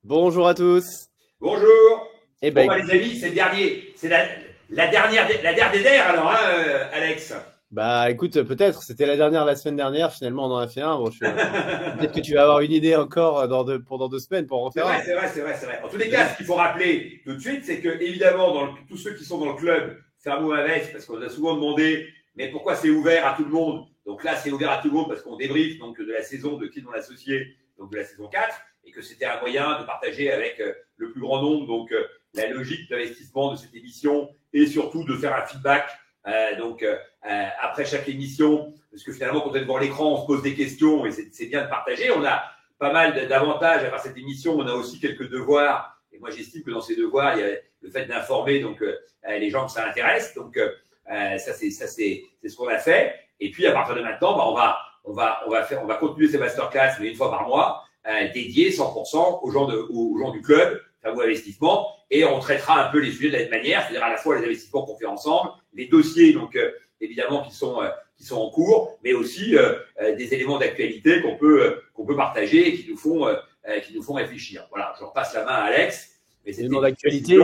Bonjour à tous. Bonjour. Eh Bon, ben, bah, les amis, c'est le dernier. C'est la dernière alors, hein, Alex. écoute, peut-être, c'était la dernière la semaine dernière, finalement on en a fait un. Bon, peut-être que tu vas avoir une idée encore pendant 2 semaines pour en C'est refaire un. vrai, c'est vrai, c'est vrai, c'est vrai. En tous les cas, Évidemment. ce qu'il faut rappeler tout de suite, c'est que, évidemment, tous ceux qui sont dans le club Fermo Invest, parce qu'on a souvent demandé, mais pourquoi c'est ouvert à tout le monde? Donc là, c'est ouvert à tout le monde parce qu'on débriefe donc, de la saison de qui dans l'associé, donc de la saison 4, et que c'était un moyen de partager avec le plus grand nombre donc la logique d'investissement de cette émission et surtout de faire un feedback après chaque émission, parce que finalement, quand on est devant l'écran, on se pose des questions et c'est bien de partager. On a pas mal d'avantages à faire cette émission. On a aussi quelques devoirs. Et moi, j'estime que dans ces devoirs, il y a le fait d'informer donc les gens que ça intéresse. Donc ça, c'est ce qu'on a fait. Et puis à partir de maintenant, bah, on va continuer ces masterclass, mais une fois par mois, dédiés 100% aux gens du club, Fameux Investissement, et on traitera un peu les sujets de la même manière, c'est-à-dire à la fois les investissements qu'on fait ensemble, les dossiers donc évidemment qui sont en cours, mais aussi des éléments d'actualité qu'on peut partager et qui nous font réfléchir. Voilà, je repasse la main à Alex. Mais Éléments c'était d'actualité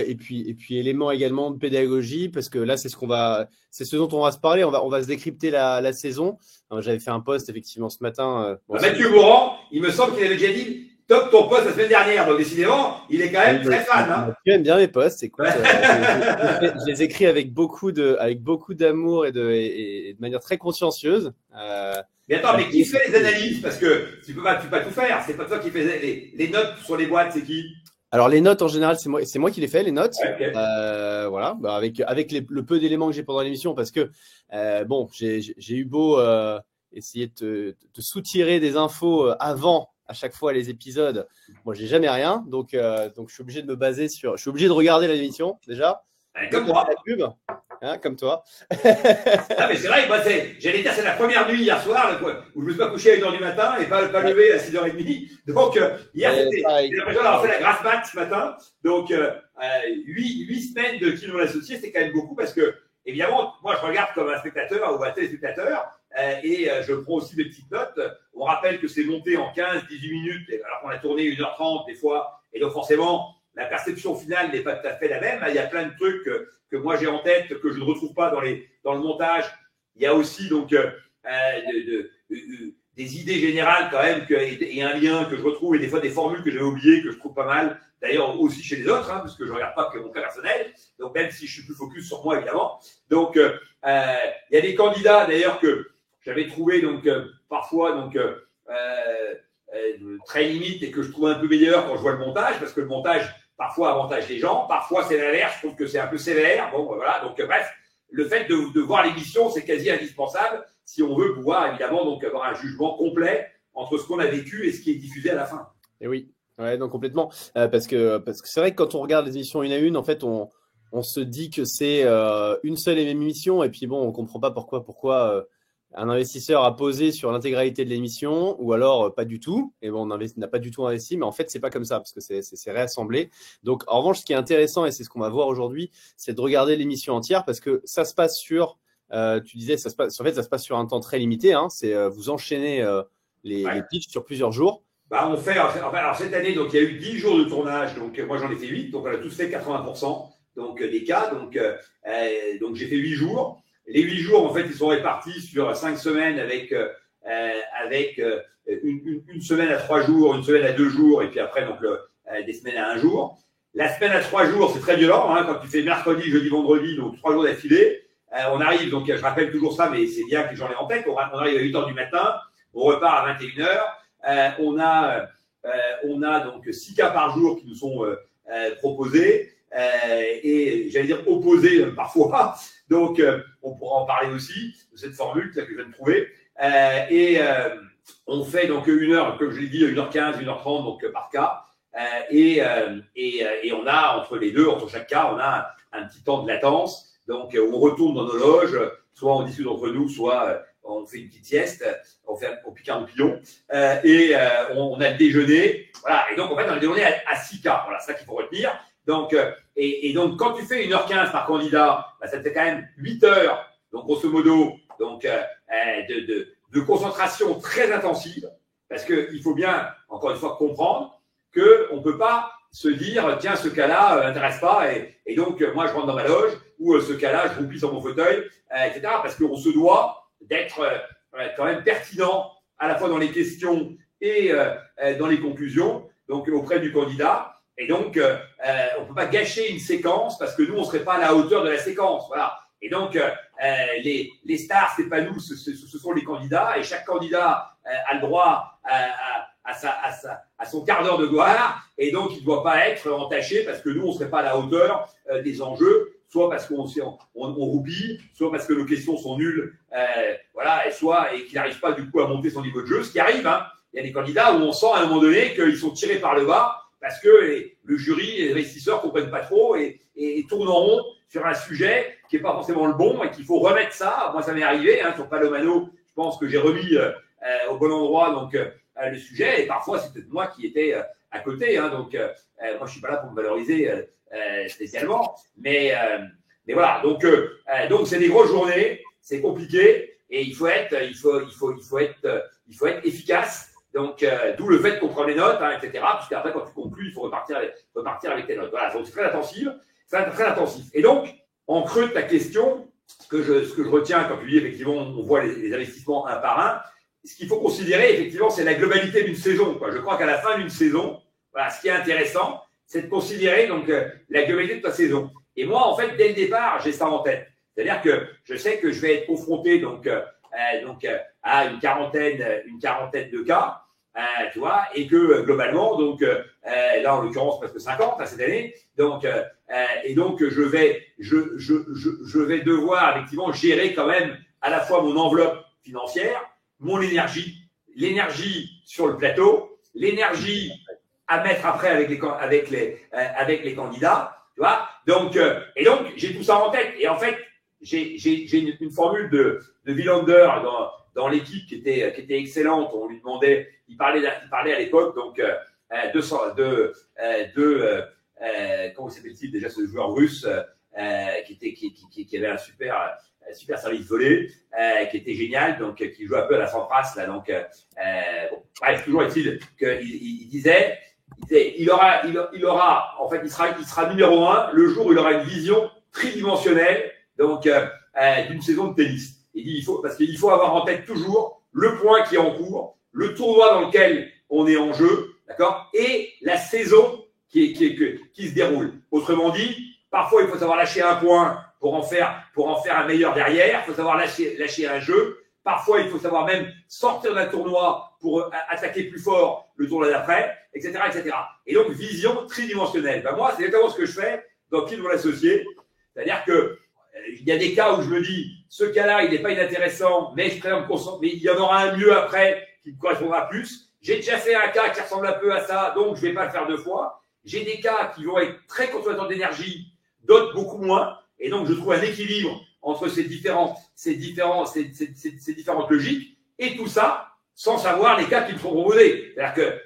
et puis éléments également de pédagogie, parce que là, c'est ce dont on va se parler. On va se décrypter la saison. J'avais fait un post effectivement ce matin. Bon, Mathieu Bourran, il me semble qu'il avait déjà dit top ton poste la semaine dernière. Donc décidément, il est quand même très fan. Hein. Tu aimes bien mes posts. Écoute, je les écris avec beaucoup d'amour et de manière très consciencieuse. Mais attends, mais qui fait les analyses? Parce que tu peux pas tout faire. C'est pas toi qui fais les notes sur les boîtes, c'est qui? Alors les notes en général, c'est moi qui les fais les notes. Ouais, okay. Voilà, avec le peu d'éléments que j'ai pendant l'émission, parce que bon, j'ai eu beau essayer de te soutirer des infos avant à chaque fois les épisodes. Moi, j'ai jamais rien, donc je suis obligé de me baser je suis obligé de regarder l'émission déjà, de Comme taper moi. la pub, hein, comme toi. Ah, mais c'est vrai, moi, j'allais dire, c'est la première nuit hier soir où je me suis pas couché à 1h du matin et pas levé à 6h30. Donc, hier, j'ai l'impression d'avoir fait la grasse mat ce matin. Donc, 8 semaines de Kino l'associé, c'est quand même beaucoup parce que, évidemment, moi, je regarde comme un spectateur ou un téléspectateur et je prends aussi des petites notes. On rappelle que c'est monté en 15-18 minutes alors qu'on a tourné 1h30 des fois. Et donc, forcément, la perception finale n'est pas tout à fait la même. Il y a plein de trucs que moi j'ai en tête, que je ne retrouve pas dans le montage. Il y a aussi donc des idées générales quand même et un lien que je retrouve et des fois des formules que j'avais oubliées que je trouve pas mal. D'ailleurs aussi chez les autres, hein, parce que je ne regarde pas que mon cas personnel. Donc même si je suis plus focus sur moi évidemment. Donc il y a des candidats d'ailleurs que j'avais trouvé donc parfois donc très limite et que je trouve un peu meilleur quand je vois le montage, parce que le montage parfois avantage les gens, parfois c'est l'inverse, je trouve que c'est un peu sévère. Bon, voilà, donc bref, le fait de voir l'émission, c'est quasi indispensable si on veut pouvoir évidemment donc avoir un jugement complet entre ce qu'on a vécu et ce qui est diffusé à la fin. Et oui, ouais, non, complètement. Parce que c'est vrai que quand on regarde les émissions une à une, en fait, on se dit que c'est une seule et même émission, et puis bon, on comprend pas pourquoi un investisseur a posé sur l'intégralité de l'émission, ou alors pas du tout. Et bon, on n'a pas du tout investi, mais en fait, c'est pas comme ça, parce que c'est réassemblé. Donc, en revanche, ce qui est intéressant, et c'est ce qu'on va voir aujourd'hui, c'est de regarder l'émission entière, parce que ça se passe tu disais, ça se passe sur un temps très limité. Hein, vous enchaînez les pitchs sur plusieurs jours. Bah, alors cette année, donc il y a eu 10 jours de tournage, donc moi j'en ai fait 8, donc on a tous fait 80% donc, des cas, donc j'ai fait 8 jours. Les 8 jours, en fait, ils sont répartis sur 5 semaines avec une semaine à 3 jours, une semaine à 2 jours, et puis après donc des semaines à 1 jour. La semaine à 3 jours, c'est très violent, hein, quand tu fais mercredi, jeudi, vendredi, donc 3 jours d'affilée. On arrive, donc je rappelle toujours ça, mais c'est bien que les gens l'aient en tête, on arrive à 8h du matin, on repart à 21h. On a donc 6 cas par jour qui nous sont proposés et j'allais dire opposés parfois. Donc, on pourra en parler aussi de cette formule que je viens de trouver. On fait donc 1h, comme je l'ai dit, 1h15, 1h30 donc, par cas. Et on a entre les deux, entre chaque cas, on a un petit temps de latence. Donc, on retourne dans nos loges, soit on discute entre nous, soit on fait une petite sieste, on pique un pilon, on a le déjeuner. Voilà. Et donc, en fait, on a le déjeuner à 6 cas. Voilà, c'est ça qu'il faut retenir. Donc, donc, quand tu fais 1h15 par candidat, bah, ça te fait quand même 8 heures, donc grosso modo, donc, de concentration très intensive, parce qu'il faut bien, encore une fois, comprendre qu'on peut pas se dire, tiens, ce cas-là m'intéresse pas et donc moi je rentre dans ma loge ou ce cas-là je roupille sur mon fauteuil, etc. Parce qu'on se doit d'être quand même pertinent à la fois dans les questions et dans les conclusions, donc auprès du candidat. Et donc, on ne peut pas gâcher une séquence parce que nous, on ne serait pas à la hauteur de la séquence. Voilà. Et donc, les stars, ce n'est pas nous, ce sont les candidats. Et chaque candidat a le droit à son quart d'heure de gloire. Et donc, il ne doit pas être entaché parce que nous, on ne serait pas à la hauteur des enjeux, soit parce qu'on roupille, soit parce que nos questions sont nulles, voilà, et qu'il n'arrive pas du coup à monter son niveau de jeu. Ce qui arrive, hein. Il y a des candidats où on sent à un moment donné qu'ils sont tirés par le bas parce que le jury, les investisseurs ne comprennent pas trop et tournent en rond sur un sujet qui n'est pas forcément le bon et qu'il faut remettre ça. Moi, ça m'est arrivé hein, sur Palomano. Je pense que j'ai remis au bon endroit donc le sujet et parfois c'est peut-être moi qui étais à côté. Hein, donc, moi, je ne suis pas là pour me valoriser spécialement, mais voilà. Donc, c'est des grosses journées, c'est compliqué et il faut être efficace. Donc, d'où le fait qu'on prend les notes, hein, etc. Puisqu'après, quand tu conclus, il faut repartir avec tes notes. Voilà, donc c'est très intensif. Et donc, en creux de ta question, ce que je retiens quand tu dis, effectivement, on voit les investissements un par un, ce qu'il faut considérer, effectivement, c'est la globalité d'une saison, quoi. Je crois qu'à la fin d'une saison, voilà, ce qui est intéressant, c'est de considérer donc la globalité de ta saison. Et moi, en fait, dès le départ, j'ai ça en tête. C'est-à-dire que je sais que je vais être confronté à une quarantaine de cas. Tu vois, et que globalement, donc là en l'occurrence presque 50 cette année, donc et donc je vais devoir effectivement gérer quand même à la fois mon enveloppe financière, mon énergie, l'énergie sur le plateau, l'énergie à mettre après avec les candidats, tu vois. Donc j'ai tout ça en tête et en fait j'ai une formule de Wilander dans l'équipe qui était excellente. On lui demandait, il parlait à l'époque donc comment s'appelle-t-il déjà ce joueur russe qui avait un super service volé, qui était génial, donc qui jouait un peu à la Sampras là, donc bref, toujours est-il qu'il disait il aura en fait il sera numéro 1 le jour où il aura une vision tridimensionnelle donc d'une saison de tennis. Il dit parce qu'il faut avoir en tête toujours le point qui est en cours, le tournoi dans lequel on est en jeu, d'accord, et la saison qui se déroule. Autrement dit, parfois il faut savoir lâcher un point pour en faire un meilleur derrière. Il faut savoir lâcher un jeu. Parfois il faut savoir même sortir d'un tournoi pour attaquer plus fort le tournoi d'après, etc., etc. Et donc vision tridimensionnelle. Ben moi, c'est exactement ce que je fais dans Qui doit l'associer. C'est-à-dire que il y a des cas où je me dis, ce cas-là, il n'est pas inintéressant, mais je préfère me concentrer, mais il y en aura un mieux après qui me correspondra plus. J'ai déjà fait un cas qui ressemble un peu à ça, donc je ne vais pas le faire 2 fois. J'ai des cas qui vont être très consommateurs d'énergie, d'autres beaucoup moins, et donc je trouve un équilibre entre ces différentes logiques, et tout ça sans savoir les cas qui me seront proposés. C'est-à-dire que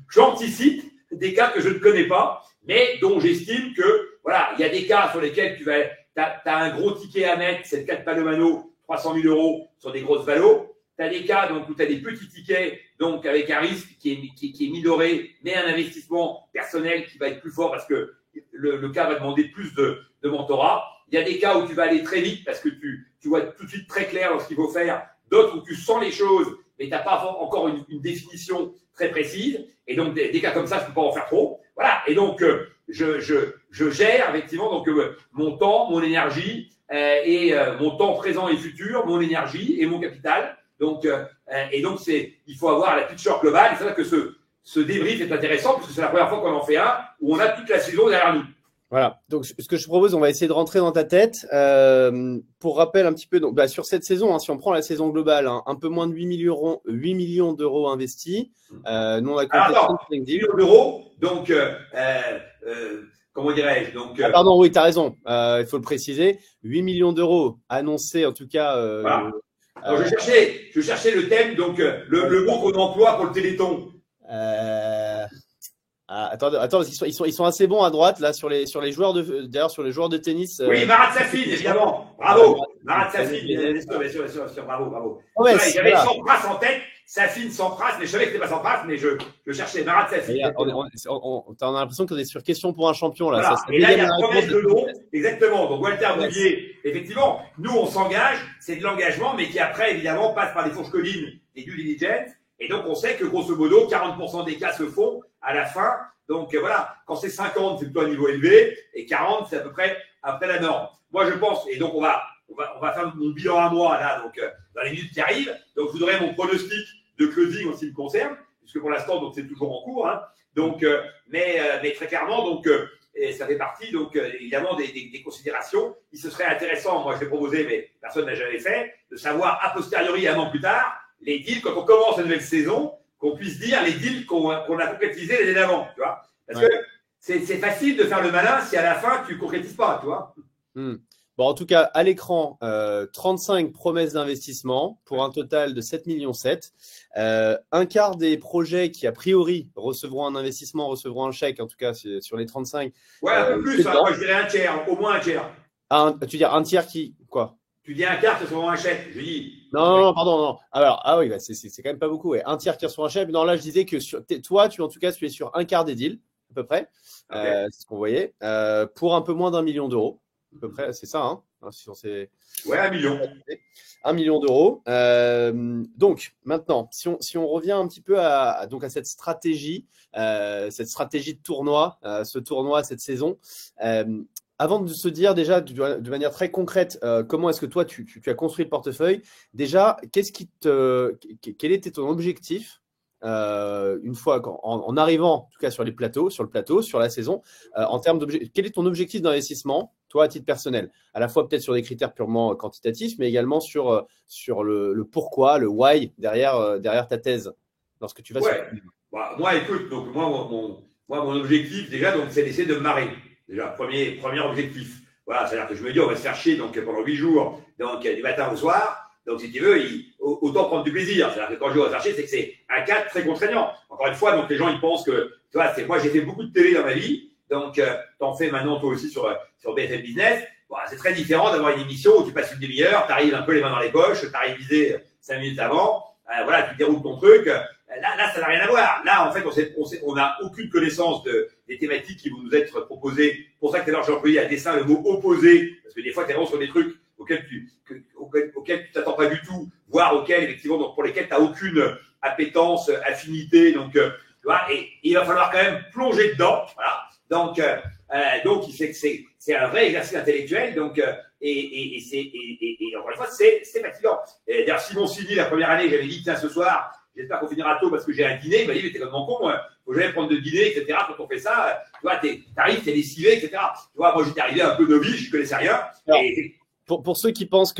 j'anticipe des cas que je ne connais pas, mais dont j'estime que, voilà, il y a des cas sur lesquels tu as un gros ticket à mettre, c'est le cas de Palomano, 300 000 € sur des grosses valos. Tu as des cas donc, où tu as des petits tickets, donc avec un risque qui est minoré, mais un investissement personnel qui va être plus fort parce que le cas va demander plus de mentorat. Il y a des cas où tu vas aller très vite parce que tu vois tout de suite très clair dans ce qu'il faut faire. D'autres où tu sens les choses, mais tu n'as pas encore une définition très précise. Et donc, des cas comme ça, je ne peux pas en faire trop. Voilà. Et donc, je gère effectivement donc mon temps, mon énergie et mon temps présent et futur, mon énergie et mon capital. Donc, il faut avoir la picture globale. C'est vrai que ce débrief est intéressant parce que c'est la première fois qu'on en fait un où on a toute la saison derrière nous. Voilà. Donc, ce que je propose, on va essayer de rentrer dans ta tête. Pour rappel un petit peu, donc, sur cette saison, hein, si on prend la saison globale, hein, un peu moins de 8 millions d'euros investis. Nous, on a compté 8 millions d'euros. Donc, comment dirais-je pardon, oui, tu as raison. Il faut le préciser. 8 millions d'euros annoncés, en tout cas. Voilà. Alors, je cherchais le thème, donc le mot qu'on emploie pour le Téléthon. Attends, parce qu'ils sont assez bons à droite là sur les joueurs d'ailleurs sur les joueurs de tennis. Oui, Marat Safin, évidemment. Bravo, Marat Safin, bien sûr, bravo. Ouais, il y avait Sampras en tête. Safin Sampras, mais je savais que c'était pas Sampras, mais je cherchais Marat Safin. On a l'impression qu'on est sur question pour un champion, là. Voilà. Ça et là, il y a promesse de don. Exactement. Donc, Walter Bouvier, effectivement, nous, on s'engage, c'est de l'engagement, mais qui après, évidemment, passe par des fourches collines et due diligence. Et donc, on sait que, grosso modo, 40% des cas se font à la fin. Donc, voilà. Quand c'est 50, c'est plutôt un niveau élevé. Et 40, c'est à peu près après la norme. Moi, je pense, et donc, on va faire mon bilan à moi, là, donc, dans les minutes qui arrivent. Donc, je vous donnerai mon pronostic de closing en ce qui me concerne, puisque pour l'instant, donc, c'est toujours en cours, hein. Donc, mais très clairement, donc, et ça fait partie, donc, évidemment, des considérations. Il se serait intéressant, moi, je l'ai proposé, mais personne n'a jamais fait, de savoir, a posteriori, un an plus tard, les deals, quand on commence la nouvelle saison, qu'on puisse dire les deals qu'on a concrétisés l'année d'avant, tu vois. Parce que c'est facile de faire le malin si à la fin, tu ne concrétises pas, tu vois. Bon, en tout cas, à l'écran, 35 promesses d'investissement pour un total de 7,7 millions. Un quart des projets qui, a priori, recevront un investissement, recevront un chèque, en tout cas sur les 35. Ouais, un peu plus, hein, moi je dirais un tiers, au moins un tiers. Tu veux dire un tiers qui, quoi? Tu dis un quart qui recevra un chèque, je dis. Non, pardon, non. Alors, oui, bah, c'est quand même pas beaucoup. Ouais. Un tiers qui reçoit un chèque. Non, là, je disais que toi, en tout cas, tu es sur un quart des deals, à peu près. Okay. C'est ce qu'on voyait. Pour un peu moins d'1 million d'euros. À peu près, c'est ça, hein? Ouais, 1 million. 1 million d'euros. Donc, maintenant, si on revient un petit peu à cette stratégie de tournoi, ce tournoi, cette saison, avant de se dire déjà de manière très concrète, comment est-ce que toi, tu as construit le portefeuille, déjà, quel était ton objectif une fois en arrivant, en tout cas sur le plateau, sur la saison, en termes d'objectif, quel est ton objectif d'investissement, toi, à titre personnel, à la fois peut-être sur des critères purement quantitatifs, mais également sur le pourquoi, le why derrière ta thèse, lorsque tu vas sur... Bah, moi, écoute, donc mon objectif déjà, donc c'est d'essayer de me marrer. Déjà, premier objectif. Voilà, c'est-à-dire que je me dis, on va se faire chier donc pendant 8 jours, donc du matin au soir. Donc, si tu veux, autant prendre du plaisir. C'est-à-dire que quand je vais chercher, c'est que c'est un cadre très contraignant. Encore une fois, donc les gens, ils pensent que, tu vois, moi, j'ai fait beaucoup de télé dans ma vie. Donc, t'en fais maintenant, toi aussi, sur BFM Business. Bon, c'est très différent d'avoir une émission où tu passes une demi-heure, t'arrives un peu les mains dans les poches, t'as révisé 5 minutes avant. Voilà, tu déroules ton truc. Là, ça n'a rien à voir. Là, en fait, on n'a aucune connaissance des thématiques qui vont nous être proposées. Pour ça que tout à l'heure, j'ai employé à dessein le mot opposé. Parce que des fois, tu es vraiment sur des trucs auxquels tu t'attends pas du tout, voire auxquels, effectivement, donc pour lesquels tu n'as aucune appétence, affinité. Donc, tu vois, et il va falloir quand même plonger dedans. Voilà. Donc, c'est un vrai exercice intellectuel. Donc, et encore une fois, c'est fatigant. D'ailleurs, Simon Sini, la première année, j'avais dit, tiens, ce soir, j'espère qu'on finira tôt parce que j'ai un dîner. Il m'a dit, mais t'es complètement con, faut jamais prendre de dîner, etc. Quand on fait ça, tu vois, t'arrives, t'es lessivé, etc. Tu vois, moi, j'étais arrivé un peu novice, je connaissais rien. Alors, pour ceux qui pensent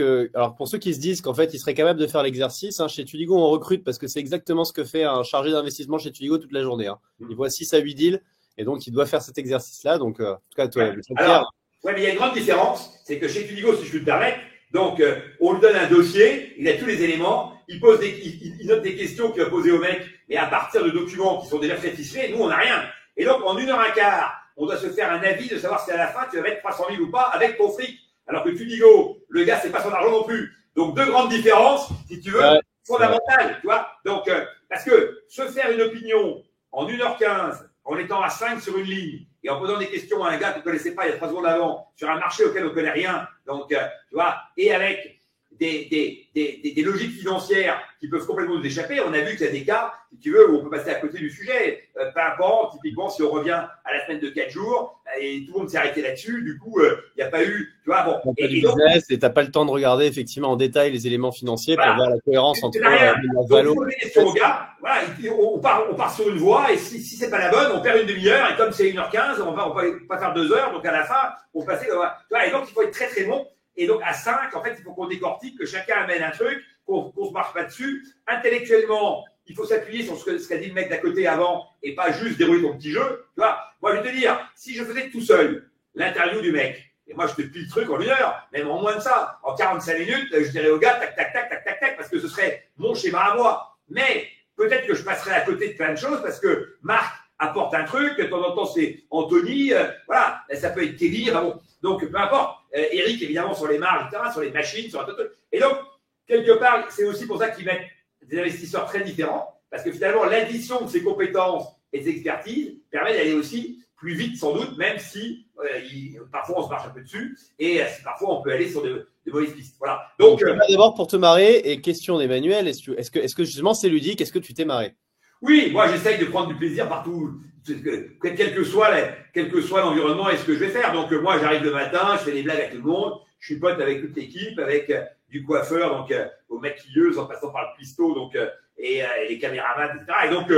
pour ceux qui se disent qu'en fait, ils seraient capables de faire l'exercice, hein, chez Tuligo, on recrute parce que c'est exactement ce que fait un chargé d'investissement chez Tuligo toute la journée. Hein. Il voit 6 à 8 deals et donc il doit faire cet exercice-là. Donc, en tout cas, toi, alors, mais il y a une grande différence, c'est que chez Tuligo, si je peux te permettre, donc, on lui donne un dossier, il a tous les éléments, il note des questions qu'il va poser au mec, mais à partir de documents qui sont déjà satisfaits, nous, on n'a rien. Et donc, en 1h15, on doit se faire un avis de savoir si à la fin, tu vas mettre 300 000 ou pas avec ton fric. Alors que Tuligo, le gars, c'est pas son argent non plus. Donc, deux grandes différences, si tu veux, fondamentales, tu vois. Donc, parce que se faire une opinion en 1h15, en étant à 5 sur une ligne, et en posant des questions à un gars que tu ne connaissais pas il y a 3 secondes avant, sur un marché auquel on ne connaît rien, donc, tu vois, et avec des logiques financières qui peuvent complètement nous échapper. On a vu qu'il y a des cas, si tu veux, où on peut passer à côté du sujet. Pimpant, typiquement, si on revient à la semaine de 4 jours, et tout le monde s'est arrêté là-dessus, du coup, il n'y a pas eu, tu vois, bon. Et tu n'as pas le temps de regarder effectivement en détail les éléments financiers pour voir la cohérence entre la valeur. Donc, on pose des questions au gars, voilà, on part sur une voie, et si c'est pas la bonne, on perd une demi-heure, et comme c'est 1h15, on va pas faire 2 heures, donc à la fin, on passe, tu vois, et donc il faut être très très bon. Et donc, à 5, en fait, il faut qu'on décortique, que chacun amène un truc, qu'on se marche pas dessus. Intellectuellement, il faut s'appuyer sur ce qu'a dit le mec d'à côté avant et pas juste dérouler ton petit jeu. Tu vois, moi, je vais te dire, si je faisais tout seul l'interview du mec, et moi, je te plie le truc en 1 heure, même en moins de ça, en 45 minutes, je dirais au gars, tac, tac, tac, tac, tac, tac, parce que ce serait mon schéma à moi. Mais peut-être que je passerais à côté de plein de choses parce que Marc apporte un truc, de temps en temps, c'est Anthony, voilà, ça peut être Kelly, bon. Donc, peu importe. Eric, évidemment, sur les marges, etc., sur les machines, sur un truc. Et donc, quelque part, c'est aussi pour ça qu'ils mettent des investisseurs très différents, parce que finalement, l'addition de ces compétences et de ces expertises permet d'aller aussi plus vite sans doute, même si parfois on se marche un peu dessus, et parfois on peut aller sur de mauvaises pistes. Voilà. Donc, d'abord pour te marrer, et question d'Emmanuel, est-ce que justement c'est ludique, est-ce que tu t'es marré? Oui, moi j'essaye de prendre du plaisir partout, quel que soit l'environnement et ce que je vais faire. Donc moi j'arrive le matin, je fais des blagues avec tout le monde, je suis pote avec toute l'équipe, avec du coiffeur, donc aux maquilleuses, en passant par le cuistot, donc et les caméramans, etc. Et donc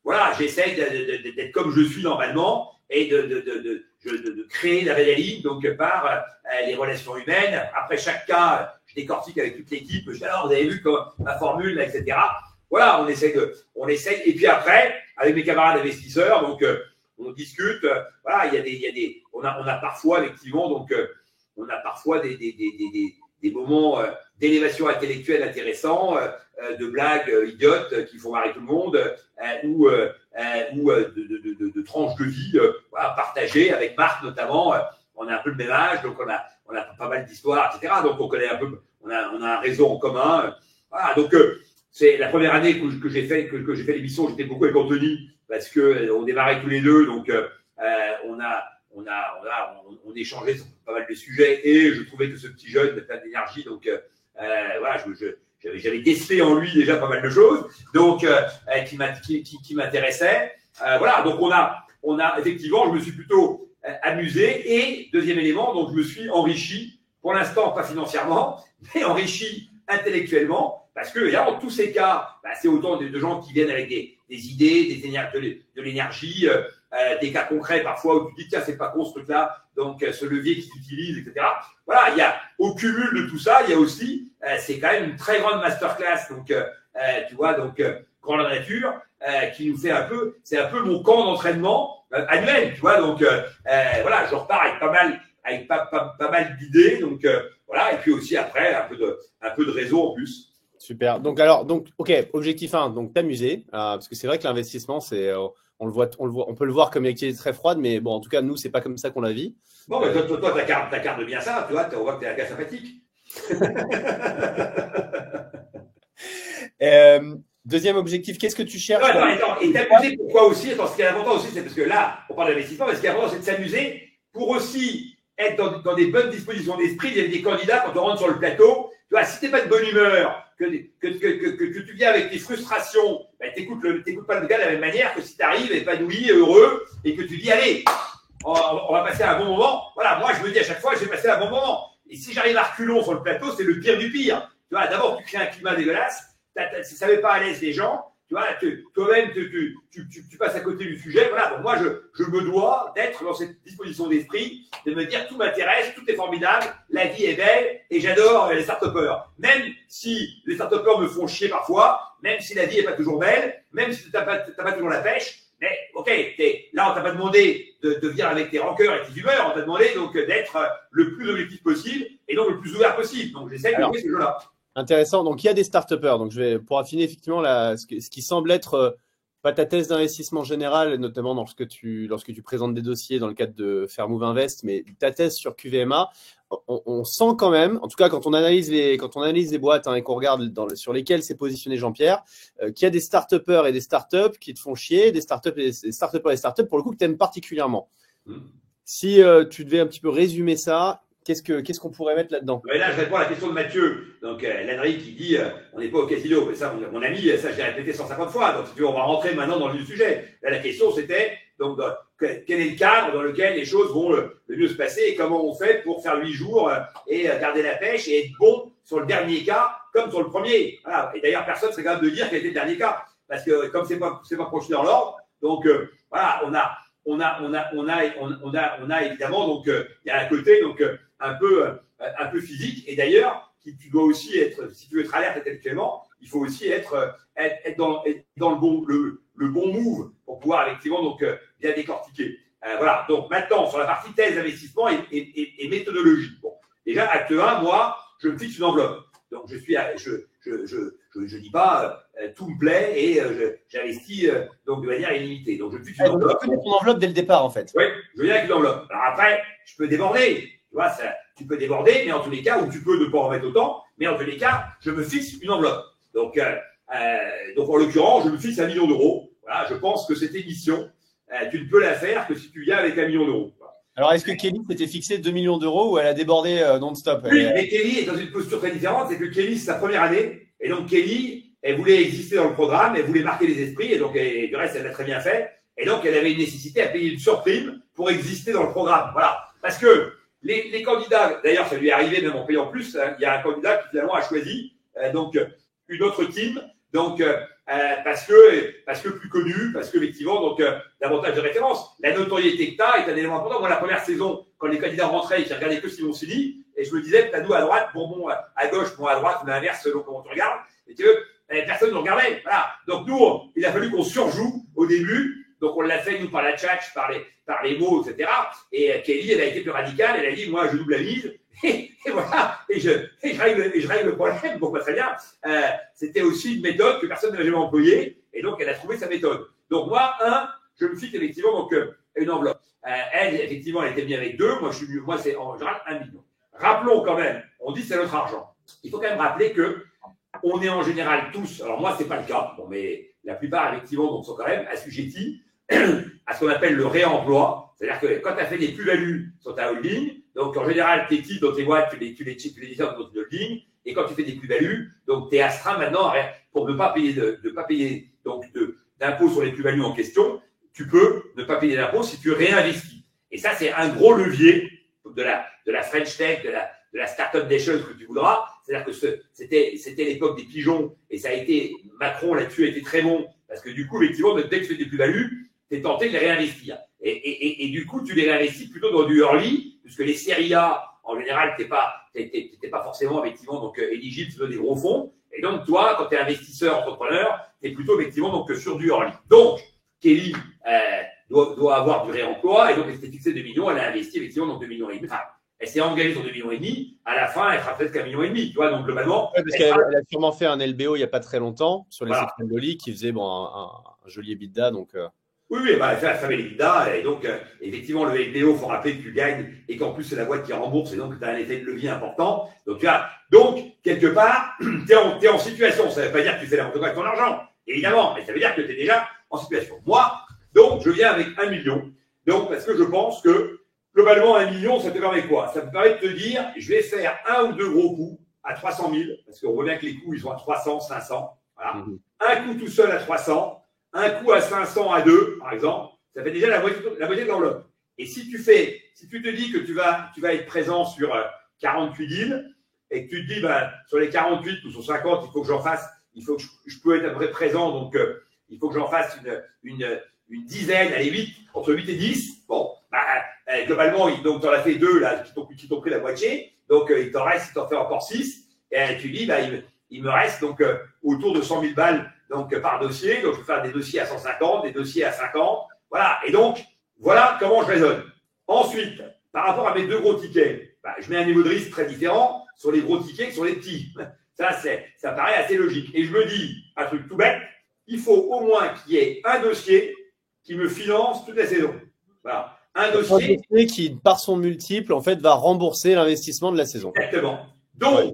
voilà, j'essaye d'être comme je suis normalement et de créer l'adrénaline donc par les relations humaines. Après chaque cas, je décortique avec toute l'équipe. Je dis alors vous avez vu ma formule, là, etc. Voilà, on essaye. Et puis après, avec mes camarades investisseurs, donc on discute. Voilà, on a parfois effectivement donc on a parfois des moments d'élévation intellectuelle intéressants, de blagues idiotes qui font marrer tout le monde, ou de tranches de vie voilà, partagées avec Marc notamment. On a un peu le même âge, donc on a pas mal d'histoires, etc. Donc on connaît un peu, on a un réseau en commun. Voilà, donc c'est la première année que j'ai fait l'émission, j'étais beaucoup avec Anthony parce que on démarrait tous les deux, donc on échangeait sur pas mal de sujets et je trouvais que ce petit jeune avait plein d'énergie, donc voilà, j'avais décelé en lui déjà pas mal de choses, donc qui m'intéressaient. Voilà, donc on a effectivement, je me suis plutôt amusé et deuxième élément, donc je me suis enrichi, pour l'instant pas financièrement, mais enrichi intellectuellement. Parce que dans tous ces cas, c'est autant de gens qui viennent avec des idées, de l'énergie, des cas concrets parfois où tu dis tiens, c'est pas con ce truc-là, donc ce levier qui s'utilise, etc. Voilà, il y a au cumul de tout ça, il y a aussi, c'est quand même une très grande masterclass, donc tu vois, donc Grande Nature, qui nous fait c'est un peu mon camp d'entraînement annuel, tu vois, donc voilà, je repars avec pas mal d'idées, donc voilà, et puis aussi après un peu de réseau en plus. Super. Donc, ok, objectif 1, donc t'amuser, parce que c'est vrai que l'investissement, on peut le voir comme une activité très froide, mais bon, en tout cas, nous, c'est pas comme ça qu'on la vit. Bon, mais toi, t'incarnes bien ça, tu vois, on voit que t'es un gars sympathique. Deuxième objectif, qu'est-ce que tu cherches? Attends, et t'amuser pourquoi aussi? Attends, ce qui est important aussi, c'est parce que là, on parle d'investissement, mais ce qui est important, c'est de s'amuser pour aussi être dans des bonnes dispositions d'esprit. Il y a des candidats, quand on rentre sur le plateau, tu vois, si t'es pas de bonne humeur, que tu viens avec tes frustrations, t'écoutes pas le gars de la même manière que si tu arrives épanoui, heureux, et que tu dis allez, on va passer un bon moment. Voilà, moi je me dis à chaque fois, je vais passer un bon moment. Et si j'arrive à reculons sur le plateau, c'est le pire du pire. Tu vois, d'abord tu crées un climat dégueulasse, ça ne met pas à l'aise les gens. Tu vois, toi-même, tu passes à côté du sujet. Voilà, donc moi, je me dois d'être dans cette disposition d'esprit, de me dire tout m'intéresse, tout est formidable, la vie est belle et j'adore les start-upers. Même si les start-upers me font chier parfois, même si la vie n'est pas toujours belle, même si tu n'as pas toujours la pêche, mais ok, là, on t'a pas demandé de venir avec tes rancœurs et tes humeurs, on t'a demandé donc d'être le plus objectif possible et donc le plus ouvert possible. Donc, j'essaie de jouer ce jeu-là. Intéressant. Donc, il y a des start-upers. Donc, pour affiner effectivement ce qui semble être pas ta thèse d'investissement général, notamment lorsque tu présentes des dossiers dans le cadre de Fairmove Invest, mais ta thèse sur QVMA, on sent quand même, en tout cas quand on analyse les boîtes et qu'on regarde sur lesquelles s'est positionné Jean-Pierre, qu'il y a des start-upers et des start-up qui te font chier, des start-upers et des start-up pour le coup que tu aimes particulièrement. Si tu devais un petit peu résumer ça, qu'est-ce qu'on pourrait mettre là-dedans? Là, je réponds à la question de Mathieu. Donc, l'Henri qui dit on n'est pas au casino. Mais ça, mon ami, ça, je l'ai répété 150 fois. Donc, si tu veux, on va rentrer maintenant dans le sujet. Là, la question, c'était donc, quel est le cadre dans lequel les choses vont le mieux se passer et comment on fait pour faire 8 jours et garder la pêche et être bon sur le dernier cas comme sur le premier. Voilà. Et d'ailleurs, personne serait capable de dire quel était le dernier cas. Parce que comme c'est pas projeté dans l'ordre, donc voilà, on a évidemment, donc, il y a à côté, donc, un peu physique. Et d'ailleurs, tu dois aussi être, si tu veux être alerte intellectuellement, il faut aussi être dans le bon move pour pouvoir effectivement donc bien décortiquer. Voilà. Donc maintenant, sur la partie thèse d'investissement et méthodologie. Bon, déjà, acte 1, moi, je me fixe une enveloppe. Donc je dis pas tout me plaît et j'investis donc de manière illimitée. Donc je me fixe une enveloppe. Tu connais ton enveloppe dès le départ en fait. Oui, je viens avec une enveloppe. Alors après, je peux déborder. Tu vois, tu peux déborder, mais en tous les cas, ou tu peux ne pas en mettre autant, mais en tous les cas, je me fixe une enveloppe. Donc, Donc, en l'occurrence, je me fixe 1 million d'euros. Voilà, je pense que cette émission, tu ne peux la faire que si tu viens avec 1 million d'euros. Alors, est-ce que Kelly s'était fixé 2 millions d'euros ou elle a débordé non-stop? Oui, mais Kelly est dans une posture très différente. C'est que Kelly, c'est sa première année. Et donc, Kelly, elle voulait exister dans le programme, elle voulait marquer les esprits. Et donc, du reste, elle l'a très bien fait. Et donc, elle avait une nécessité à payer une surprime pour exister dans le programme. Voilà. Parce que les candidats, d'ailleurs, ça lui est arrivé même en payant plus. Hein, il y a un candidat qui finalement a choisi donc une autre team. Donc, parce que plus connu, parce que effectivement, donc davantage de références. La notoriété que tu as est un élément important. Moi, la première saison, quand les candidats rentraient, j'ai regardé que Simoncini, et je me disais, t'as nous à droite, Bourbon à gauche, moi à droite, mais l'inverse selon comment tu regardes. Et tu veux, personne ne nous regardait. Voilà. Donc nous, il a fallu qu'on surjoue au début. Donc on l'a fait nous par la tchatch, par les mots, etc. Et Kelly, elle a été plus radicale. Elle a dit, moi, je double la mise. Et voilà, et je règle le problème. Bon, pas très bien. C'était aussi une méthode que personne n'avait jamais employée, et donc elle a trouvé sa méthode. Donc moi, je me fixe effectivement donc une enveloppe. Elle, effectivement, elle était bien avec 2. Moi, c'est en général 1 million. Rappelons quand même, on dit c'est notre argent. Il faut quand même rappeler que on est en général tous. Alors moi, c'est pas le cas, bon, mais la plupart effectivement donc sont quand même assujettis à ce qu'on appelle le réemploi. C'est-à-dire que quand tu as fait des plus-values sur ta holding, donc en général, tes titres dans tes boîtes, tu les disons dans une holding, et quand tu fais des plus-values, donc tu es astreint maintenant pour ne pas payer donc d'impôts sur les plus-values en question, tu peux ne pas payer d'impôts si tu réinvestis. Et ça, c'est un gros levier de la French Tech, de la Startup Nation que tu voudras. C'est-à-dire que c'était l'époque des pigeons, et ça a été, Macron là-dessus a été très bon, parce que du coup, effectivement, dès que tu fais des plus-values, tu es tenté de les réinvestir. Et du coup, tu les réinvestis plutôt dans du early, puisque les séries A, en général, t'es pas forcément, effectivement, donc, éligible sur des gros fonds. Et donc, toi, quand tu es investisseur, entrepreneur, tu es plutôt, effectivement, donc, sur du early. Donc, Kelly, doit avoir du réemploi, et donc, elle s'était fixée 2 millions, elle a investi, effectivement, donc 2 millions et demi. Enfin, elle s'est engagée sur 2 millions et demi. À la fin, elle fera peut-être qu'1 million et demi, tu vois, donc, globalement. Ouais, parce qu'elle a sûrement fait un LBO il n'y a pas très longtemps sur les Voilà. écrans de Loli qui faisait un joli EBITDA, donc. Oui, bah, elle fait l'EBITDA, et donc, effectivement, le LBO, il faut rappeler que tu gagnes, et qu'en plus, c'est la boîte qui rembourse, et donc, tu as un effet de levier important. Donc, quelque part, tu es en situation. Ça ne veut pas dire que tu fais n'importe quoi avec ton argent, évidemment, mais ça veut dire que tu es déjà en situation. Moi, donc, je viens avec 1 million. Donc, parce que je pense que, globalement, 1 million, ça te permet quoi? Ça te permet de te dire, je vais faire 1 ou 2 gros coups à 300 000, parce qu'on voit bien que les coups, ils sont à 300, 500. Voilà. Un coup tout seul à 300. Un coup à 500 à 2, par exemple, ça fait déjà la moitié de l'enveloppe. Et si tu te dis que tu vas être présent sur 48 deals, et que tu te dis, sur les 48 ou sur 50, il faut que j'en fasse, je peux être à peu près présent, donc il faut que j'en fasse une dizaine, allez, 8, entre 8 et 10. Bon, globalement, donc tu en as fait 2 là, qui t'ont pris la moitié, donc il t'en fais encore 6, et tu dis, il me reste donc autour de 100 000 balles donc par dossier. Donc je vais faire des dossiers à 150, des dossiers à 50. Voilà. Et donc, voilà comment je raisonne. Ensuite, par rapport à mes 2 gros tickets, je mets un niveau de risque très différent sur les gros tickets que sur les petits. Ça paraît assez logique. Et je me dis, un truc tout bête, il faut au moins qu'il y ait un dossier qui me finance toute la saison. Voilà. Un dossier qui, par son multiple, en fait, va rembourser l'investissement de la saison. Exactement. Donc,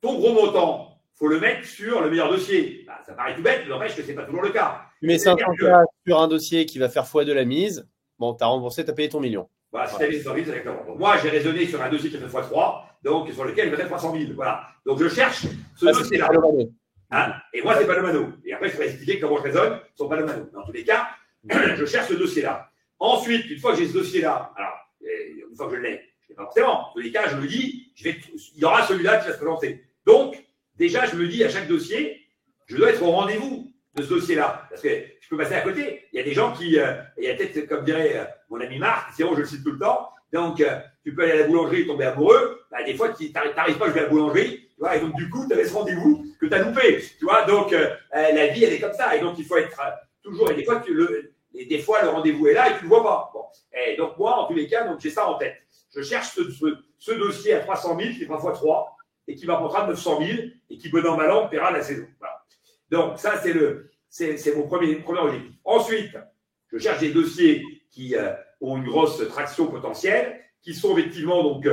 ton gros montant, faut le mettre sur le meilleur dossier. Ça paraît tout bête, mais n'empêche que ce n'est pas toujours le cas. Tu mets 500 sur un dossier qui va faire x2 la mise. Bon, tu as remboursé, tu as payé ton million. Voilà, si tu avais 100 000, c'est exactement. Donc, moi, j'ai raisonné sur un dossier qui fait x3, donc sur lequel je mettrais 300 000. Voilà. Donc, je cherche ce dossier-là. Et moi, c'est pas le mano. Et après, je vais expliquer comment je raisonne sur pas le mano. Dans tous les cas, je cherche ce dossier-là. Ensuite, une fois que j'ai ce dossier-là, alors, une fois que je l'ai, je ne l'ai pas forcément. Dans tous les cas, je me dis, il y aura celui-là qui va se présenter. Donc, déjà, je me dis à chaque dossier, je dois être au rendez-vous de ce dossier-là. Parce que je peux passer à côté. Il y a des gens qui, il y a peut-être, comme dirait mon ami Marc, sinon je le cite tout le temps, donc tu peux aller à la boulangerie et tomber amoureux. Des fois, tu n'arrives pas à jouer à la boulangerie, tu vois, et donc du coup, tu avais ce rendez-vous que tu as loupé. Tu vois, donc la vie, elle est comme ça. Et donc, il faut être toujours, et des fois, le rendez-vous est là et tu ne le vois pas. Bon. Et donc, moi, en tous les cas, j'ai ça en tête. Je cherche ce dossier à 300 000 qui est 3x3. Et qui m'apportera 900 000 et qui, bon an, mal an, paiera la saison. Voilà. Donc, ça, c'est mon premier objectif. Ensuite, je cherche des dossiers qui ont une grosse traction potentielle, qui sont effectivement, donc,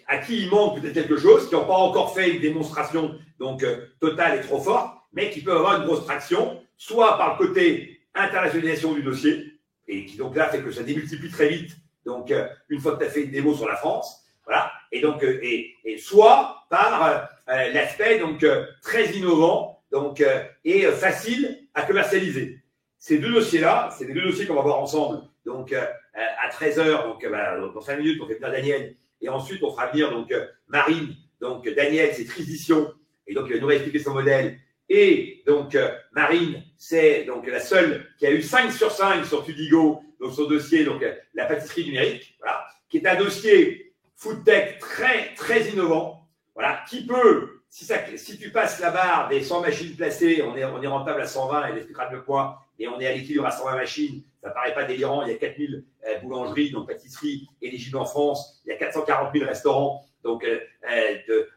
à qui il manque peut-être quelque chose, qui n'ont pas encore fait une démonstration donc totale et trop forte. mais qui peuvent avoir une grosse traction, soit par le côté internationalisation du dossier, et qui donc là fait que ça démultiplie très vite. Donc, une fois que tu as fait une démo sur la France, voilà, et donc, et soit par l'aspect donc très innovant, donc et facile à commercialiser. Ces deux dossiers-là, c'est les deux dossiers qu'on va voir ensemble. Donc, à 13h, donc dans 5 minutes, on fait venir Daniel, et ensuite on fera venir donc Marine. Donc, Daniel, c'est Trizition, et donc il va nous réexpliquer son modèle. Et donc, Marine, c'est donc la seule qui a eu 5 sur 5 sur Tudigo, donc son dossier, donc la pâtisserie numérique, voilà, qui est un dossier food tech très, très innovant, voilà, qui peut, si tu passes la barre des 100 machines placées, on est rentable à 120, elle expliquera mieux quoi, et on est à l'équilibre à 120 machines, ça paraît pas délirant, il y a 4000 boulangeries, donc pâtisseries éligibles en France, il y a 440 000 restaurants, donc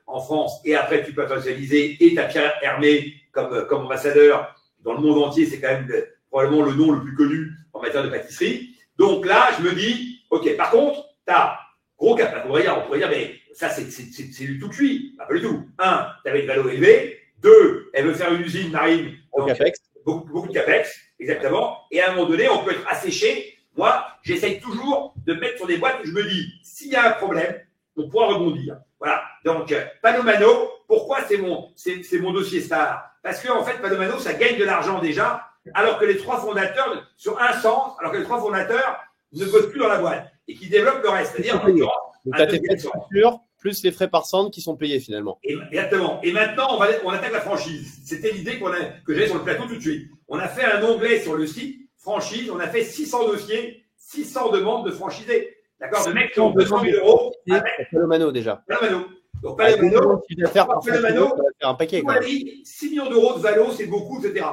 en France, et après tu peux internationaliser, et tu as Pierre Hermé comme ambassadeur dans le monde entier, c'est quand même probablement le nom le plus connu en matière de pâtisserie. Donc là, je me dis, ok, par contre, tu as gros cap, on pourrait dire, mais ça c'est du tout cuit, pas du tout. Un, tu avais une valeur élevée. Deux, elle veut faire une usine marine, donc capex. Beaucoup de capex, exactement. Et à un moment donné, on peut être asséché. Moi, j'essaye toujours de me mettre sur des boîtes où je me dis, s'il y a un problème, on pourra rebondir. Voilà. Donc, Palomano, pourquoi c'est mon dossier star? Parce qu'en fait, Palomano, ça gagne de l'argent déjà, alors que les trois fondateurs, sur un sens, alors que les trois fondateurs ne bossent plus dans la boîte et qui développent le reste. C'est-à-dire, donc, tu as tes frais de structure plus les frais par centre qui sont payés finalement. Exactement. Et maintenant, on attaque la franchise. C'était l'idée que j'avais sur le plateau tout de suite. On a fait un onglet sur le site, franchise, on a fait 600 dossiers, 600 demandes de franchisés. D'accord? De mecs qui ont 200 000 euros avec Palomano déjà. Palomano. Donc, Palomano, Palomano, ça va faire un paquet. On a dit 6 millions d'euros de valo, c'est beaucoup, etc.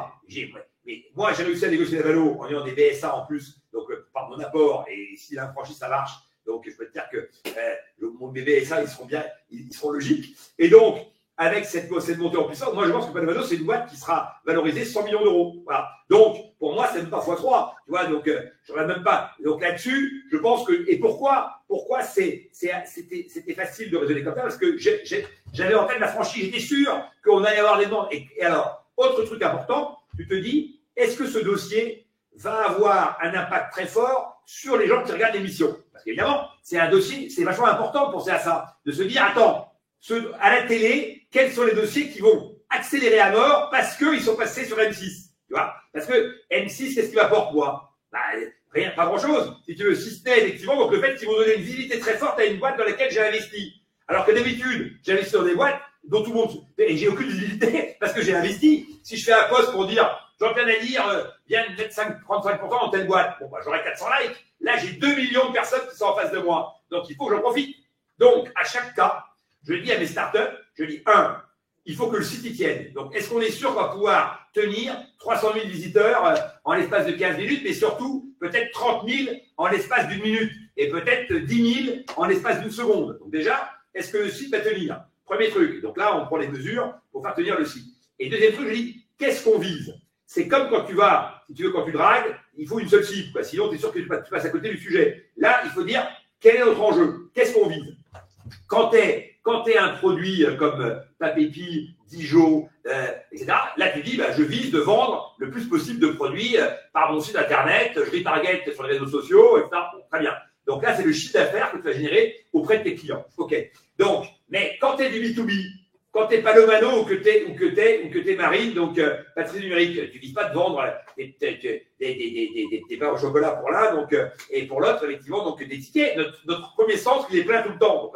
Mais moi, j'ai réussi à négocier la valo en ayant des BSA en plus, donc par mon apport, et si la franchise, ça marche. Donc, je peux te dire que mes BSA, ils seront logiques. Et donc, avec cette montée en puissance, moi, je pense que Palomano, c'est une boîte qui sera valorisée 100 millions d'euros. Voilà. Donc, pour moi, c'est même pas x3. Tu vois, donc, je regarde même pas. Donc, là-dessus, je pense que, et pourquoi c'était facile de raisonner comme ça? Parce que j'avais en tête la franchise. J'étais sûr qu'on allait avoir des demandes. Et alors, autre truc important, tu te dis, est-ce que ce dossier va avoir un impact très fort sur les gens qui regardent l'émission? Parce qu'évidemment, c'est un dossier, c'est vachement important de penser à ça, de se dire, attends, à la télé, quels sont les dossiers qui vont accélérer à mort parce qu'ils sont passés sur M6, tu vois? Parce que M6, qu'est-ce qu'il apporte, quoi? Bah, rien, pas grand-chose, si tu veux, si ce n'est effectivement donc le fait qu'ils vont donner une visibilité très forte à une boîte dans laquelle j'ai investi. Alors que d'habitude, j'ai investi dans des boîtes dont tout le monde, et j'ai aucune visibilité parce que j'ai investi. Si je fais un post pour dire, Jean-Pierre Nadir vient de mettre 35% dans telle boîte, bon, bah, j'aurai 400 likes. Là, j'ai 2 millions de personnes qui sont en face de moi. Donc, il faut que j'en profite. Donc, à chaque cas, je dis à mes startups, je dis, il faut que le site y tienne. Donc, est-ce qu'on est sûr qu'on va pouvoir tenir 300 000 visiteurs en l'espace de 15 minutes, mais surtout, peut-être 30 000 en l'espace d'une minute et peut-être 10 000 en l'espace d'une seconde. Donc, déjà, est-ce que le site va tenir? Premier truc. Donc là, on prend les mesures pour faire tenir le site. Et deuxième truc, je dis, qu'est-ce qu'on vise? C'est comme quand tu vas, si tu veux, quand tu dragues, il faut une seule cible, quoi. Sinon, tu es sûr que tu passes à côté du sujet. Là, il faut dire, quel est notre enjeu? Qu'est-ce qu'on vise? Quand tu es un produit comme Papépi, Dijon, etc., là, tu dis, bah, je vise de vendre le plus possible de produits par mon site internet, je retarget sur les réseaux sociaux, etc. Bon, très bien. Donc là, c'est le chiffre d'affaires que tu vas générer auprès de tes clients. OK. Donc, mais quand tu es du B2B, quand tu es Palomano ou que tu es Marine, donc pâtisserie numérique, tu ne vises pas de vendre des pains au chocolat pour l'un, donc, et pour l'autre, effectivement, donc des tickets. Notre premier centre, il est plein tout le temps.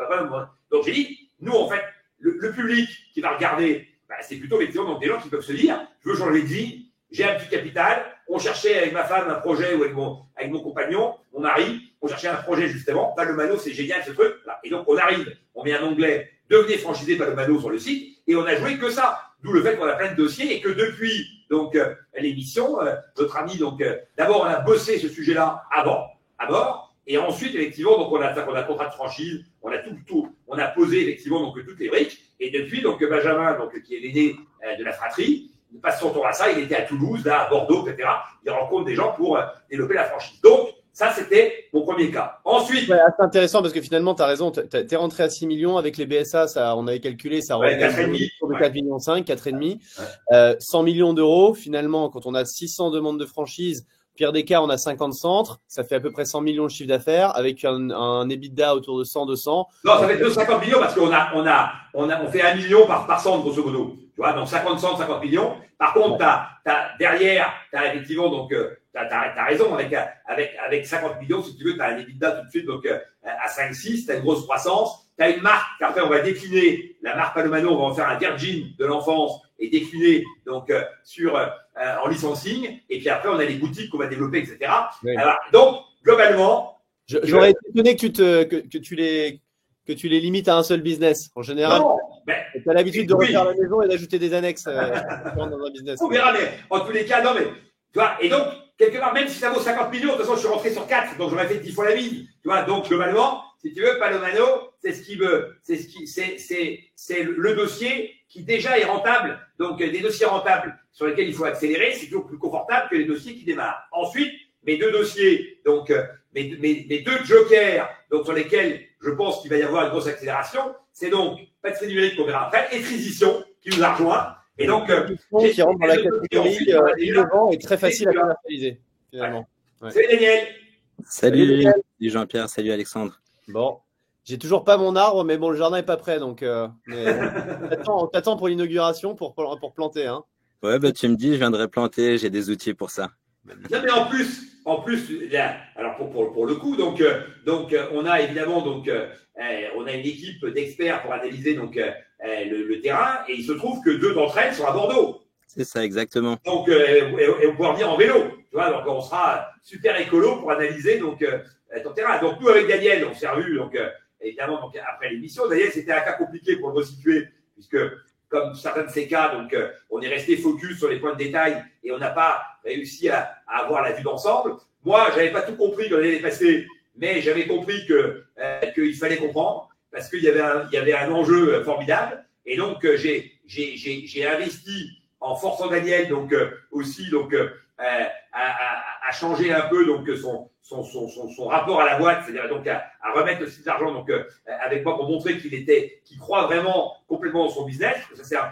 Donc j'ai dit, nous, en fait, le public qui va regarder, bah, c'est plutôt effectivement donc, des gens qui peuvent se dire, je veux changer de vie, j'ai un petit capital, on cherchait avec ma femme un projet, ou avec mon compagnon, mon mari, on cherchait un projet justement, Palomano, c'est génial ce truc. Là. Et donc on arrive, on met un onglet, devenez franchisé Palomano sur le site, et on a joué que ça. D'où le fait qu'on a plein de dossiers et que depuis donc l'émission, notre ami, donc d'abord on a bossé ce sujet-là à bord, et ensuite effectivement donc on a contrat de franchise, on a on a posé effectivement donc toutes les briques, et depuis donc Benjamin donc qui est l'aîné de la fratrie, il passe son temps à ça, il était à Toulouse, là à Bordeaux, etc. Il rencontre des gens pour développer la franchise. Donc Ça, c'était mon premier cas. Ensuite. Ouais, c'est intéressant parce que finalement, tu as raison. Tu es rentré à 6 millions avec les BSA. Ça, on avait calculé, ça Ouais, revient 4,5. de 4 millions 5, 4,5. Ouais. 100 millions d'euros, finalement, quand on a 600 demandes de franchise, pire des cas, on a 50 centres. Ça fait à peu près 100 millions de chiffre d'affaires avec un EBITDA autour de 100, 200. Non, ça fait 250 millions parce on fait 1 million par centre, grosso modo. Tu vois, donc 50 centres, 50 millions. Par contre, derrière, tu as effectivement, donc, tu as raison, avec 50 millions, si tu veux, tu as un EBITDA tout de suite, donc, à 5, 6, tu as une grosse croissance. Tu as une marque, qu'après, on va décliner. La marque Palomano, on va en faire un Virgin de l'enfance et décliner, donc, en licensing. Et puis après, on a les boutiques qu'on va développer, etc. Oui. Alors, donc, globalement. J'aurais été étonné que tu les limites à un seul business. En général, tu as l'habitude de refaire la maison et d'ajouter des annexes dans un business. On verra, mais en tous les cas, non, mais tu vois, et donc, quelque part, même si ça vaut 50 millions, de toute façon, je suis rentré sur 4, donc j'en ai fait 10 fois la mise. Tu vois, donc, globalement, si tu veux, Palomano, c'est ce qu'il veut. C'est le dossier qui déjà est rentable. Donc, des dossiers rentables sur lesquels il faut accélérer, c'est toujours plus confortable que les dossiers qui démarrent. Ensuite, mes deux dossiers, donc, mes deux jokers, donc, sur lesquels je pense qu'il va y avoir une grosse accélération, c'est donc Patrick Numérique qu'on verra après, et Transition, qui nous a rejoint. Et donc, qui rentre dans la catégorie innovant et très facile à commercialiser, finalement. Ouais. Salut Daniel. Salut Jean-Pierre, salut Alexandre. Bon, j'ai toujours pas mon arbre, mais bon, le jardin est pas prêt, donc on t'attend pour l'inauguration pour planter. Hein. Ouais, bah, tu me dis, je viendrai planter, j'ai des outils pour ça. Non, mais en plus, là, alors pour le coup, donc, on a évidemment, donc, on a une équipe d'experts pour analyser donc le terrain, et il se trouve que 2 d'entre elles sont à Bordeaux. C'est ça, exactement. Donc, et on pourra venir en vélo, tu vois, donc on sera super écolo pour analyser donc ton terrain. Donc nous avec Daniel, on s'est revus, donc évidemment donc après l'émission. Daniel, c'était un cas compliqué pour le resituer, puisque comme certains de ces cas, donc on est resté focus sur les points de détail et on n'a pas réussi à avoir la vue d'ensemble. Moi, j'avais pas tout compris quand l'année passée, mais j'avais compris qu'il fallait comprendre parce qu'il y avait un enjeu formidable. Et donc j'ai investi en forçant Daniel donc aussi donc à changer un peu donc son rapport à la boîte, c'est-à-dire donc à remettre aussi de l'argent donc avec moi pour montrer qu'il croit vraiment complètement dans son business. Ça c'est un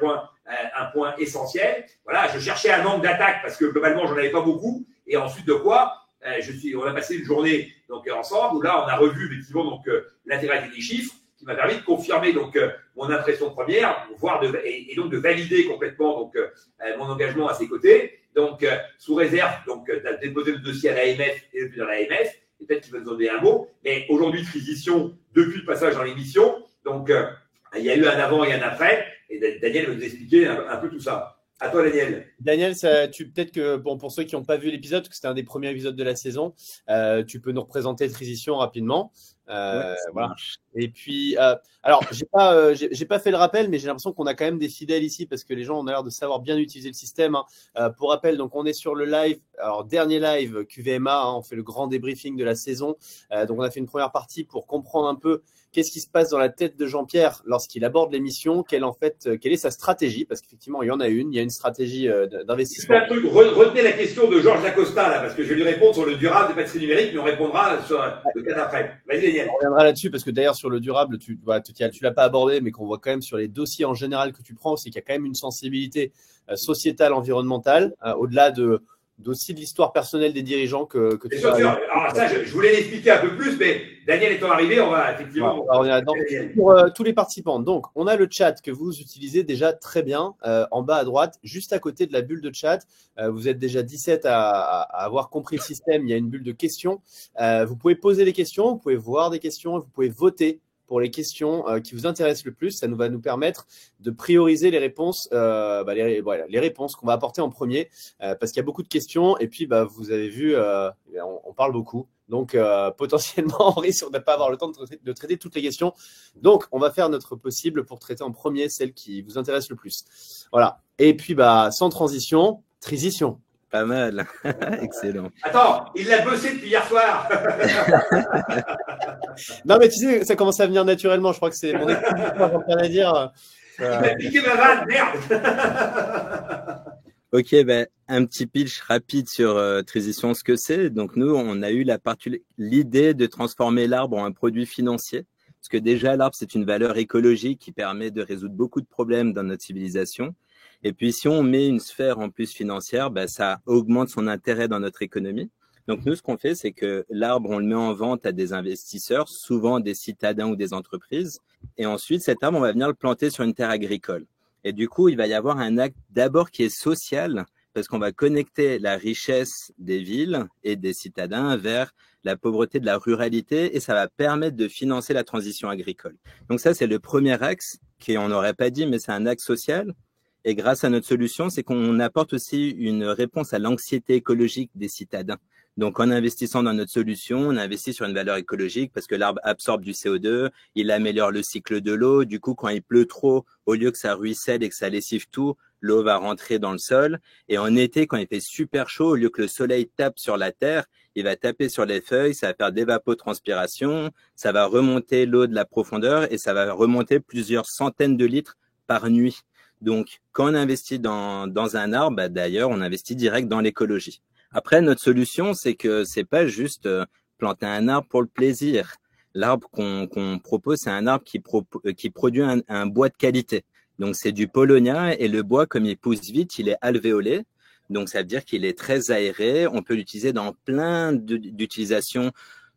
point essentiel. Voilà, je cherchais un angle d'attaque parce que globalement j'en avais pas beaucoup. Et ensuite de quoi on a passé une journée donc ensemble où là on a revu effectivement donc l'intégralité des chiffres qui m'a permis de confirmer donc mon impression première, voire et donc de valider complètement donc mon engagement à ses côtés. Donc sous réserve donc tu as déposé le dossier à l'AMF et depuis dans l'AMF, et peut-être qu'il va nous donner un mot. Mais aujourd'hui transition depuis le passage dans l'émission, donc il y a eu un avant et un après, et Daniel va nous expliquer un peu tout ça. À toi, Daniel. Daniel, peut-être que pour ceux qui n'ont pas vu l'épisode, parce que c'était un des premiers épisodes de la saison, tu peux nous représenter Transition rapidement. Voilà. Et puis, alors, j'ai pas fait le rappel, mais j'ai l'impression qu'on a quand même des fidèles ici parce que les gens ont l'air de savoir bien utiliser le système. Hein. Pour rappel, donc on est sur le live, alors dernier live QVMA, hein, on fait le grand débriefing de la saison. Donc on a fait une première partie pour comprendre un peu qu'est-ce qui se passe dans la tête de Jean-Pierre lorsqu'il aborde l'émission, quelle est sa stratégie, parce qu'effectivement il y en a une, il y a une stratégie d'investissement. C'est un truc, retenez la question de Georges Lacosta là, parce que je vais lui répondre sur le durable des patrimoine numérique, mais on répondra sur le cas d'après. Vas-y Daniel. On reviendra là-dessus parce que d'ailleurs sur le durable, tu l'as pas abordé, mais qu'on voit quand même sur les dossiers en général que tu prends, c'est qu'il y a quand même une sensibilité sociétale, environnementale, au-delà aussi de l'histoire personnelle des dirigeants que tu as. Alors ça, je voulais l'expliquer un peu plus, mais Daniel étant arrivé, on va effectivement. On va là-dedans. Pour tous les participants, donc on a le chat que vous utilisez déjà très bien en bas à droite, juste à côté de la bulle de chat. Vous êtes déjà 17 à avoir compris le système. Il y a une bulle de questions. Vous pouvez poser des questions, vous pouvez voir des questions, vous pouvez voter pour les questions qui vous intéressent le plus. Ça va nous permettre de prioriser les réponses, les réponses qu'on va apporter en premier, parce qu'il y a beaucoup de questions. Et puis, vous avez vu, on parle beaucoup. Donc, potentiellement, on risque de ne pas avoir le temps de traiter toutes les questions. Donc, on va faire notre possible pour traiter en premier celles qui vous intéressent le plus. Voilà. Et puis, sans transition. Pas mal. Excellent. Attends, il l'a bossé depuis hier soir. Non, mais tu sais, ça commence à venir naturellement. Je crois que c'est mon équipe, j'ai rien à dire. Il m'a piqué ma vanne, merde. Ok, ben, un petit pitch rapide sur Transition, ce que c'est. Donc nous, on a eu l'idée de transformer l'arbre en un produit financier. Parce que déjà, l'arbre, c'est une valeur écologique qui permet de résoudre beaucoup de problèmes dans notre civilisation. Et puis, si on met une sphère en plus financière, ben, ça augmente son intérêt dans notre économie. Donc nous, ce qu'on fait, c'est que l'arbre, on le met en vente à des investisseurs, souvent des citadins ou des entreprises. Et ensuite, cet arbre, on va venir le planter sur une terre agricole. Et du coup, il va y avoir un acte d'abord qui est social, parce qu'on va connecter la richesse des villes et des citadins vers la pauvreté de la ruralité, et ça va permettre de financer la transition agricole. Donc ça, c'est le premier axe, qu'on n'aurait pas dit, mais c'est un axe social. Et grâce à notre solution, c'est qu'on apporte aussi une réponse à l'anxiété écologique des citadins. Donc, en investissant dans notre solution, on investit sur une valeur écologique parce que l'arbre absorbe du CO2, il améliore le cycle de l'eau. Du coup, quand il pleut trop, au lieu que ça ruisselle et que ça lessive tout, l'eau va rentrer dans le sol. Et en été, quand il fait super chaud, au lieu que le soleil tape sur la terre, il va taper sur les feuilles, ça va faire d'évapotranspiration, ça va remonter l'eau de la profondeur et ça va remonter plusieurs centaines de litres par nuit. Donc, quand on investit dans un arbre, bah, d'ailleurs, on investit direct dans l'écologie. Après, notre solution, c'est que c'est pas juste planter un arbre pour le plaisir. L'arbre qu'on propose, c'est un arbre qui produit un bois de qualité. Donc, c'est du paulownia et le bois, comme il pousse vite, il est alvéolé. Donc, ça veut dire qu'il est très aéré. On peut l'utiliser dans plein d'utilisations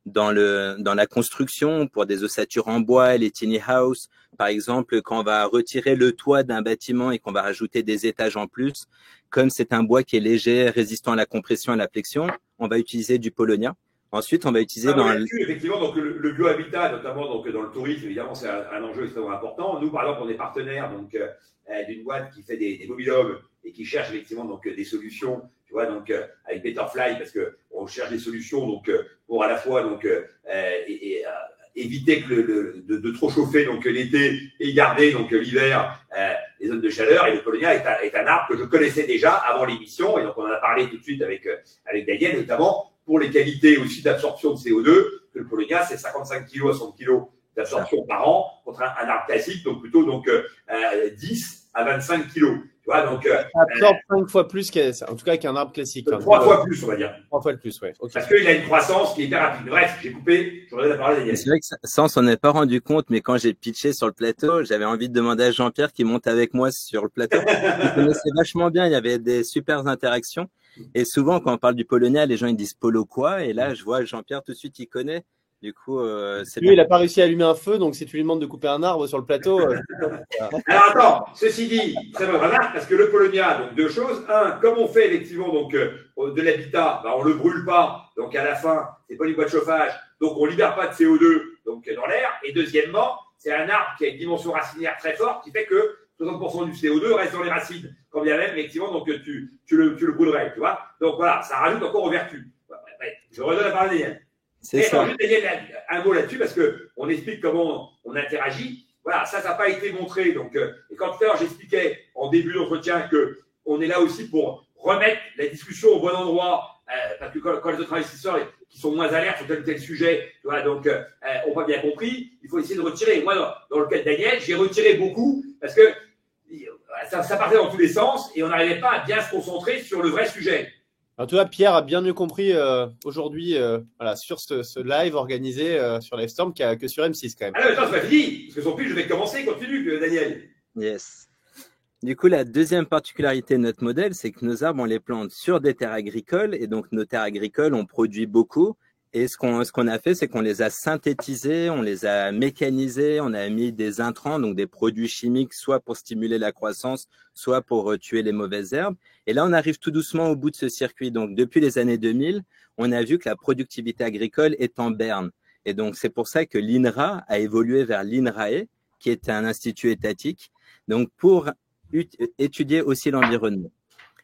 dans la construction, pour des ossatures en bois, les tiny house. Par exemple, quand on va retirer le toit d'un bâtiment et qu'on va rajouter des étages en plus, comme c'est un bois qui est léger, résistant à la compression et à la flexion, on va utiliser du paulownia. Ensuite, on va utiliser effectivement, donc le biohabitat, notamment donc dans le tourisme, évidemment, c'est un enjeu extrêmement important. Nous, par exemple, on est partenaire donc d'une boîte qui fait des mobil-homes et qui cherche effectivement donc des solutions, tu vois, donc avec Betterfly, parce que on cherche des solutions donc pour à la fois donc éviter que de trop chauffer donc l'été et garder donc l'hiver les zones de chaleur. Et le paulownia est un arbre que je connaissais déjà avant l'émission, et donc on en a parlé tout de suite avec Daniel, notamment pour les qualités aussi d'absorption de CO2, que le paulownia, c'est 55 kg à 100 kg d'absorption par an, contre un arbre classique, donc plutôt 10 à 25 kg. Tu vois, donc, ça absorbe 5 fois plus en tout cas qu'un arbre classique. 3 fois plus, on va dire. 3 fois le plus, ouais. Okay. Parce qu'il a une croissance qui est hyper rapide. Bref, j'ai coupé, je redonne la parole à Daniel. C'est vrai que ça, on s'en est pas rendu compte, mais quand j'ai pitché sur le plateau, j'avais envie de demander à Jean-Pierre qui monte avec moi sur le plateau. Il connaissait vachement bien, il y avait des super interactions. Et souvent, quand on parle du paulownia, les gens ils disent polo quoi? Et là, je vois Jean-Pierre tout de suite, il connaît. Du coup, c'est lui, il n'a pas réussi à allumer un feu, donc si tu lui demandes de couper un arbre sur le plateau. Alors attends, ceci dit, très bonne remarque, parce que le paulownia, donc deux choses. Un, comme on fait effectivement donc de l'habitat, bah, on le brûle pas, donc à la fin, c'est pas du bois de chauffage, donc on libère pas de CO2 donc dans l'air. Et deuxièmement, c'est un arbre qui a une dimension racinaire très forte, qui fait que 60% du CO2 reste dans les racines, quand bien même effectivement donc tu le brûlerais, tu vois. Donc voilà, ça rajoute encore aux vertus. Je redonne la parole à Daniel. C'est ça. Juste un mot là-dessus, parce qu'on explique comment on interagit. Voilà, ça n'a pas été montré. Donc, et quand tout à l'heure, j'expliquais en début d'entretien qu'on est là aussi pour remettre la discussion au bon endroit, parce que quand les autres investisseurs qui sont moins alertes sur tel ou tel sujet, tu vois, donc, ont pas bien compris, il faut essayer de retirer. Moi, dans le cas de Daniel, j'ai retiré beaucoup parce que ça partait dans tous les sens et on n'arrivait pas à bien se concentrer sur le vrai sujet. En tout cas, Pierre a bien mieux compris aujourd'hui voilà, sur ce live organisé sur Livestorm que sur M6 quand même. Ah non, attends, c'est pas fini, parce que son plus, je vais commencer, continue, Daniel. Yes. Du coup, la deuxième particularité de notre modèle, c'est que nos arbres, on les plante sur des terres agricoles, et donc nos terres agricoles, on produit beaucoup. Et ce qu'on a fait, c'est qu'on les a synthétisés, on les a mécanisés, on a mis des intrants, donc des produits chimiques, soit pour stimuler la croissance, soit pour tuer les mauvaises herbes. Et là, on arrive tout doucement au bout de ce circuit. Donc, depuis les années 2000, on a vu que la productivité agricole est en berne. Et donc, c'est pour ça que l'INRA a évolué vers l'INRAE, qui est un institut étatique, donc pour étudier aussi l'environnement.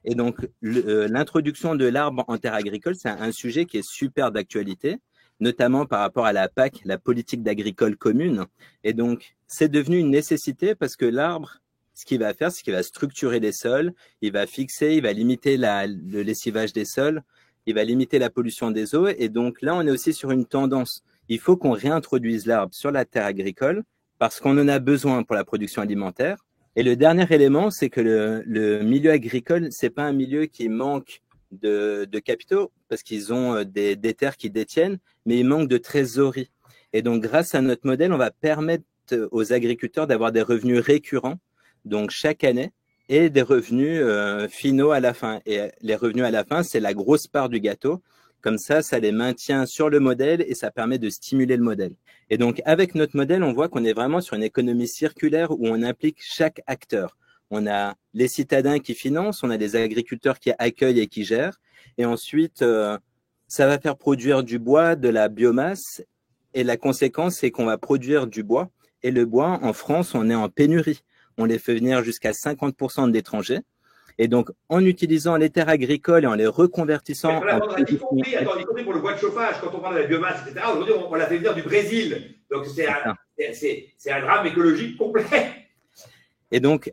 Et donc, l'introduction de l'arbre en terre agricole, c'est un sujet qui est super d'actualité, notamment par rapport à la PAC, la politique d'agricole commune. Et donc, c'est devenu une nécessité parce que l'arbre, ce qu'il va faire, c'est qu'il va structurer les sols, il va fixer, il va limiter le lessivage des sols, il va limiter la pollution des eaux. Et donc là, on est aussi sur une tendance. Il faut qu'on réintroduise l'arbre sur la terre agricole parce qu'on en a besoin pour la production alimentaire, Et le dernier élément, c'est que le milieu agricole, c'est pas un milieu qui manque de capitaux parce qu'ils ont des terres qu'ils détiennent, mais il manque de trésorerie. Et donc, grâce à notre modèle, on va permettre aux agriculteurs d'avoir des revenus récurrents, donc chaque année, et des revenus finaux à la fin. Et les revenus à la fin, c'est la grosse part du gâteau. Comme ça les maintient sur le modèle et ça permet de stimuler le modèle. Et donc, avec notre modèle, on voit qu'on est vraiment sur une économie circulaire où on implique chaque acteur. On a les citadins qui financent, on a les agriculteurs qui accueillent et qui gèrent. Et ensuite, ça va faire produire du bois, de la biomasse. Et la conséquence, c'est qu'on va produire du bois. Et le bois, en France, on est en pénurie. On les fait venir jusqu'à 50% d'étrangers. Et donc, en utilisant les terres agricoles et en les reconvertissant… y compris pour le bois de chauffage, quand on parle de la biomasse, etc., aujourd'hui, on l'a fait venir du Brésil. Donc, c'est un drame écologique complet. Et donc,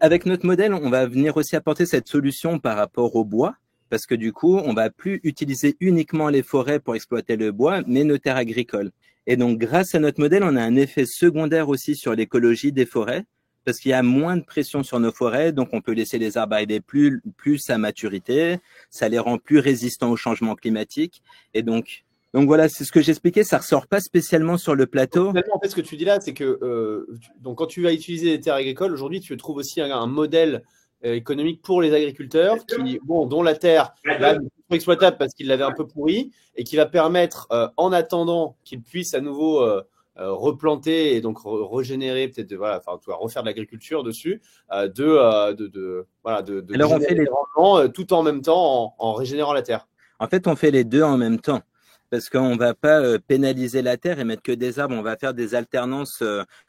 avec notre modèle, on va venir aussi apporter cette solution par rapport au bois, parce que du coup, on va plus utiliser uniquement les forêts pour exploiter le bois, mais nos terres agricoles. Et donc, grâce à notre modèle, on a un effet secondaire aussi sur l'écologie des forêts, parce qu'il y a moins de pression sur nos forêts, donc on peut laisser les arbres arriver plus à maturité, ça les rend plus résistants au changement climatique. Et donc voilà, c'est ce que j'expliquais, ça ressort pas spécialement sur le plateau. Finalement, en fait, ce que tu dis là, c'est que donc quand tu vas utiliser les terres agricoles, aujourd'hui, tu trouves aussi un modèle économique pour les agriculteurs dont la terre là, n'est plus exploitable parce qu'ils l'avaient un peu pourri et qui va permettre, en attendant qu'ils puissent à nouveau replanter et donc régénérer peut-être refaire de l'agriculture dessus de Alors on fait les rendements tout en même temps en régénérant la terre. En fait, on fait les deux en même temps parce qu'on va pas pénaliser la terre et mettre que des arbres. On va faire des alternances.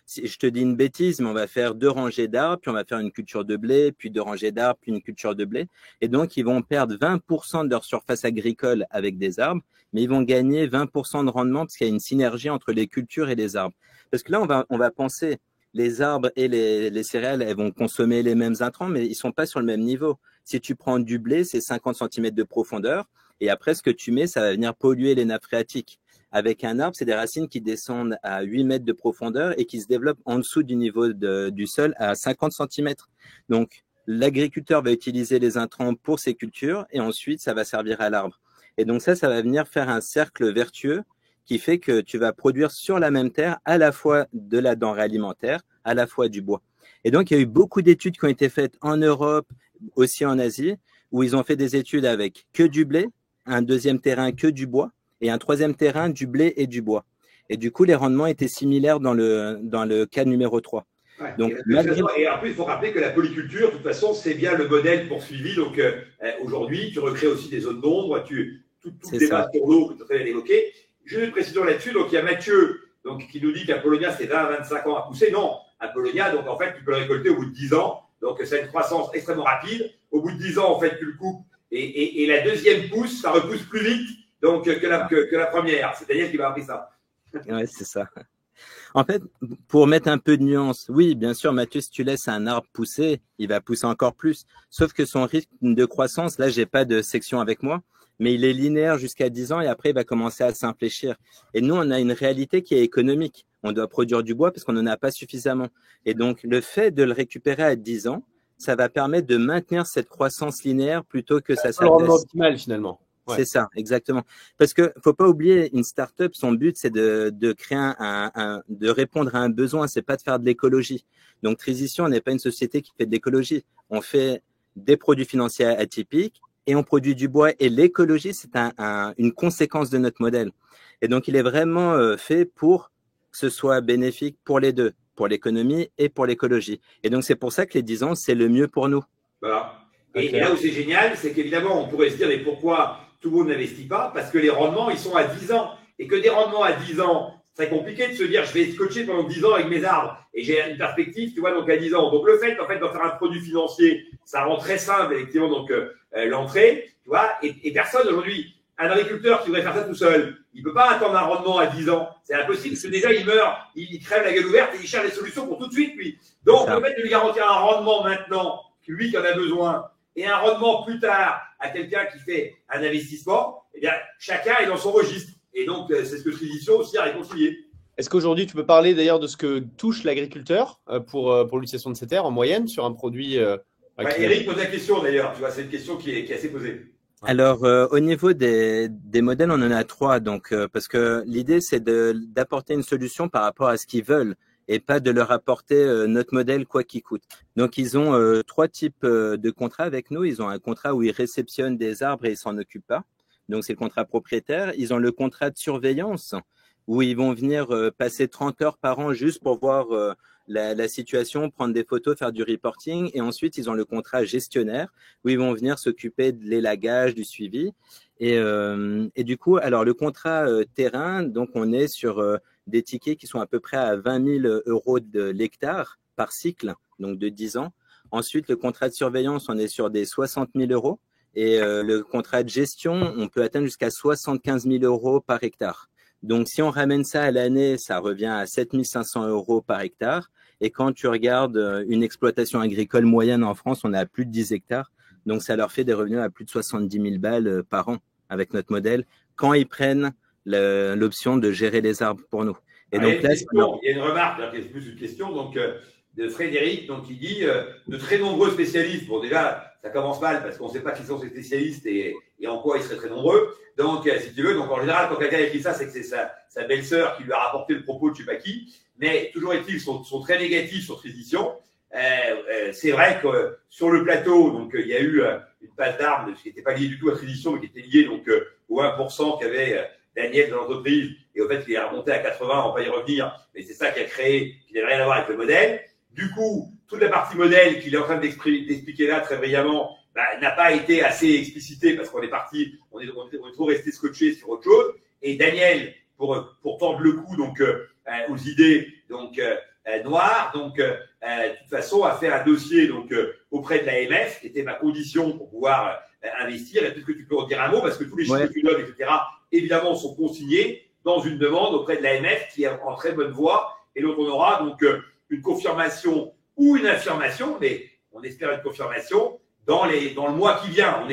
Si je te dis une bêtise, mais on va faire 2 rangées d'arbres, puis on va faire une culture de blé, puis 2 rangées d'arbres, puis une culture de blé. Et donc, ils vont perdre 20% de leur surface agricole avec des arbres, mais ils vont gagner 20% de rendement parce qu'il y a une synergie entre les cultures et les arbres. Parce que là, on va penser les arbres et les céréales, elles vont consommer les mêmes intrants, mais ils sont pas sur le même niveau. Si tu prends du blé, c'est 50 cm de profondeur. Et après, ce que tu mets, ça va venir polluer les nappes phréatiques. Avec un arbre, c'est des racines qui descendent à 8 mètres de profondeur et qui se développent en dessous du niveau du sol à 50 cm. Donc, l'agriculteur va utiliser les intrants pour ses cultures et ensuite, ça va servir à l'arbre. Et donc ça va venir faire un cercle vertueux qui fait que tu vas produire sur la même terre à la fois de la denrée alimentaire, à la fois du bois. Et donc, il y a eu beaucoup d'études qui ont été faites en Europe, aussi en Asie, où ils ont fait des études avec que du blé, un deuxième terrain que du bois et un troisième terrain du blé et du bois. Et du coup, les rendements étaient similaires dans le cas numéro 3. Ouais, donc, et en plus, il faut rappeler que la polyculture, de toute façon, c'est bien le modèle poursuivi. Donc, aujourd'hui, tu recrées aussi des zones d'ombre, tout le débat sur l'eau que tu as évoqué. Juste une précision là-dessus. Donc, il y a Mathieu qui nous dit qu'Apollonia, c'est 20 à 25 ans à pousser. Non, Apollonia, donc en fait, tu peux le récolter au bout de 10 ans. Donc, c'est une croissance extrêmement rapide. Au bout de 10 ans, en fait, tu le coupes. Et la deuxième pousse, ça repousse plus vite que la première. C'est-à-dire qu'il va appeler ça. Oui, c'est ça. En fait, pour mettre un peu de nuance, oui, bien sûr, Mathieu, si tu laisses un arbre pousser, il va pousser encore plus. Sauf que son rythme de croissance, là, j'ai pas de section avec moi, mais il est linéaire jusqu'à 10 ans et après, il va commencer à s'infléchir. Et nous, on a une réalité qui est économique. On doit produire du bois parce qu'on n'en a pas suffisamment. Et donc, le fait de le récupérer à 10 ans, ça va permettre de maintenir cette croissance linéaire plutôt que ça le rendement optimal finalement. Ouais. C'est ça, exactement. Parce que faut pas oublier, une start-up, son but c'est de créer de répondre à un besoin, c'est pas de faire de l'écologie. Donc Trizition n'est pas une société qui fait de l'écologie. On fait des produits financiers atypiques et on produit du bois. Et l'écologie, c'est une conséquence de notre modèle. Et donc il est vraiment fait pour que ce soit bénéfique pour les deux, pour l'économie et pour l'écologie. Et donc, c'est pour ça que les 10 ans, c'est le mieux pour nous. Voilà. Et là où c'est génial, c'est qu'évidemment, on pourrait se dire, mais pourquoi tout le monde n'investit pas? Parce que les rendements, ils sont à 10 ans. Et que des rendements à 10 ans, c'est compliqué de se dire, je vais scotcher pendant 10 ans avec mes arbres. Et j'ai une perspective, tu vois, donc à 10 ans. Donc, le fait, en fait, d'en faire un produit financier, ça rend très simple, effectivement, donc l'entrée, tu vois. Et personne, aujourd'hui, un agriculteur qui voudrait faire ça tout seul, il peut pas attendre un rendement à 10 ans. C'est impossible, parce que déjà, il meurt, il crève la gueule ouverte et il cherche des solutions pour tout de suite, lui. Donc, le fait de lui garantir un rendement maintenant, lui qui en a besoin, et un rendement plus tard à quelqu'un qui fait un investissement, eh bien, chacun est dans son registre. Et donc, c'est ce que Trizition aussi a réconcilié. Est-ce qu'aujourd'hui, tu peux parler d'ailleurs de ce que touche l'agriculteur pour l'utilisation de ces terres en moyenne sur un produit Eric pose la question d'ailleurs, tu vois, c'est une question qui est assez posée. Alors, au niveau des modèles, on en a 3. Donc, parce que l'idée, c'est d'apporter une solution par rapport à ce qu'ils veulent et pas de leur apporter notre modèle quoi qu'il coûte. Donc, ils ont 3 types de contrats avec nous. Ils ont un contrat où ils réceptionnent des arbres et ils s'en occupent pas. Donc, c'est le contrat propriétaire. Ils ont le contrat de surveillance où ils vont venir passer 30 heures par an juste pour voir la situation, prendre des photos, faire du reporting. Et ensuite, ils ont le contrat gestionnaire où ils vont venir s'occuper de l'élagage, du suivi. Et du coup, alors le contrat terrain, donc on est sur des tickets qui sont à peu près à 20 000 euros de l'hectare par cycle, donc de 10 ans. Ensuite, le contrat de surveillance, on est sur des 60 000 euros. Et le contrat de gestion, on peut atteindre jusqu'à 75 000 euros par hectare. Donc, si on ramène ça à l'année, ça revient à 7 500 euros par hectare. Et quand tu regardes une exploitation agricole moyenne en France, on est à plus de 10 hectares. Donc, ça leur fait des revenus à plus de 70 000 balles par an avec notre modèle quand ils prennent l'option de gérer les arbres pour nous. Et donc, là, il y a une remarque, c'est plus une question donc, de Frédéric, donc, qui dit de très nombreux spécialistes. Bon, déjà, ça commence mal parce qu'on ne sait pas qui sont ces spécialistes et en quoi ils seraient très nombreux. Donc, si tu veux, donc en général, quand quelqu'un écrit ça, c'est que c'est sa belle-sœur qui lui a rapporté le propos de je ne sais pas qui. Mais toujours est-il, sont très négatifs sur Transition. C'est vrai que sur le plateau, donc il y a eu une passe d'armes qui n'était pas liée du tout à Transition, mais qui était liée donc au 1% qu'avait Daniel dans l'entreprise et au fait qu'il est remonté à 80, on va pas y revenir, mais c'est ça qui a créé, qui n'avait rien à voir avec le modèle. Du coup, toute la partie modèle qu'il est en train d'expliquer là très brillamment, n'a pas été assez explicitée parce qu'on est parti, on est trop resté scotché sur autre chose. Et Daniel, pour tordre le cou donc aux idées donc noires, donc de toute façon a fait un dossier donc auprès de l'AMF, qui était ma condition pour pouvoir investir. Et peut-être que tu peux en dire un mot parce que tous les chiffres que tu donnes, etc. évidemment sont consignés dans une demande auprès de l'AMF qui est en très bonne voie et dont on aura donc une confirmation ou une affirmation, mais on espère une confirmation dans le mois qui vient. On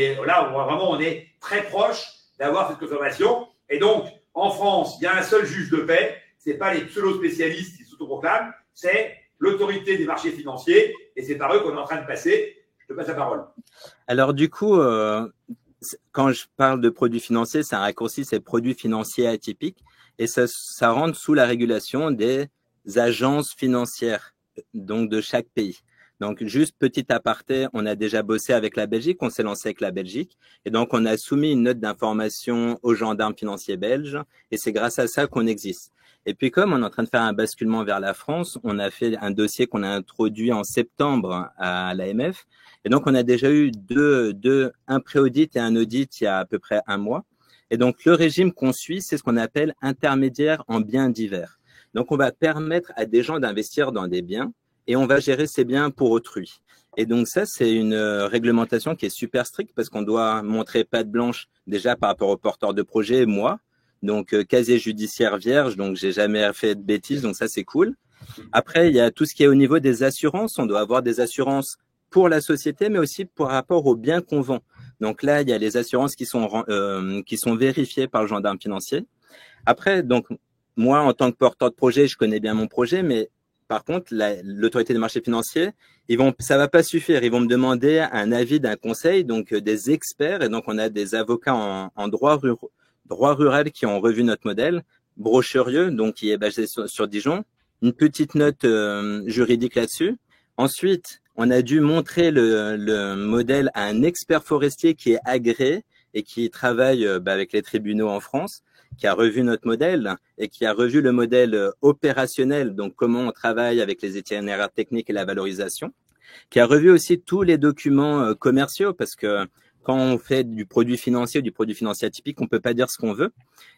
est très proche d'avoir cette confirmation. Et donc, en France, il y a un seul juge de paix. C'est pas les pseudo-spécialistes qui s'autoproclament, c'est l'autorité des marchés financiers. Et c'est par eux qu'on est en train de passer. Je te passe la parole. Alors du coup, quand je parle de produits financiers, c'est un raccourci, c'est produits financiers atypiques. Et ça rentre sous la régulation des agences financières, donc de chaque pays. Donc, juste petit aparté, on a déjà bossé avec la Belgique, on s'est lancé avec la Belgique. Et donc, on a soumis une note d'information aux gendarmes financiers belges. Et c'est grâce à ça qu'on existe. Et puis, comme on est en train de faire un basculement vers la France, on a fait un dossier qu'on a introduit en septembre à l'AMF. Et donc, on a déjà eu un pré-audit et un audit il y a à peu près un mois. Et donc, le régime qu'on suit, c'est ce qu'on appelle intermédiaire en biens divers. Donc, on va permettre à des gens d'investir dans des biens et on va gérer ces biens pour autrui. Et donc, ça, c'est une réglementation qui est super stricte parce qu'on doit montrer patte blanche déjà par rapport aux porteurs de projet, moi. Donc, casier judiciaire vierge, donc j'ai jamais fait de bêtises, donc ça, c'est cool. Après, il y a tout ce qui est au niveau des assurances. On doit avoir des assurances pour la société, mais aussi par rapport aux biens qu'on vend. Donc là, il y a les assurances qui sont vérifiées par le gendarme financier. Après, donc, moi, en tant que porteur de projet, je connais bien mon projet, mais par contre, l'autorité des marchés financiers, ça va pas suffire. Ils vont me demander un avis d'un conseil, donc des experts. Et donc, on a des avocats en droit rural qui ont revu notre modèle, Brochurieux, donc qui est basé sur Dijon. Une petite note juridique là-dessus. Ensuite, on a dû montrer le modèle à un expert forestier qui est agréé et qui travaille avec les tribunaux en France, qui a revu notre modèle et qui a revu le modèle opérationnel, donc comment on travaille avec les itinéraires techniques et la valorisation, qui a revu aussi tous les documents commerciaux parce que quand on fait du produit financier ou du produit financier atypique, on peut pas dire ce qu'on veut.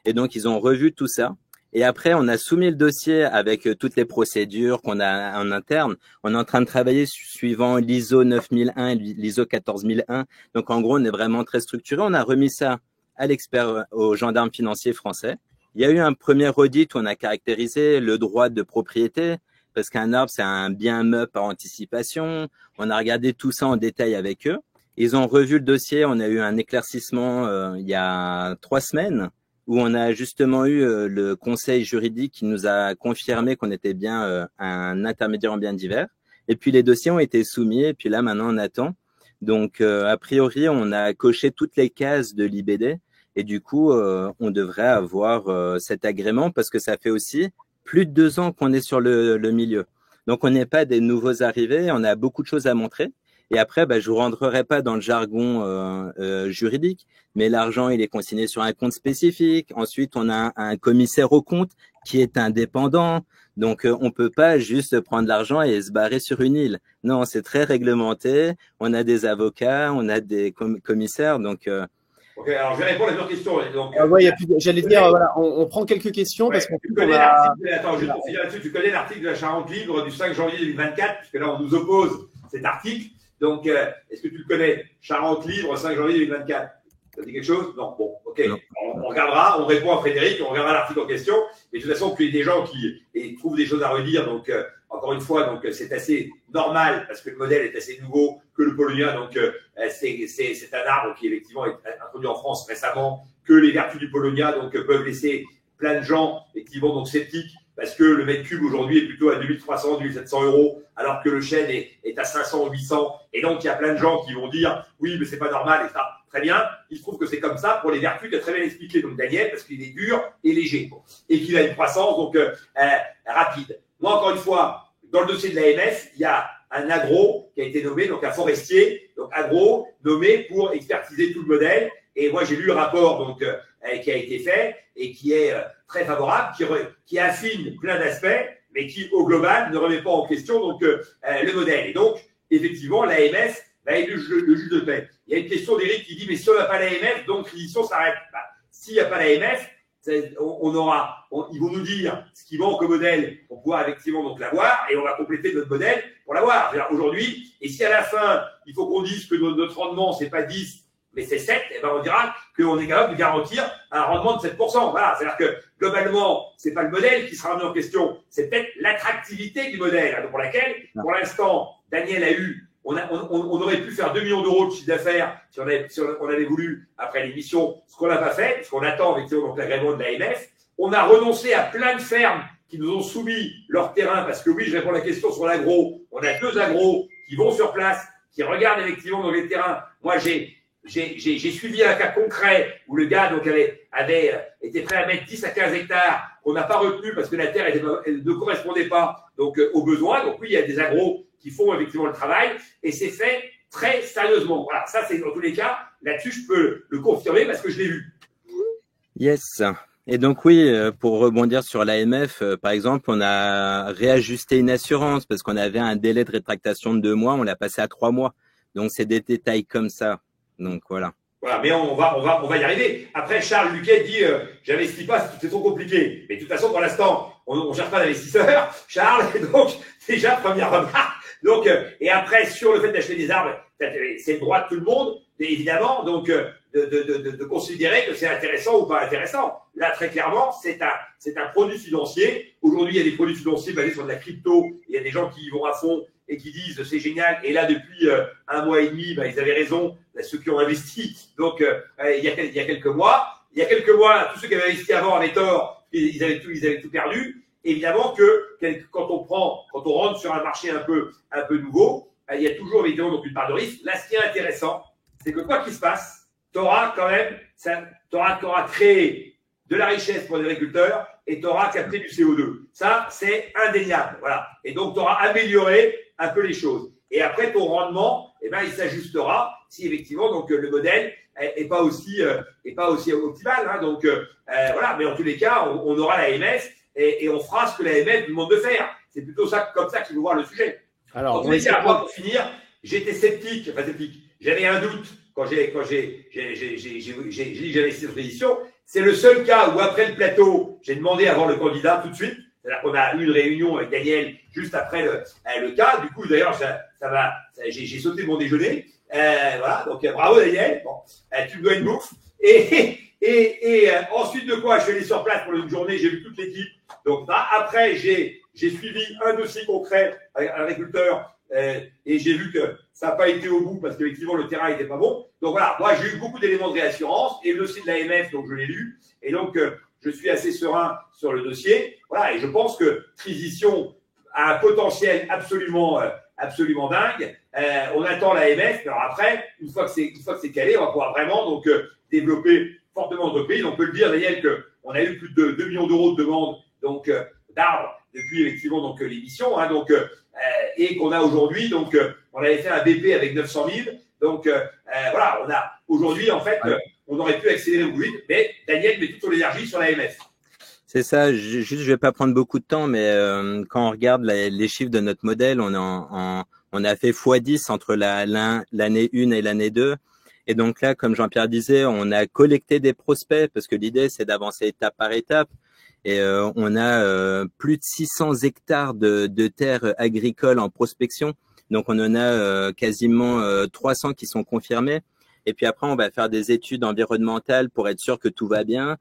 Et donc, ils ont revu tout ça. Et après, on a soumis le dossier avec toutes les procédures qu'on a en interne. On est en train de travailler suivant l'ISO 9001 et l'ISO 14001. Donc, en gros, on est vraiment très structuré. On a remis ça à l'expert, au gendarme financier français. Il y a eu un premier audit où on a caractérisé le droit de propriété parce qu'un arbre, c'est un bien meuble par anticipation. On a regardé tout ça en détail avec eux. Ils ont revu le dossier. On a eu un éclaircissement il y a 3 semaines. où on a justement eu le conseil juridique qui nous a confirmé qu'on était bien un intermédiaire en biens divers. Et puis les dossiers ont été soumis et puis là maintenant on attend. Donc a priori on a coché toutes les cases de l'IBD et du coup on devrait avoir cet agrément parce que ça fait aussi plus de 2 ans qu'on est sur le milieu. Donc on n'est pas des nouveaux arrivés, on a beaucoup de choses à montrer. Et après, je vous rentrerai pas dans le jargon juridique, mais l'argent, il est consigné sur un compte spécifique. Ensuite, on a un commissaire au compte qui est indépendant. Donc, on peut pas juste prendre l'argent et se barrer sur une île. Non, c'est très réglementé. On a des avocats, on a des commissaires. Donc, Ok, alors je vais répondre à votre question. Donc, j'allais dire, voilà, on prend quelques questions parce qu'on connais l'article. Attends, je vais finir là-dessus. Tu connais l'article de la Charente Libre du 5 janvier 2024, puisque là, on nous oppose cet article. Donc, est-ce que tu le connais? Charente Libre, 5 janvier 2024. Ça dit quelque chose? Non. Bon, ok. Non. On regardera, on répond à Frédéric, on regardera l'article en question. Mais de toute façon, qu'il y ait des gens qui trouvent des choses à redire. Donc, encore une fois, donc c'est assez normal parce que le modèle est assez nouveau que le polonien. Donc, c'est un arbre qui effectivement est introduit en France récemment, que les vertus du polonia donc peuvent laisser plein de gens effectivement donc sceptiques parce que le mètre cube aujourd'hui est plutôt à 2300, 2700 euros, alors que le chêne est à 500, 800. Et donc, il y a plein de gens qui vont dire, oui, mais c'est pas normal, et ça. Très bien. Il se trouve que c'est comme ça pour les vertus qu'a très bien expliqué donc Daniel, parce qu'il est dur et léger. Et qu'il a une croissance donc rapide. Moi, encore une fois, dans le dossier de l'AMF, il y a un agro qui a été nommé, donc un forestier, donc agro, nommé pour expertiser tout le modèle. Et moi, j'ai lu le rapport donc qui a été fait et qui est très favorable, qui affine plein d'aspects, mais qui, au global, ne remet pas en question donc le modèle. Et donc, effectivement, l'AMF est le juge de paix. Il y a une question d'Éric qui dit, mais si on n'a pas l'AMF, donc l'édition s'arrête. S'il n'y a pas l'AMF, ils vont nous dire ce qui manque au modèle pour pouvoir effectivement donc l'avoir et on va compléter notre modèle pour l'avoir. Aujourd'hui, et si à la fin, il faut qu'on dise que notre rendement, c'est pas 10, mais c'est 7, et ben on dira qu'on est capable de garantir un rendement de 7%. Voilà. C'est-à-dire que, globalement, c'est pas le modèle qui sera remis en question, c'est peut-être l'attractivité du modèle, pour laquelle, pour l'instant, Daniel a eu, on aurait pu faire 2 millions d'euros de chiffre d'affaires si on avait voulu, après l'émission, ce qu'on n'a pas fait, parce qu'on attend effectivement donc l'agrément de l'AMF. On a renoncé à plein de fermes qui nous ont soumis leur terrain, parce que oui, je réponds à la question sur l'agro. On a 2 agros qui vont sur place, qui regardent effectivement dans les terrains. Moi, j'ai suivi un cas concret où le gars donc avait été prêt à mettre 10 à 15 hectares qu'on n'a pas retenu parce que la terre ne correspondait pas donc aux besoins. Donc oui, il y a des agros qui font effectivement le travail et c'est fait très sérieusement. Voilà, ça c'est dans tous les cas, là-dessus je peux le confirmer parce que je l'ai vu. Yes. Et donc oui, pour rebondir sur l'AMF, par exemple, on a réajusté une assurance parce qu'on avait un délai de rétractation de 2 mois, on l'a passé à 3 mois. Donc c'est des détails comme ça. Donc voilà. Voilà, mais on va y arriver. Après, Charles Luquet dit j'investis pas, c'est trop compliqué. Mais de toute façon, pour l'instant, on ne cherche pas d'investisseurs, Charles. Et donc, déjà, première remarque. Donc, et après, sur le fait d'acheter des arbres, c'est le droit de tout le monde, évidemment, donc de considérer que c'est intéressant ou pas intéressant. Là, très clairement, c'est un produit financier. Aujourd'hui, il y a des produits financiers basés sur de la crypto. Il y a des gens qui y vont à fond et qui disent c'est génial. Et là, depuis 1 mois et demi, ils avaient raison, ceux qui ont investi. Donc, il y a quelques mois. Il y a quelques mois, tous ceux qui avaient investi avant avaient tort. Ils avaient tout perdu. Évidemment que quand on rentre sur un marché un peu nouveau, il y a toujours évidemment donc une part de risque. Là, ce qui est intéressant, c'est que quoi qu'il se passe, tu auras quand même, t'auras créé de la richesse pour les agriculteurs et tu auras capté du CO2. Ça, c'est indéniable. Voilà. Et donc, tu auras amélioré un peu les choses. Et après, ton rendement, il s'ajustera si effectivement donc le modèle est pas aussi optimal. Hein. Donc voilà. Mais en tous les cas, on aura la AMF et on fera ce que la AMF nous demande de faire. C'est plutôt comme ça qu'il faut voir le sujet. Alors, pour finir, j'étais sceptique. J'avais un doute quand j'ai dit que j'avais cette édition. C'est le seul cas où après le plateau, j'ai demandé à voir le candidat tout de suite. C'est-à-dire qu'on a eu une réunion avec Daniel juste après le cas. Du coup, d'ailleurs, j'ai sauté mon déjeuner. Voilà, donc bravo Daniel. Bon, tu me dois une bouffe. Et ensuite de quoi, je suis allé sur place pour une journée, j'ai vu toute l'équipe. Donc après, j'ai suivi un dossier concret avec un agriculteur et j'ai vu que ça n'a pas été au bout parce qu'effectivement le terrain n'était pas bon. Donc voilà, moi j'ai eu beaucoup d'éléments de réassurance et le dossier de l'AMF, donc je l'ai lu, et donc je suis assez serein sur le dossier. Voilà, et je pense que Transition a un potentiel absolument dingue. On attend l'AMF, alors après, une fois que c'est calé, on va pouvoir vraiment donc développer fortement l'entreprise. On peut le dire, Daniel, qu'on a eu plus de 2 millions d'euros de demandes donc d'arbres depuis effectivement donc l'émission, hein, donc et qu'on a aujourd'hui donc on avait fait un BP avec 900 000. Donc voilà, on a aujourd'hui en fait on aurait pu accélérer au vite, mais Daniel met toute son énergie sur l'AMF. C'est ça, je vais pas prendre beaucoup de temps, mais quand on regarde les chiffres de notre modèle, on a fait x10 entre l'année 1 et l'année 2. Et donc là, comme Jean-Pierre disait, on a collecté des prospects parce que l'idée, c'est d'avancer étape par étape. Et on a plus de 600 hectares de terres agricoles en prospection. Donc, on en a quasiment 300 qui sont confirmés. Et puis après, on va faire des études environnementales pour être sûr que tout va bien.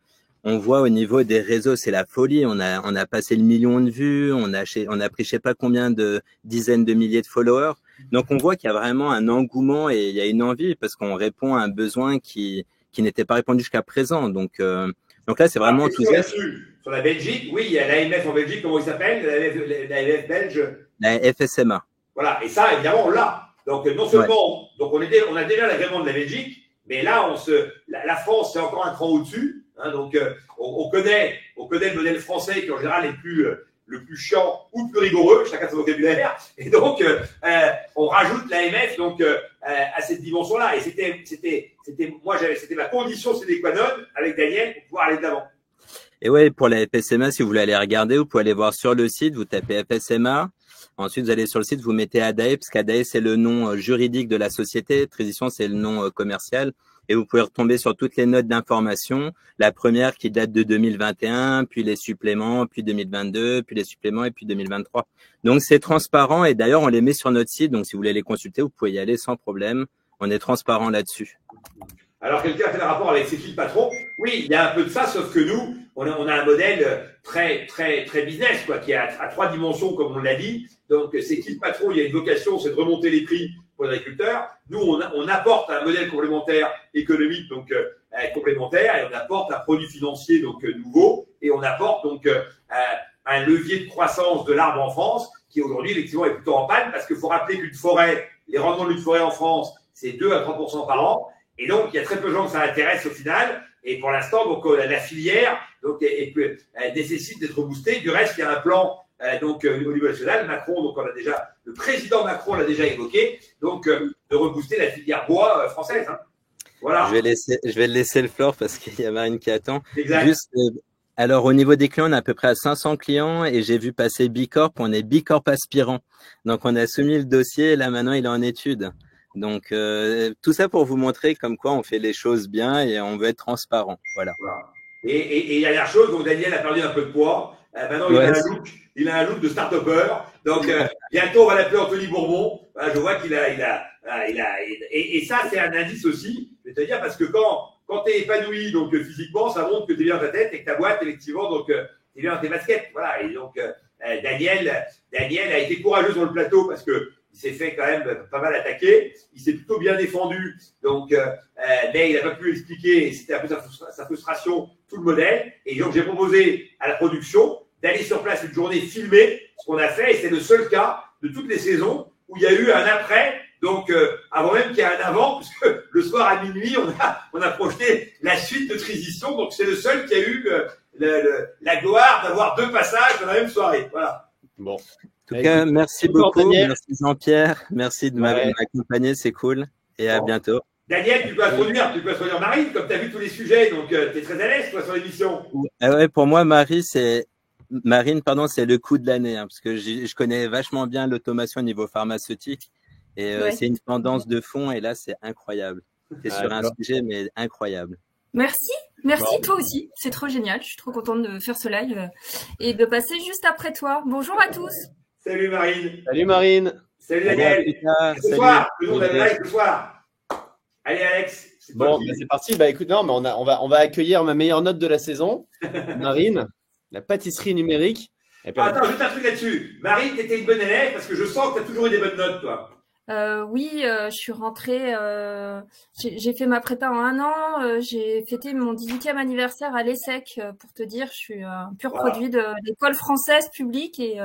On voit au niveau des réseaux, c'est la folie. On a passé le million de vues. On a pris je sais pas combien de dizaines de milliers de followers. Donc, on voit qu'il y a vraiment un engouement et il y a une envie parce qu'on répond à un besoin qui n'était pas répondu jusqu'à présent. Donc là, c'est vraiment enthousiaste. Sur la Belgique, oui, il y a l'AMF en Belgique, comment il s'appelle? L'AMF belge? La FSMA. Voilà, et ça, évidemment, on l'a. Donc, non seulement, donc on a déjà l'agrément de la Belgique, mais là, la France, c'est encore un cran au-dessus. Hein, donc, on connaît le modèle français qui, en général, est le plus chiant ou le plus rigoureux, chacun son vocabulaire. Et donc, on rajoute l'AMF donc à cette dimension-là. Et c'était ma condition sine qua non avec Daniel pour pouvoir aller de l'avant. Et ouais, pour la FSMA, si vous voulez aller regarder, vous pouvez aller voir sur le site, vous tapez FSMA. Ensuite, vous allez sur le site, vous mettez ADAE, parce qu'ADAE, c'est le nom juridique de la société. Transition, c'est le nom commercial. Et vous pouvez retomber sur toutes les notes d'information. La première qui date de 2021, puis les suppléments, puis 2022, puis les suppléments, et puis 2023. Donc, c'est transparent. Et d'ailleurs, on les met sur notre site. Donc, si vous voulez les consulter, vous pouvez y aller sans problème. On est transparent là-dessus. Alors, quelqu'un a fait le rapport avec ses fils patrons. Oui, il y a un peu de ça, sauf que nous, on a un modèle très business, quoi, qui est à 3 dimensions, comme on l'a dit. Donc, ces fils patrons, il y a une vocation, c'est de remonter les prix pour les agriculteurs. Nous, on apporte un modèle complémentaire économique, donc complémentaire, et on apporte un produit financier donc nouveau, et on apporte donc un levier de croissance de l'arbre en France, qui aujourd'hui, effectivement, est plutôt en panne, parce qu'il faut rappeler qu'une forêt, les rendements d'une forêt en France, c'est 2 à 3% par an. Et donc, il y a très peu de gens que ça intéresse au final. Et pour l'instant, donc la filière donc elle nécessite d'être boostée. Du reste, il y a un plan donc au niveau national. Macron, donc le président Macron l'a déjà évoqué, donc de rebooster la filière bois française. Hein. Voilà. Je vais laisser le floor parce qu'il y a Marine qui attend. Exact. Juste, alors au niveau des clients, on est à peu près à 500 clients et j'ai vu passer Bicorp. On est Bicorp aspirant. Donc on a soumis le dossier et là maintenant il est en étude. Donc, tout ça pour vous montrer comme quoi on fait les choses bien et on veut être transparent. Voilà. Et dernière chose, donc Daniel a perdu un peu de poids. Maintenant, il a un look de start-upper. Donc, bientôt, on va l'appeler Anthony Bourbon. Voilà, je vois qu'il a et ça, c'est un indice aussi. C'est-à-dire parce que quand tu es épanoui, donc physiquement, ça montre que tu es bien dans ta tête et que ta boîte, effectivement, donc, tu es bien dans tes baskets. Voilà. Et donc, Daniel a été courageux sur le plateau parce que il s'est fait quand même pas mal attaquer. Il s'est plutôt bien défendu. Donc, mais il n'a pas pu expliquer, et c'était un peu sa frustration, tout le modèle. Et donc, j'ai proposé à la production d'aller sur place une journée filmer ce qu'on a fait. Et c'est le seul cas de toutes les saisons où il y a eu un après. Donc, avant même qu'il y ait un avant, puisque le soir à minuit, on a projeté la suite de Transition. Donc, c'est le seul qui a eu la gloire d'avoir 2 passages dans la même soirée. Voilà. Bon. En tout cas, merci beaucoup. Merci Jean-Pierre. Merci de m'accompagner. C'est cool. Et à bientôt. Daniel, tu peux introduire Marine, comme tu as vu tous les sujets, donc tu es très à l'aise, toi, sur l'émission. Ouais, pour moi, Marine, c'est le coup de l'année, hein, parce que je connais vachement bien l'automation au niveau pharmaceutique. Et c'est une tendance de fond. Et là, c'est incroyable. Tu es sur un sujet, mais incroyable. Merci, toi aussi. C'est trop génial. Je suis trop contente de faire ce live et de passer juste après toi. Bonjour à tous. Salut Marine. Salut Marine. Salut Daniel. Ce soir, le nom de la live ce soir. Allez Alex. Bon, c'est parti. Bah écoute, non, mais on va accueillir ma meilleure note de la saison, Marine, la pâtisserie numérique. Attends, juste un truc là-dessus. Marie, t'étais une bonne élève parce que je sens que t'as toujours eu des bonnes notes, toi. Oui, je suis rentrée, j'ai fait ma prépa en 1 an, j'ai fêté mon 18e anniversaire à l'ESSEC, pour te dire, je suis un pur produit de l'école française publique et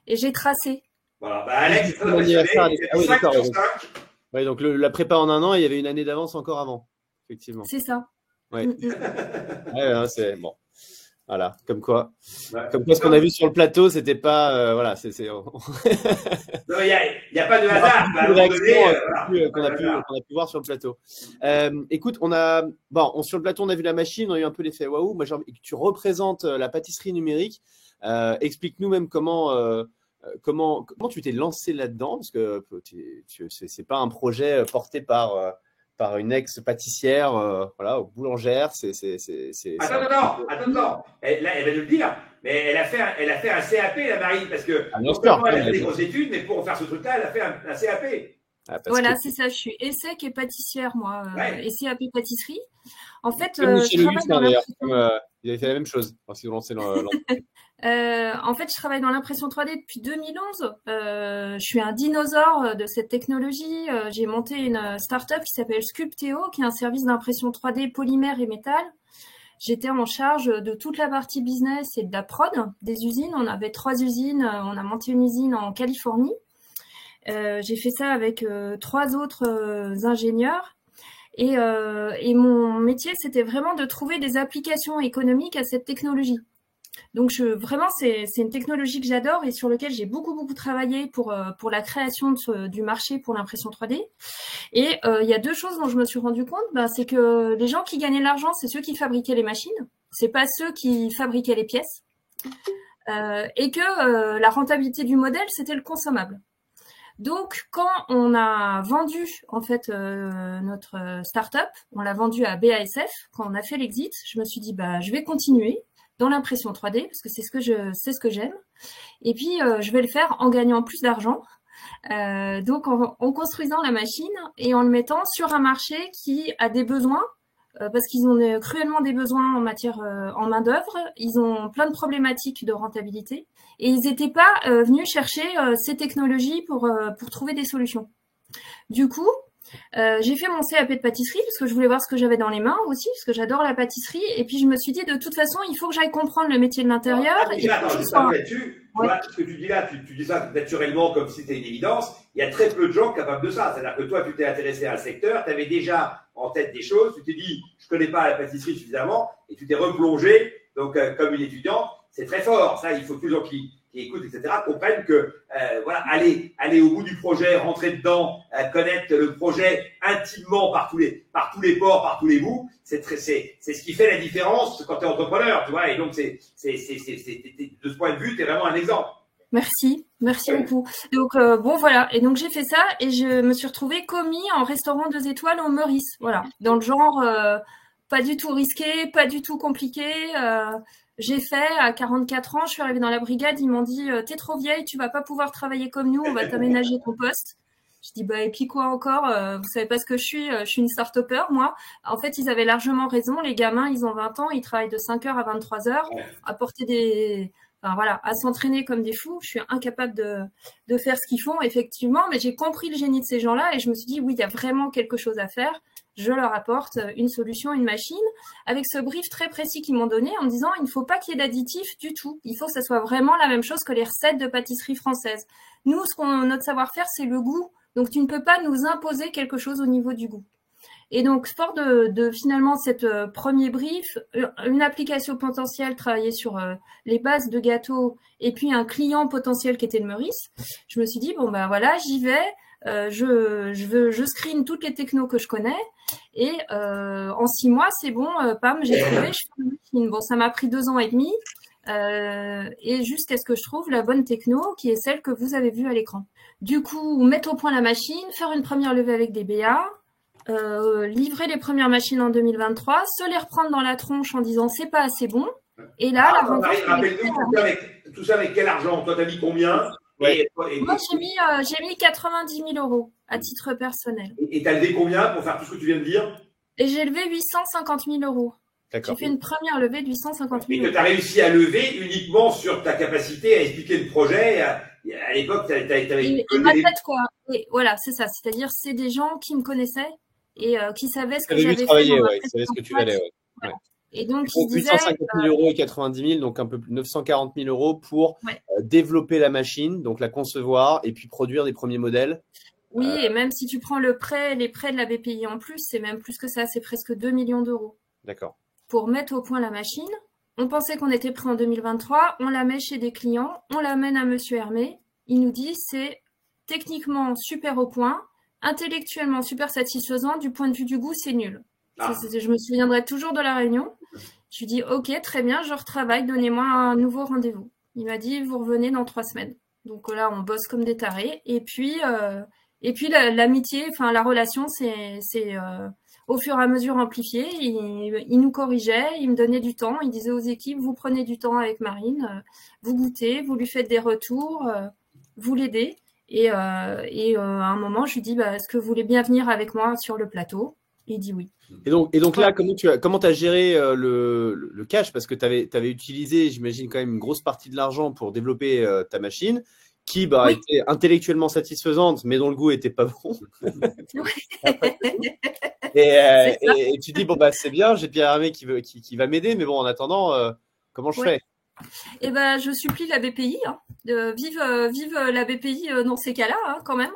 j'ai tracé. Voilà, bah Alex, c'est très L'anniversaire, impressionné. ah oui, 5 d'accord. sur Ouais, 5. ouais, donc la prépa en 1 an, il y avait une année d'avance encore avant, effectivement. C'est ça. Ouais. Mm, mm. Ouais, c'est bon. Voilà, comme quoi Ouais. ce qu'on a vu sur le plateau, c'était pas, voilà, Non, il n'y a pas de hasard. À un moment donné, qu'on a pu voir sur le plateau. Écoute, sur le plateau, on a vu la machine, on a eu un peu l'effet waouh. Moi, j'ai envie que tu représentes la pâtisserie numérique. Explique-nous même comment tu t'es lancé là-dedans, parce que c'est pas un projet porté par une ex-pâtissière, voilà, boulangère. Attends. Elle va nous le dire. Mais elle a fait un CAP, la Marie, parce que non seulement elle a fait des grosses études, mais pour faire ce truc-là, elle a fait un CAP. Voilà, c'est ça. Je suis ESSEC et pâtissière, moi, et CAP pâtisserie. En fait, je travaille dans l'impression. Ils avaient fait la même chose lorsqu'ils ont lancé En fait, je travaille dans l'impression 3D depuis 2011. Je suis un dinosaure de cette technologie. J'ai monté une start-up qui s'appelle Sculpteo, qui est un service d'impression 3D polymère et métal. J'étais en charge de toute la partie business et de la prod des usines. On avait 3 usines. On a monté une usine en Californie. J'ai fait ça avec 3 autres ingénieurs. Et mon métier, c'était vraiment de trouver des applications économiques à cette technologie. Donc vraiment, c'est une technologie que j'adore et sur laquelle j'ai beaucoup travaillé pour la création du marché pour l'impression 3D. Et il y a 2 choses dont je me suis rendu compte, c'est que les gens qui gagnaient de l'argent, c'est ceux qui fabriquaient les machines, c'est pas ceux qui fabriquaient les pièces, et que la rentabilité du modèle, c'était le consommable. Donc, quand on a vendu en fait notre start-up, on l'a vendu à BASF, quand on a fait l'exit, je me suis dit je vais continuer dans l'impression 3D parce que c'est ce que j'aime. Et puis je vais le faire en gagnant plus d'argent. Donc en construisant la machine et en le mettant sur un marché qui a des besoins parce qu'ils ont cruellement des besoins en matière en main d'œuvre. Ils ont plein de problématiques de rentabilité et ils n'étaient pas venus chercher ces technologies pour trouver des solutions. Du coup, j'ai fait mon CAP de pâtisserie parce que je voulais voir ce que j'avais dans les mains aussi, parce que j'adore la pâtisserie. Et puis je me suis dit, de toute façon, il faut que j'aille comprendre le métier de l'intérieur. Là-dessus, voilà, ce que tu dis là, tu dis ça naturellement comme si c'était une évidence. Il y a très peu de gens capables de ça. C'est-à-dire que toi, tu t'es intéressé à un secteur, tu avais déjà en tête des choses, tu t'es dit, je connais pas la pâtisserie suffisamment, et tu t'es replongé. Donc, comme une étudiante, c'est très fort. Ça, il faut que les gens qui écoutent, etc., comprennent que voilà, aller au bout du projet, rentrer dedans, connaître le projet intimement par tous les ports, par tous les bouts, c'est ce qui fait la différence quand tu es entrepreneur, tu vois. Et donc de ce point de vue, tu es vraiment un exemple. Merci beaucoup. Donc bon voilà, et donc j'ai fait ça et je me suis retrouvée commis en restaurant 2 étoiles au Meurice, voilà, dans le genre pas du tout risqué, pas du tout compliqué. J'ai fait à 44 ans, je suis arrivée dans la brigade, ils m'ont dit t'es trop vieille, tu vas pas pouvoir travailler comme nous, on va t'aménager ton poste. Je dis et puis quoi encore, vous savez pas ce que je suis une start-upper moi. En fait, ils avaient largement raison, les gamins, ils ont 20 ans, ils travaillent de 5h à 23h à porter à s'entraîner comme des fous. Je suis incapable de faire ce qu'ils font effectivement, mais j'ai compris le génie de ces gens-là et je me suis dit oui, il y a vraiment quelque chose à faire. Je leur apporte une solution, une machine, avec ce brief très précis qu'ils m'ont donné en me disant il ne faut pas qu'il y ait d'additifs du tout. Il faut que ça soit vraiment la même chose que les recettes de pâtisserie française. Nous, notre savoir-faire, c'est le goût. Donc, tu ne peux pas nous imposer quelque chose au niveau du goût. Et donc, fort de finalement cette premier brief, une application potentielle travailler sur les bases de gâteaux et puis un client potentiel qui était le Meurice, je me suis dit voilà, j'y vais. Je screen toutes les technos que je connais et en 6 mois c'est bon, pam, j'ai trouvé, je fais une machine. Bon, ça m'a pris 2 ans et demi et jusqu'à ce que je trouve la bonne techno qui est celle que vous avez vue à l'écran. Du coup, mettre au point la machine, faire une première levée avec des BA, livrer les premières machines en 2023, se les reprendre dans la tronche en disant c'est pas assez bon. Et là, la rencontre. Rappelle-nous tout ça avec quel argent? Toi, t'as mis combien? Moi, j'ai mis 90 000 euros à titre personnel. Et t'as levé combien pour faire tout ce que tu viens de dire? Et j'ai levé 850 000 euros. J'ai fait une première levée de 850 000 Et que tu as réussi à lever uniquement sur ta capacité à expliquer le projet. À l'époque, tu avais Et ma tête, quoi. Et voilà, c'est ça. C'est-à-dire, c'est des gens qui me connaissaient et qui savaient ce que j'avais fait. Travailler, ouais. Ils savaient ce que tu valais, ouais. Voilà. Et donc, ils disaient 850 000 euros et 90 000, donc un peu plus 940 000 euros pour développer la machine, donc la concevoir et puis produire des premiers modèles. Oui, et même si tu prends les prêts de la BPI en plus, c'est même plus que ça, c'est presque 2 millions d'euros. D'accord. Pour mettre au point la machine, on pensait qu'on était prêt en 2023, on la met chez des clients, on l'amène à Monsieur Hermé, il nous dit c'est techniquement super au point, intellectuellement super satisfaisant, du point de vue du goût, c'est nul. Je me souviendrai toujours de la réunion. Je lui dis ok, très bien, je retravaille, donnez-moi un nouveau rendez-vous. Il m'a dit vous revenez dans 3 semaines. Donc là, on bosse comme des tarés. Et puis l'amitié, enfin la relation, c'est au fur et à mesure amplifiée. Il nous corrigeait, il me donnait du temps. Il disait aux équipes vous prenez du temps avec Marine, vous goûtez, vous lui faites des retours, vous l'aidez. Et à un moment, je lui dis est-ce que vous voulez bien venir avec moi sur le plateau? Il dit oui. Et donc là, comment tu as géré le cash? Parce que tu avais utilisé, j'imagine, quand même une grosse partie de l'argent pour développer ta machine, qui était intellectuellement satisfaisante, mais dont le goût était pas bon. Et tu dis, bon, c'est bien, j'ai Pierre Hermé qui va m'aider, mais bon, en attendant, comment je fais? Eh ben, je supplie la BPI. Vive la BPI dans ces cas-là, quand même.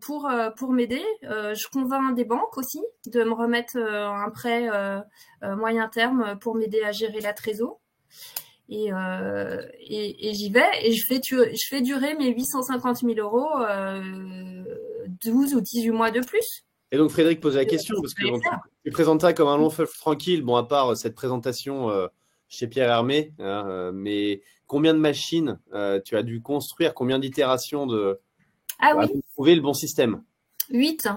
Pour m'aider. Je convainc des banques aussi de me remettre un prêt moyen terme pour m'aider à gérer la trésor. Et j'y vais et je fais durer mes 850 000 euros 12 ou 18 mois de plus. Et donc Frédéric posait la question parce que tu présentes ça comme un long fleuve tranquille, bon, à part cette présentation chez Pierre Hermé, mais combien de machines tu as dû construire, combien d'itérations pour trouver le bon système? 8.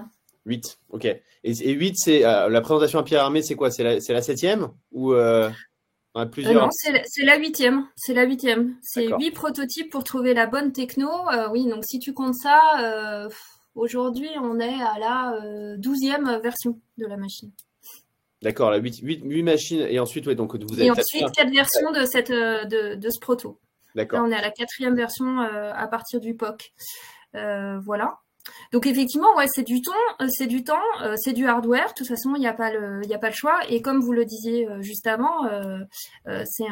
8, ok. Et 8, c'est la présentation à Pierre Hermé, c'est quoi? C'est la 7e ou on a plusieurs? Non, c'est la 8e. C'est la 8e. C'est 8 prototypes pour trouver la bonne techno. Oui, donc si tu comptes ça, aujourd'hui, on est à la 12e version de la machine. D'accord, la 8 machines. Et ensuite, donc vous avez. Et ensuite, 4 versions de ce proto. D'accord. Là, on est à la 4e version à partir du POC. Voilà. Donc effectivement, c'est du temps, c'est du hardware. De toute façon, il n'y a pas le choix. Et comme vous le disiez juste avant, c'est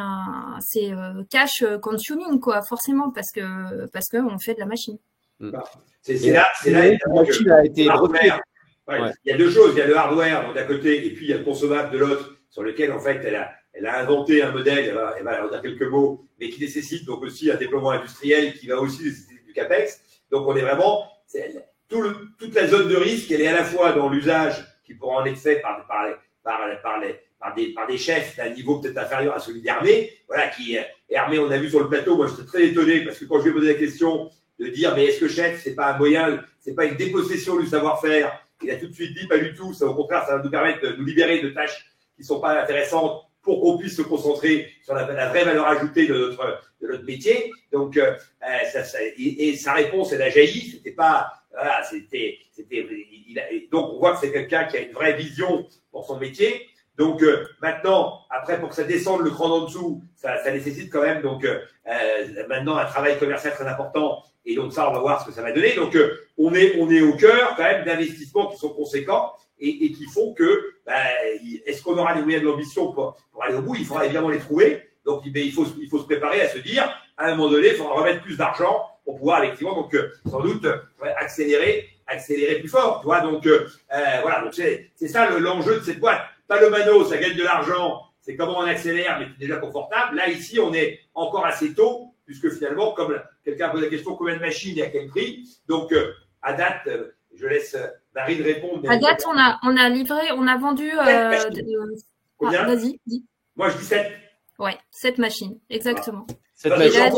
cash consuming, quoi, forcément, parce que on fait de la machine. C'est là la machine a été hardware. Il y a deux choses. Il y a le hardware d'un côté, et puis il y a le consommable de l'autre, sur lequel en fait elle a inventé un modèle. Elle va en dire quelques mots, mais qui nécessite donc aussi un déploiement industriel qui va aussi nécessiter du capex. Donc on est vraiment toute la zone de risque, elle est à la fois dans l'usage qui pourra en être fait par des chefs d'un niveau peut-être inférieur à celui d'Hermé. Voilà, Hermé, on a vu sur le plateau, moi j'étais très étonné parce que quand je lui ai posé la question de dire mais est-ce que chef, c'est pas un moyen, c'est pas une dépossession du savoir-faire, il a tout de suite dit pas du tout, ça au contraire, ça va nous permettre de nous libérer de tâches qui sont pas intéressantes pour qu'on puisse se concentrer sur la vraie valeur ajoutée de notre métier. Donc, et sa réponse, elle a jailli. C'était pas, voilà, donc on voit que c'est quelqu'un qui a une vraie vision pour son métier. Donc maintenant, après, pour que ça descende le cran d'en dessous, ça nécessite quand même donc maintenant un travail commercial très important. Et donc ça, on va voir ce que ça va donner. Donc on est au cœur quand même d'investissements qui sont conséquents et qui font que est-ce qu'on aura les moyens de l'ambition pour aller au bout? Il faudra évidemment les trouver. Donc il faut se préparer à se dire à un moment donné, il faudra remettre plus d'argent pour pouvoir effectivement donc sans doute accélérer plus fort. Tu vois, donc voilà, donc c'est ça l'enjeu de cette boîte. Pas le mano, ça gagne de l'argent, c'est comment on accélère, mais c'est déjà confortable. Là, ici, on est encore assez tôt, puisque finalement, comme quelqu'un pose la question, combien de machines et à quel prix? Donc, à date, je laisse Marine répondre. À date, on a livré, on a vendu. Combien? Vas-y, dis. Moi, je dis 7. Ouais, 7 machines, exactement. 7 machines.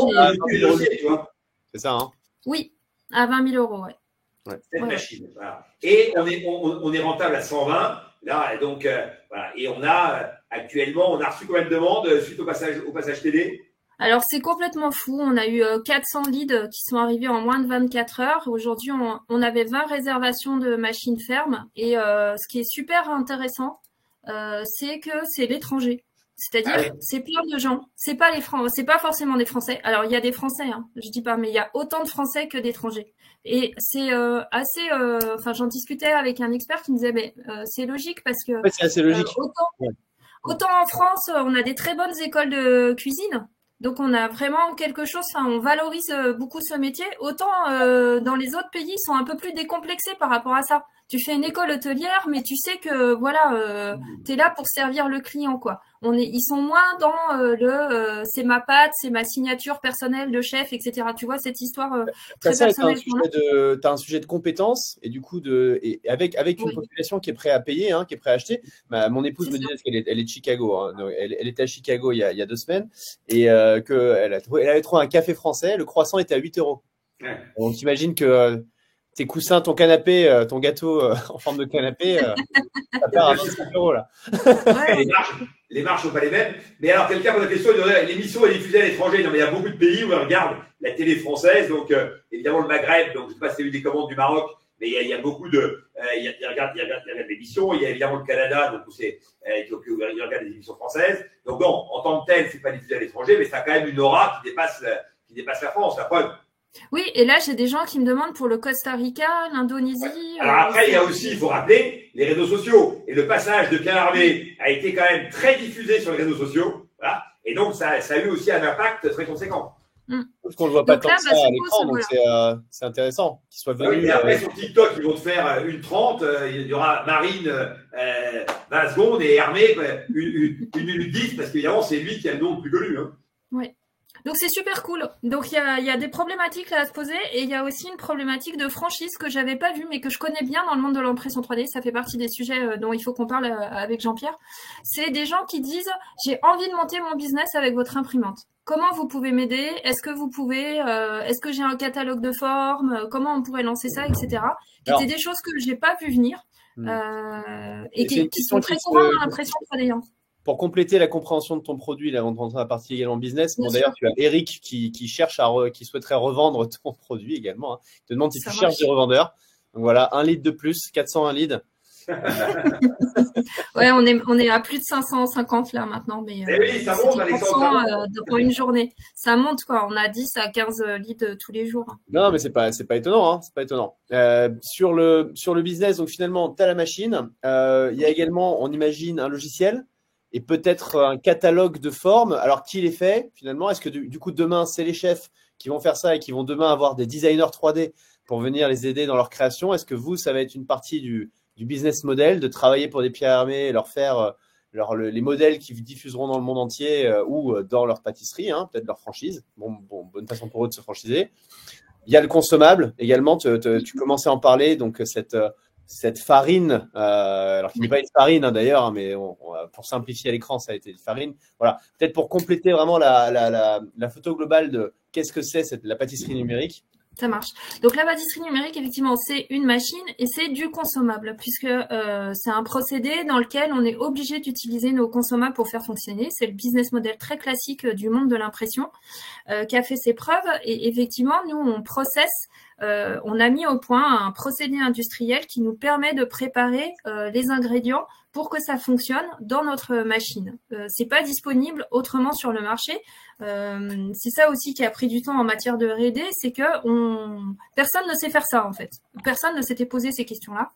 C'est ça, hein? Oui, à 20 000 euros, ouais. 7 machines, voilà. Et on est rentable à 120. Là, donc, voilà. Et on a actuellement, on a reçu combien de demandes suite au passage télé? Alors, c'est complètement fou. On a eu 400 leads qui sont arrivés en moins de 24 heures. Aujourd'hui, on avait 20 réservations de machines fermes. Et ce qui est super intéressant, c'est que c'est l'étranger. C'est-à-dire, c'est plein de gens. C'est pas forcément des Français. Alors, il y a des Français, hein, je dis pas, mais il y a autant de Français que d'étrangers. Et c'est assez. Enfin, j'en discutais avec un expert qui me disait, mais c'est logique parce que Ouais, c'est assez logique. autant en France, on a des très bonnes écoles de cuisine. Donc, on a vraiment quelque chose, enfin, on valorise beaucoup ce métier. Autant dans les autres pays, ils sont un peu plus décomplexés par rapport à ça. Tu fais une école hôtelière, mais tu sais que voilà, tu es là pour servir le client, quoi. Ils sont moins dans c'est ma patte, c'est ma signature personnelle de chef, etc. Tu vois cette histoire très personnelle. T'as un sujet de compétences et du coup avec une population qui est prête à payer, hein, qui est prête à acheter. Mon épouse me disait qu'elle est de Chicago, hein, donc elle était à Chicago il y a 2 semaines et elle avait trouvé un café français. Le croissant était à 8 €. Ouais. Donc t'imagines que tes coussins, ton canapé, ton gâteau en forme de canapé, ça perd à 25 € là. Ouais. Les marges sont pas les mêmes. Mais alors, quelqu'un pose la question, l'émission est diffusée à l'étranger. Non, mais il y a beaucoup de pays où on regarde la télé française. Donc, évidemment, le Maghreb. Donc, je ne sais pas si c'est eu des commandes du Maroc, mais il y a beaucoup de. Il regarde l'émission. Il y a évidemment le Canada, donc qui regarde les émissions françaises. Donc, bon, en tant que tel, c'est pas diffusé à l'étranger, mais ça a quand même une aura qui dépasse la France. La preuve. Oui, et là, j'ai des gens qui me demandent pour le Costa Rica, l'Indonésie. Ouais. Alors après, il y a aussi, il faut rappeler, les réseaux sociaux. Et le passage de Pierre Hermé a été quand même très diffusé sur les réseaux sociaux. Voilà. Et donc, ça a eu aussi un impact très conséquent. Parce qu'on ne le voit pas tant que ça à l'écran, donc c'est intéressant qu'il soit venu. Oui, et après, sur TikTok, ils vont te faire 1:30. Il y aura Marine 20 secondes et Hermé 1 minute 10, parce qu'évidemment, c'est lui qui a le nom le plus connu. Hein. Oui. Donc c'est super cool. Donc il y a des problématiques là à se poser et il y a aussi une problématique de franchise que j'avais pas vue mais que je connais bien dans le monde de l'impression 3D. Ça fait partie des sujets dont il faut qu'on parle avec Jean-Pierre. C'est des gens qui disent j'ai envie de monter mon business avec votre imprimante. Comment vous pouvez m'aider? Est-ce que vous pouvez est-ce que j'ai un catalogue de formes? Comment on pourrait lancer ça, etc. Qui étaient des choses que j'ai pas vu venir et qui sont très courantes dans l'impression 3D. Pour compléter la compréhension de ton produit, là, avant de rentrer dans la partie également business, d'ailleurs, tu as Eric qui souhaiterait revendre ton produit également. Hein. Il te demande si tu cherches des revendeurs. Donc voilà, 1 lead de plus, 401 leads. Ouais, on est à plus de 550 là maintenant, mais oui, ça monte, Alexandre. Pour une journée. Ça monte quoi, on a 10 à 15 leads tous les jours. Non, mais c'est pas étonnant, hein, c'est pas étonnant. Sur le business, donc finalement, tu as la machine. Il y a également, on imagine, un logiciel. Et peut-être un catalogue de formes. Alors, qui les fait finalement? Est-ce que du coup, demain, c'est les chefs qui vont faire ça et qui vont demain avoir des designers 3D pour venir les aider dans leur création? Est-ce que vous, ça va être une partie du business model de travailler pour des Pierre Hermé et leur faire les modèles qu'ils diffuseront dans le monde entier ou dans leur pâtisserie, hein, peut-être leur franchise. Bonne façon pour eux de se franchiser. Il y a le consommable également. Tu commençais à en parler, donc cette farine, alors qui n'est pas une farine hein, d'ailleurs, hein, mais pour simplifier à l'écran, ça a été une farine. Voilà, peut-être pour compléter vraiment la photo globale de qu'est-ce que c'est la pâtisserie numérique. Ça marche. Donc la pâtisserie numérique, effectivement, c'est une machine et c'est du consommable, puisque c'est un procédé dans lequel on est obligé d'utiliser nos consommables pour faire fonctionner. C'est le business model très classique du monde de l'impression qui a fait ses preuves. Et effectivement, nous, on a mis au point un procédé industriel qui nous permet de préparer les ingrédients pour que ça fonctionne dans notre machine. C'est pas disponible autrement sur le marché. C'est ça aussi qui a pris du temps en matière de R&D, c'est que personne ne sait faire ça en fait. Personne ne s'était posé ces questions-là.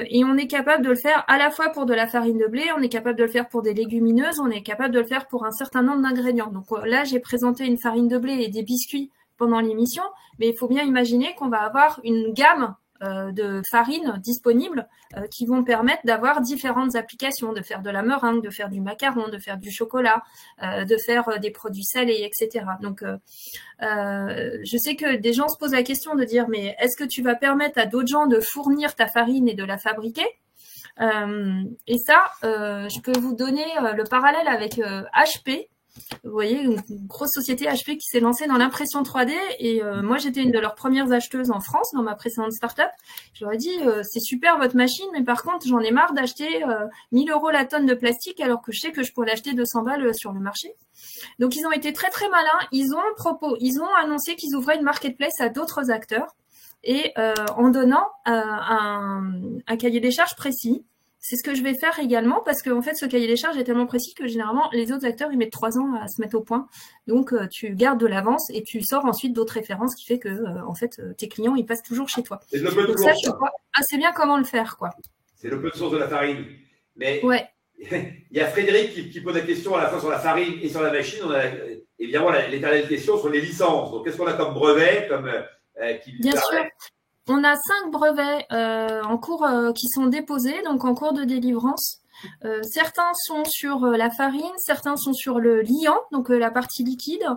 Et on est capable de le faire à la fois pour de la farine de blé, on est capable de le faire pour des légumineuses, on est capable de le faire pour un certain nombre d'ingrédients. Donc là, j'ai présenté une farine de blé et des biscuits pendant l'émission, mais il faut bien imaginer qu'on va avoir une gamme de farines disponibles qui vont permettre d'avoir différentes applications, de faire de la meringue, de faire du macaron, de faire du chocolat, de faire des produits salés, etc. Donc, je sais que des gens se posent la question de dire, mais est-ce que tu vas permettre à d'autres gens de fournir ta farine et de la fabriquer? Et ça, je peux vous donner le parallèle avec HP. Vous voyez, une grosse société HP qui s'est lancée dans l'impression 3D et moi j'étais une de leurs premières acheteuses en France dans ma précédente startup. Je leur ai dit c'est super votre machine, mais par contre j'en ai marre d'acheter 1000 € la tonne de plastique alors que je sais que je pourrais l'acheter 200 balles sur le marché. Donc ils ont été très très malins. Ils ont annoncé qu'ils ouvraient une marketplace à d'autres acteurs et en donnant un cahier des charges précis. C'est ce que je vais faire également parce que en fait, ce cahier des charges est tellement précis que généralement, les autres acteurs, ils mettent 3 ans à se mettre au point. Donc, tu gardes de l'avance et tu sors ensuite d'autres références qui fait que, en fait, tes clients, ils passent toujours chez toi. C'est de l'open Donc source. ça, je vois assez bien comment le faire, quoi. C'est l'open source de la farine. Mais Ouais. il y a Frédéric qui pose la question à la fois sur la farine et sur la machine. On a évidemment l'éternelle question sur les licences. Donc, qu'est-ce qu'on a comme brevet Bien sûr. On a 5 brevets en cours qui sont déposés, donc en cours de délivrance. Certains sont sur la farine, certains sont sur le liant, donc la partie liquide.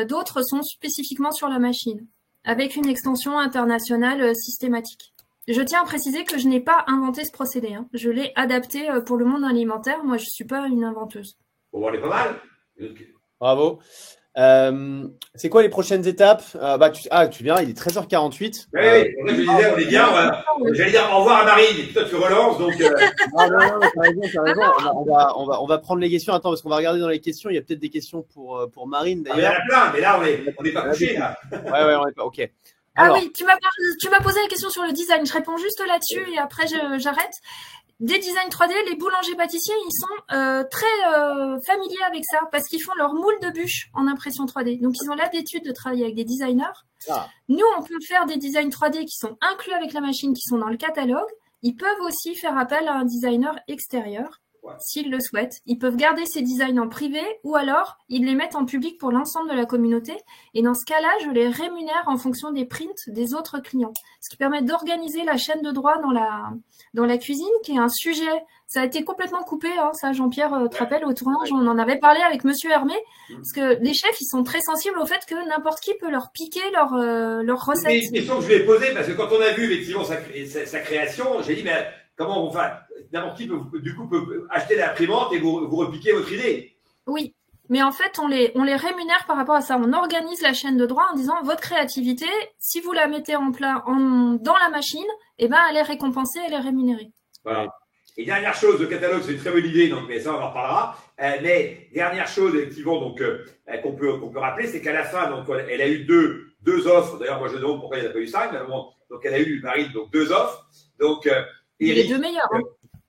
D'autres sont spécifiquement sur la machine, avec une extension internationale systématique. Je tiens à préciser que je n'ai pas inventé ce procédé. Hein. Je l'ai adapté pour le monde alimentaire. Moi, je ne suis pas une inventeuse. Bon, on est pas mal. Bravo. C'est quoi les prochaines étapes? Tu viens, il est 13h48. Oui, je disais, on est bien. J'allais dire au revoir à Marine, et puis toi tu relances. Donc, Non, t'as raison. On va prendre les questions. Attends, parce qu'on va regarder dans les questions. Il y a peut-être des questions pour Marine il y en d'ailleurs. a plein, mais là, on n'est pas couché. Là. Ouais, on est pas. Ok. Alors, ah oui, tu m'as posé la question sur le design. Je réponds juste là-dessus et après j'arrête. Des designs 3D, les boulangers-pâtissiers, ils sont très familiers avec ça parce qu'ils font leur moule de bûche en impression 3D. Donc, ils ont l'habitude de travailler avec des designers. Ah. Nous, on peut faire des designs 3D qui sont inclus avec la machine, qui sont dans le catalogue. Ils peuvent aussi faire appel à un designer extérieur s'ils le souhaitent. Ils peuvent garder ces designs en privé ou alors ils les mettent en public pour l'ensemble de la communauté. Et dans ce cas-là, je les rémunère en fonction des prints des autres clients. Ce qui permet d'organiser la chaîne de droit dans la cuisine, qui est un sujet. Ça a été complètement coupé, hein, ça, Jean-Pierre, te rappelle, au tournage, on en avait parlé avec Monsieur Hermé, parce que les chefs, ils sont très sensibles au fait que n'importe qui peut leur piquer leur recette. C'est une question que je lui ai posée, parce que quand on a vu effectivement sa création, j'ai dit, mais comment on fait? N'importe qui peut acheter l'imprimante et vous repiquer votre idée. Oui. Mais en fait, on les rémunère par rapport à ça. On organise la chaîne de droit en disant votre créativité, si vous la mettez dans la machine, eh ben, elle est récompensée, elle est rémunérée. Voilà. Et dernière chose, le catalogue, c'est une très bonne idée, donc, mais ça, on en reparlera. Mais dernière chose, effectivement, donc, qu'on peut rappeler, c'est qu'à la fin, donc, elle a eu deux offres. D'ailleurs, moi, je me demande pourquoi il n'y en a pas eu 5, mais bon, donc, elle a eu, Marine, donc, 2 offres. Donc, Eric, les 2 meilleurs. Hein.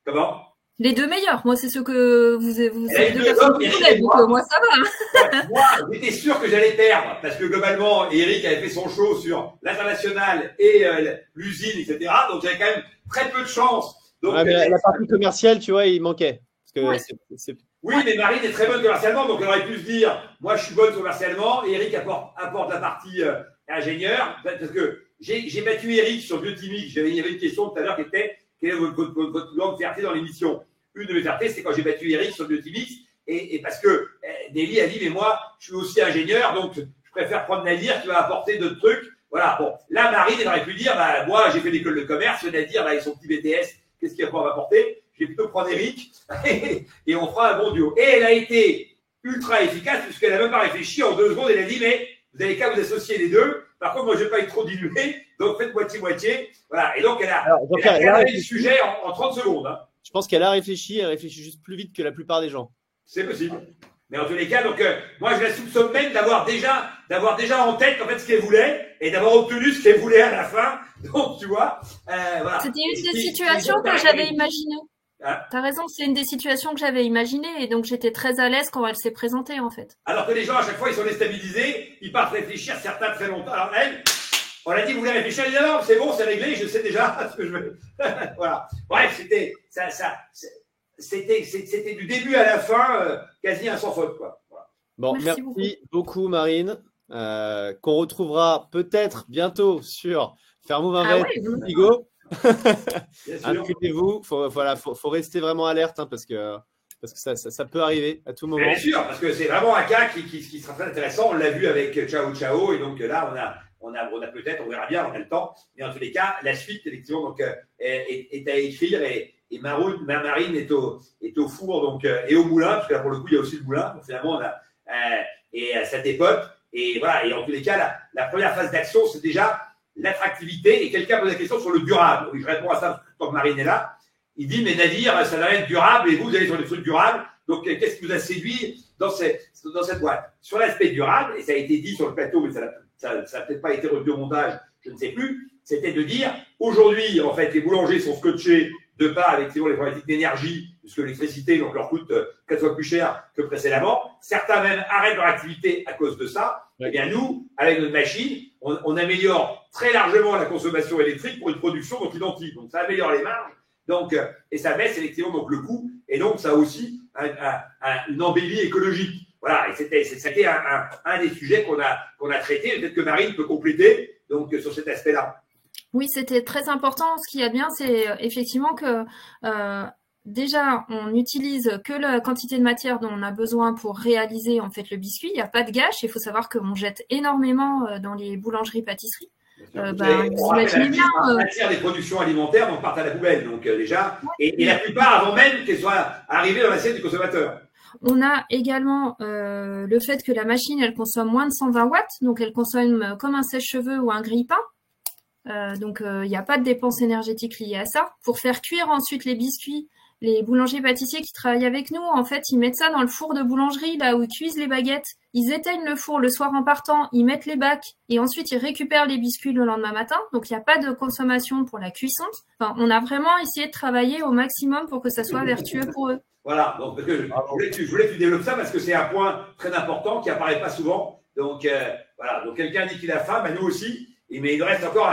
Comment? Les 2 meilleurs. Moi, c'est ce que vous avez deux personnes qui voulaient, donc moi, ça va. Moi, j'étais sûr que j'allais perdre, parce que globalement, Eric avait fait son show sur l'international et l'usine, etc. Donc, j'avais quand même très peu de chance. Donc, mais la partie commerciale, tu vois, il manquait. Parce que Oui, mais Marine est très bonne commercialement, donc elle aurait pu se dire, moi, je suis bonne commercialement, et Eric apporte la partie ingénieur, parce que j'ai battu Eric sur Biotimique. Il y avait une question tout à l'heure qui était, quelle est votre plus grande fierté dans l'émission? Une de mes fiertés, c'est quand j'ai battu Eric sur Biotimique, et parce que Nelly a dit, mais moi, je suis aussi ingénieur, donc je préfère prendre Nadir qui va apporter d'autres trucs. Voilà, bon. Là, Marine, elle aurait pu dire, bah, moi, j'ai fait l'école de commerce, Nadir, là, avec son petit BTS, qu'est-ce qu'il va m'apporter? Je vais plutôt prendre Eric, et on fera un bon duo. Et elle a été ultra efficace, puisqu'elle n'a même pas réfléchi. En 2 secondes, elle a dit, mais vous avez qu'à vous associer les deux. Par contre, moi, je ne vais pas être trop dilué, donc faites moitié-moitié. Voilà, et donc elle a cadré le sujet en 30 secondes. Hein. Je pense qu'elle a réfléchi, elle réfléchit juste plus vite que la plupart des gens. C'est possible. Mais en tous les cas, donc moi je la soupçonne même d'avoir déjà en tête en fait ce qu'elle voulait et d'avoir obtenu ce qu'elle voulait à la fin. Donc tu vois, voilà. C'était une des situations que j'avais imaginées. Hein? T'as raison, c'est une des situations que j'avais imaginées et donc j'étais très à l'aise quand elle s'est présentée en fait. Alors que les gens à chaque fois ils sont déstabilisés, ils partent réfléchir, certains très longtemps. Alors elle, on a dit vous voulez réfléchir, elle dit non, c'est bon, c'est réglé, je sais déjà ce que je veux. Voilà. Bref, c'était du début à la fin, quasi un sans faute, quoi. Voilà. Bon, merci beaucoup Marine, qu'on retrouvera peut-être bientôt sur Fermou Invest, Bigo. Inscrivez-vous, faut rester vraiment alerte, hein, parce que ça peut arriver à tout moment. Bien sûr, parce que c'est vraiment un cas qui sera très intéressant. On l'a vu avec Ciao Ciao, et donc là on a peut-être, on verra bien, on a le temps, mais en tous les cas, la suite effectivement donc est à écrire et Marine est au four donc et au moulin, parce que là pour le coup il y a aussi le moulin. Donc finalement ça dépote et voilà. Et en tous les cas, la première phase d'action, c'est déjà l'attractivité. Et quelqu'un pose la question sur le durable. Oui, je réponds à ça tant que Marine est là. Il dit mais Nadir, ça va être durable et vous allez sur des trucs durables. Donc qu'est-ce qui vous a séduit dans cette boîte? Sur l'aspect durable, et ça a été dit sur le plateau, mais ça n'a peut-être pas été revu au montage, je ne sais plus. c'était de dire, aujourd'hui, en fait, les boulangers sont scotchés de part, effectivement, les problématiques d'énergie, puisque l'électricité, donc, leur coûte 4 fois plus cher que précédemment. Certains même arrêtent leur activité à cause de ça. Eh bien, nous, avec notre machine, on améliore très largement la consommation électrique pour une production donc identique. Donc, ça améliore les marges. Donc, et ça baisse effectivement donc le coût. Et donc, ça a aussi une embellie écologique. Voilà. Et c'était un des sujets qu'on a traité. Peut-être que Marine peut compléter donc sur cet aspect-là. Oui, c'était très important. Ce qu'il y a bien, c'est effectivement que déjà, on n'utilise que la quantité de matière dont on a besoin pour réaliser en fait le biscuit. Il n'y a pas de gâche. Il faut savoir qu'on jette énormément dans les boulangeries-pâtisseries. Vous imaginez bien. Un tiers des productions alimentaires donc, partent à la poubelle, donc déjà, et la plupart avant même qu'elles soient arrivées dans l'assiette du consommateur. On a également le fait que la machine, elle consomme moins de 120 watts, donc elle consomme comme un sèche-cheveux ou un grille-pain. Donc il n'y a pas de dépenses énergétiques liées à ça. Pour faire cuire ensuite les biscuits, les boulangers-pâtissiers qui travaillent avec nous, en fait, ils mettent ça dans le four de boulangerie, là où ils cuisent les baguettes. Ils éteignent le four le soir en partant, ils mettent les bacs et ensuite ils récupèrent les biscuits le lendemain matin. Donc il n'y a pas de consommation pour la cuisson. Enfin, on a vraiment essayé de travailler au maximum pour que ça soit vertueux pour eux. Voilà, donc parce que je voulais que tu développes ça parce que c'est un point très important qui apparaît pas souvent. Donc voilà, donc quelqu'un dit qu'il a faim, mais nous aussi. Mais il nous reste encore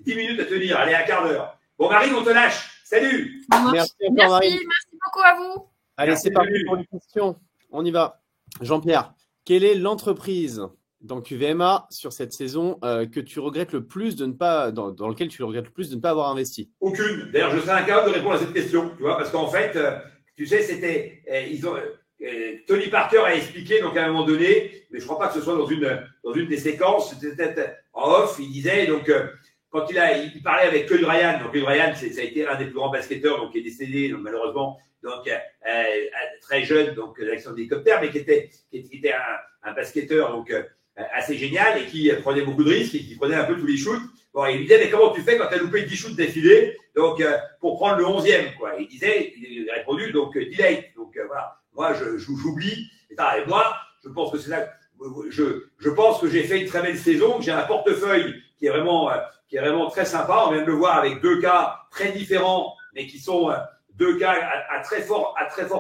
10 minutes à tenir, allez, un quart d'heure. Bon, Marie, on te lâche. Salut. Merci encore, Marie. Merci beaucoup à vous. Allez, c'est parti pour les questions. On y va. Jean-Pierre, quelle est l'entreprise dans QVMA sur cette saison que tu regrettes le plus de ne pas, dans lequel tu regrettes le plus de ne pas avoir investi? Aucune. D'ailleurs, je serais incapable de répondre à cette question, tu vois, parce qu'en fait, tu sais, c'était, Tony Parker a expliqué, donc à un moment donné, mais je crois pas que ce soit dans une des séquences, c'était peut-être en off, il disait, donc, quand il parlait avec Kobe Bryant, donc Kobe Bryant, ça a été un des plus grands basketteurs, donc qui est décédé, donc malheureusement, donc très jeune, donc l'accident d'hélicoptère, mais qui était un basketteur donc assez génial et qui prenait beaucoup de risques et qui prenait un peu tous les shoots. Bon, il lui disait mais comment tu fais quand tu as loupé 10 shoots d'affilée, donc pour prendre le 11e quoi. Il a répondu donc delay. Donc voilà, moi j'oublie. Et moi, je pense que c'est là. Je pense que j'ai fait une très belle saison, que j'ai un portefeuille qui est vraiment très sympa. On vient de le voir avec deux cas très différents, mais qui sont deux cas à très fort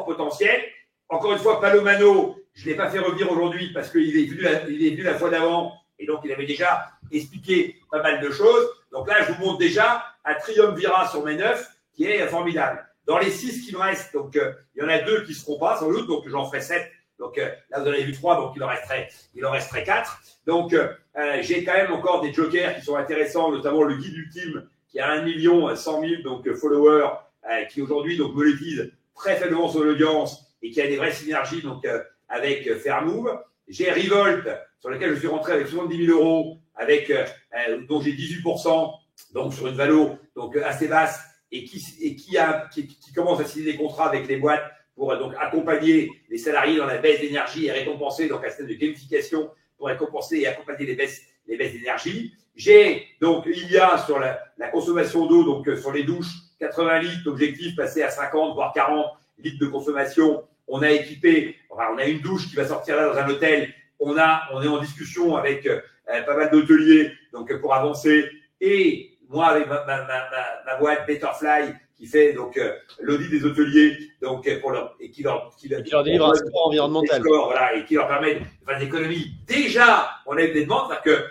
potentiel. Encore une fois, Palomano, je ne l'ai pas fait revenir aujourd'hui parce qu'il est venu la fois d'avant et donc il avait déjà expliqué pas mal de choses. Donc là, je vous montre déjà un triumvirat sur mes 9 qui est formidable. Dans les 6 qui me restent, donc il y en a 2 qui ne seront pas sans doute, donc j'en ferai 7. Donc là, vous en avez vu 3, donc il en resterait 4. Donc j'ai quand même encore des jokers qui sont intéressants, notamment le guide ultime qui a 1 100 000 donc, followers, qui aujourd'hui donc monétise très faiblement son audience et qui a des vraies synergies donc avec Fairmove. J'ai Revolt sur lequel je suis rentré avec 70 000 euros, dont j'ai 18%, donc sur une valo donc assez basse et qui commence à signer des contrats avec les boîtes pour donc accompagner les salariés dans la baisse d'énergie et récompenser donc un système de gamification pour récompenser et accompagner les baisses d'énergie. J'ai donc il y a sur la consommation d'eau donc sur les douches 80 litres, objectif passer à 50 voire 40 litres de consommation. On a une douche qui va sortir là dans un hôtel. On est en discussion avec pas mal d'hôteliers donc pour avancer. Et moi avec ma boîte Betterfly qui fait donc l'audit des hôteliers donc qui leur délivre un score environnemental. Voilà, et qui leur permet de faire des économies. Déjà, on a eu des demandes parce que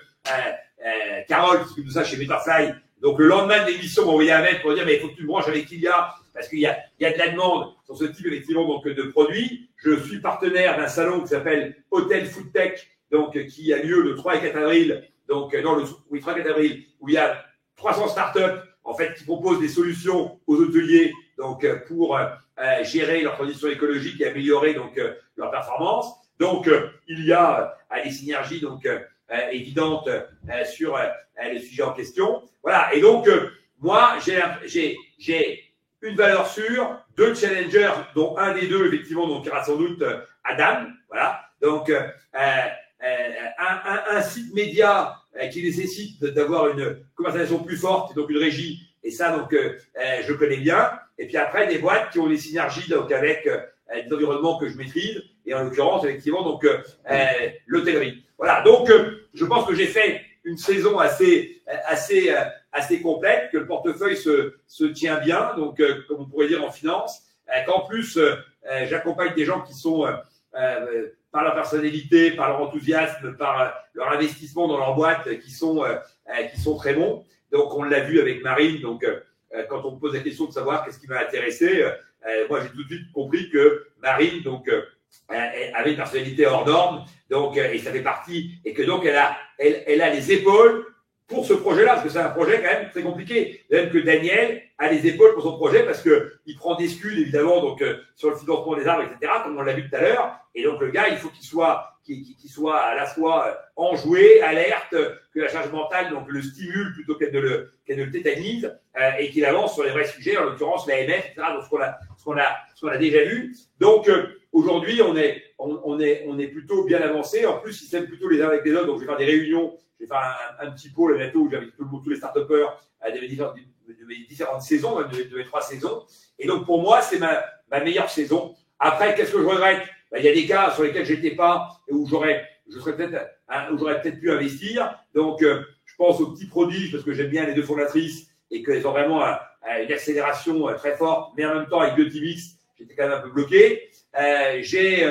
Carole qui s'occupe de ça chez Betterfly. Donc le lendemain de l'émission, m'a envoyé un mail pour dire mais il faut que tu me branches avec Kylia parce qu'il y a de la demande sur ce type effectivement donc de produits. Je suis partenaire d'un salon qui s'appelle Hotel Food Tech, donc qui a lieu le 3 et 4 avril. Donc 3 et 4 avril où il y a 300 startups en fait qui proposent des solutions aux hôteliers donc pour gérer leur transition écologique et améliorer donc leur performance. Donc il y a des synergies donc évidentes sur le sujet en question. Voilà, et donc moi j'ai une valeur sûre, 2 challengers, dont un des deux effectivement donc ira sans doute Adam. Voilà, donc un site média qui nécessite d'avoir une commercialisation plus forte et donc une régie. Et ça donc je connais bien. Et puis après des boîtes qui ont des synergies donc avec des environnements que je maîtrise et en l'occurrence effectivement donc l'hôtellerie. Voilà, donc je pense que j'ai fait une saison assez complète, que le portefeuille se tient bien, donc comme on pourrait dire en finance, qu'en plus j'accompagne des gens qui sont par leur personnalité, par leur enthousiasme, par leur investissement dans leur boîte, qui sont très bons. Donc on l'a vu avec Marine. Donc quand on me pose la question de savoir qu'est-ce qui m'a intéressé, moi j'ai tout de suite compris que Marine avait une personnalité hors norme, donc et ça fait partie, et que donc elle a les épaules pour ce projet-là, parce que c'est un projet quand même très compliqué. Même que Daniel a les épaules pour son projet, parce que il prend des scuds évidemment, donc sur le financement des arbres, etc., comme on l'a vu tout à l'heure. Et donc le gars, il faut qu'il soit à la fois enjoué, alerte, que la charge mentale donc le stimule plutôt qu'elle ne le tétanise, et qu'il avance sur les vrais sujets, en l'occurrence l'AMF, etc. Donc ce qu'on a déjà vu. Donc aujourd'hui, on est plutôt bien avancé. En plus, ils s'aiment plutôt les uns avec les autres. Donc je vais faire des réunions. Je vais faire un petit pôle bientôt où j'invite tous les start-upers de mes différentes saisons, même de mes 3 saisons. Et donc, pour moi, c'est ma meilleure saison. Après, qu'est-ce que je regrette? Il y a des cas sur lesquels j'étais pas et où j'aurais peut-être pu investir. Donc, je pense aux petits prodiges parce que j'aime bien les 2 fondatrices et qu'elles ont vraiment une accélération très forte. Mais en même temps, avec Biotimix, j'étais quand même un peu bloqué. J'étais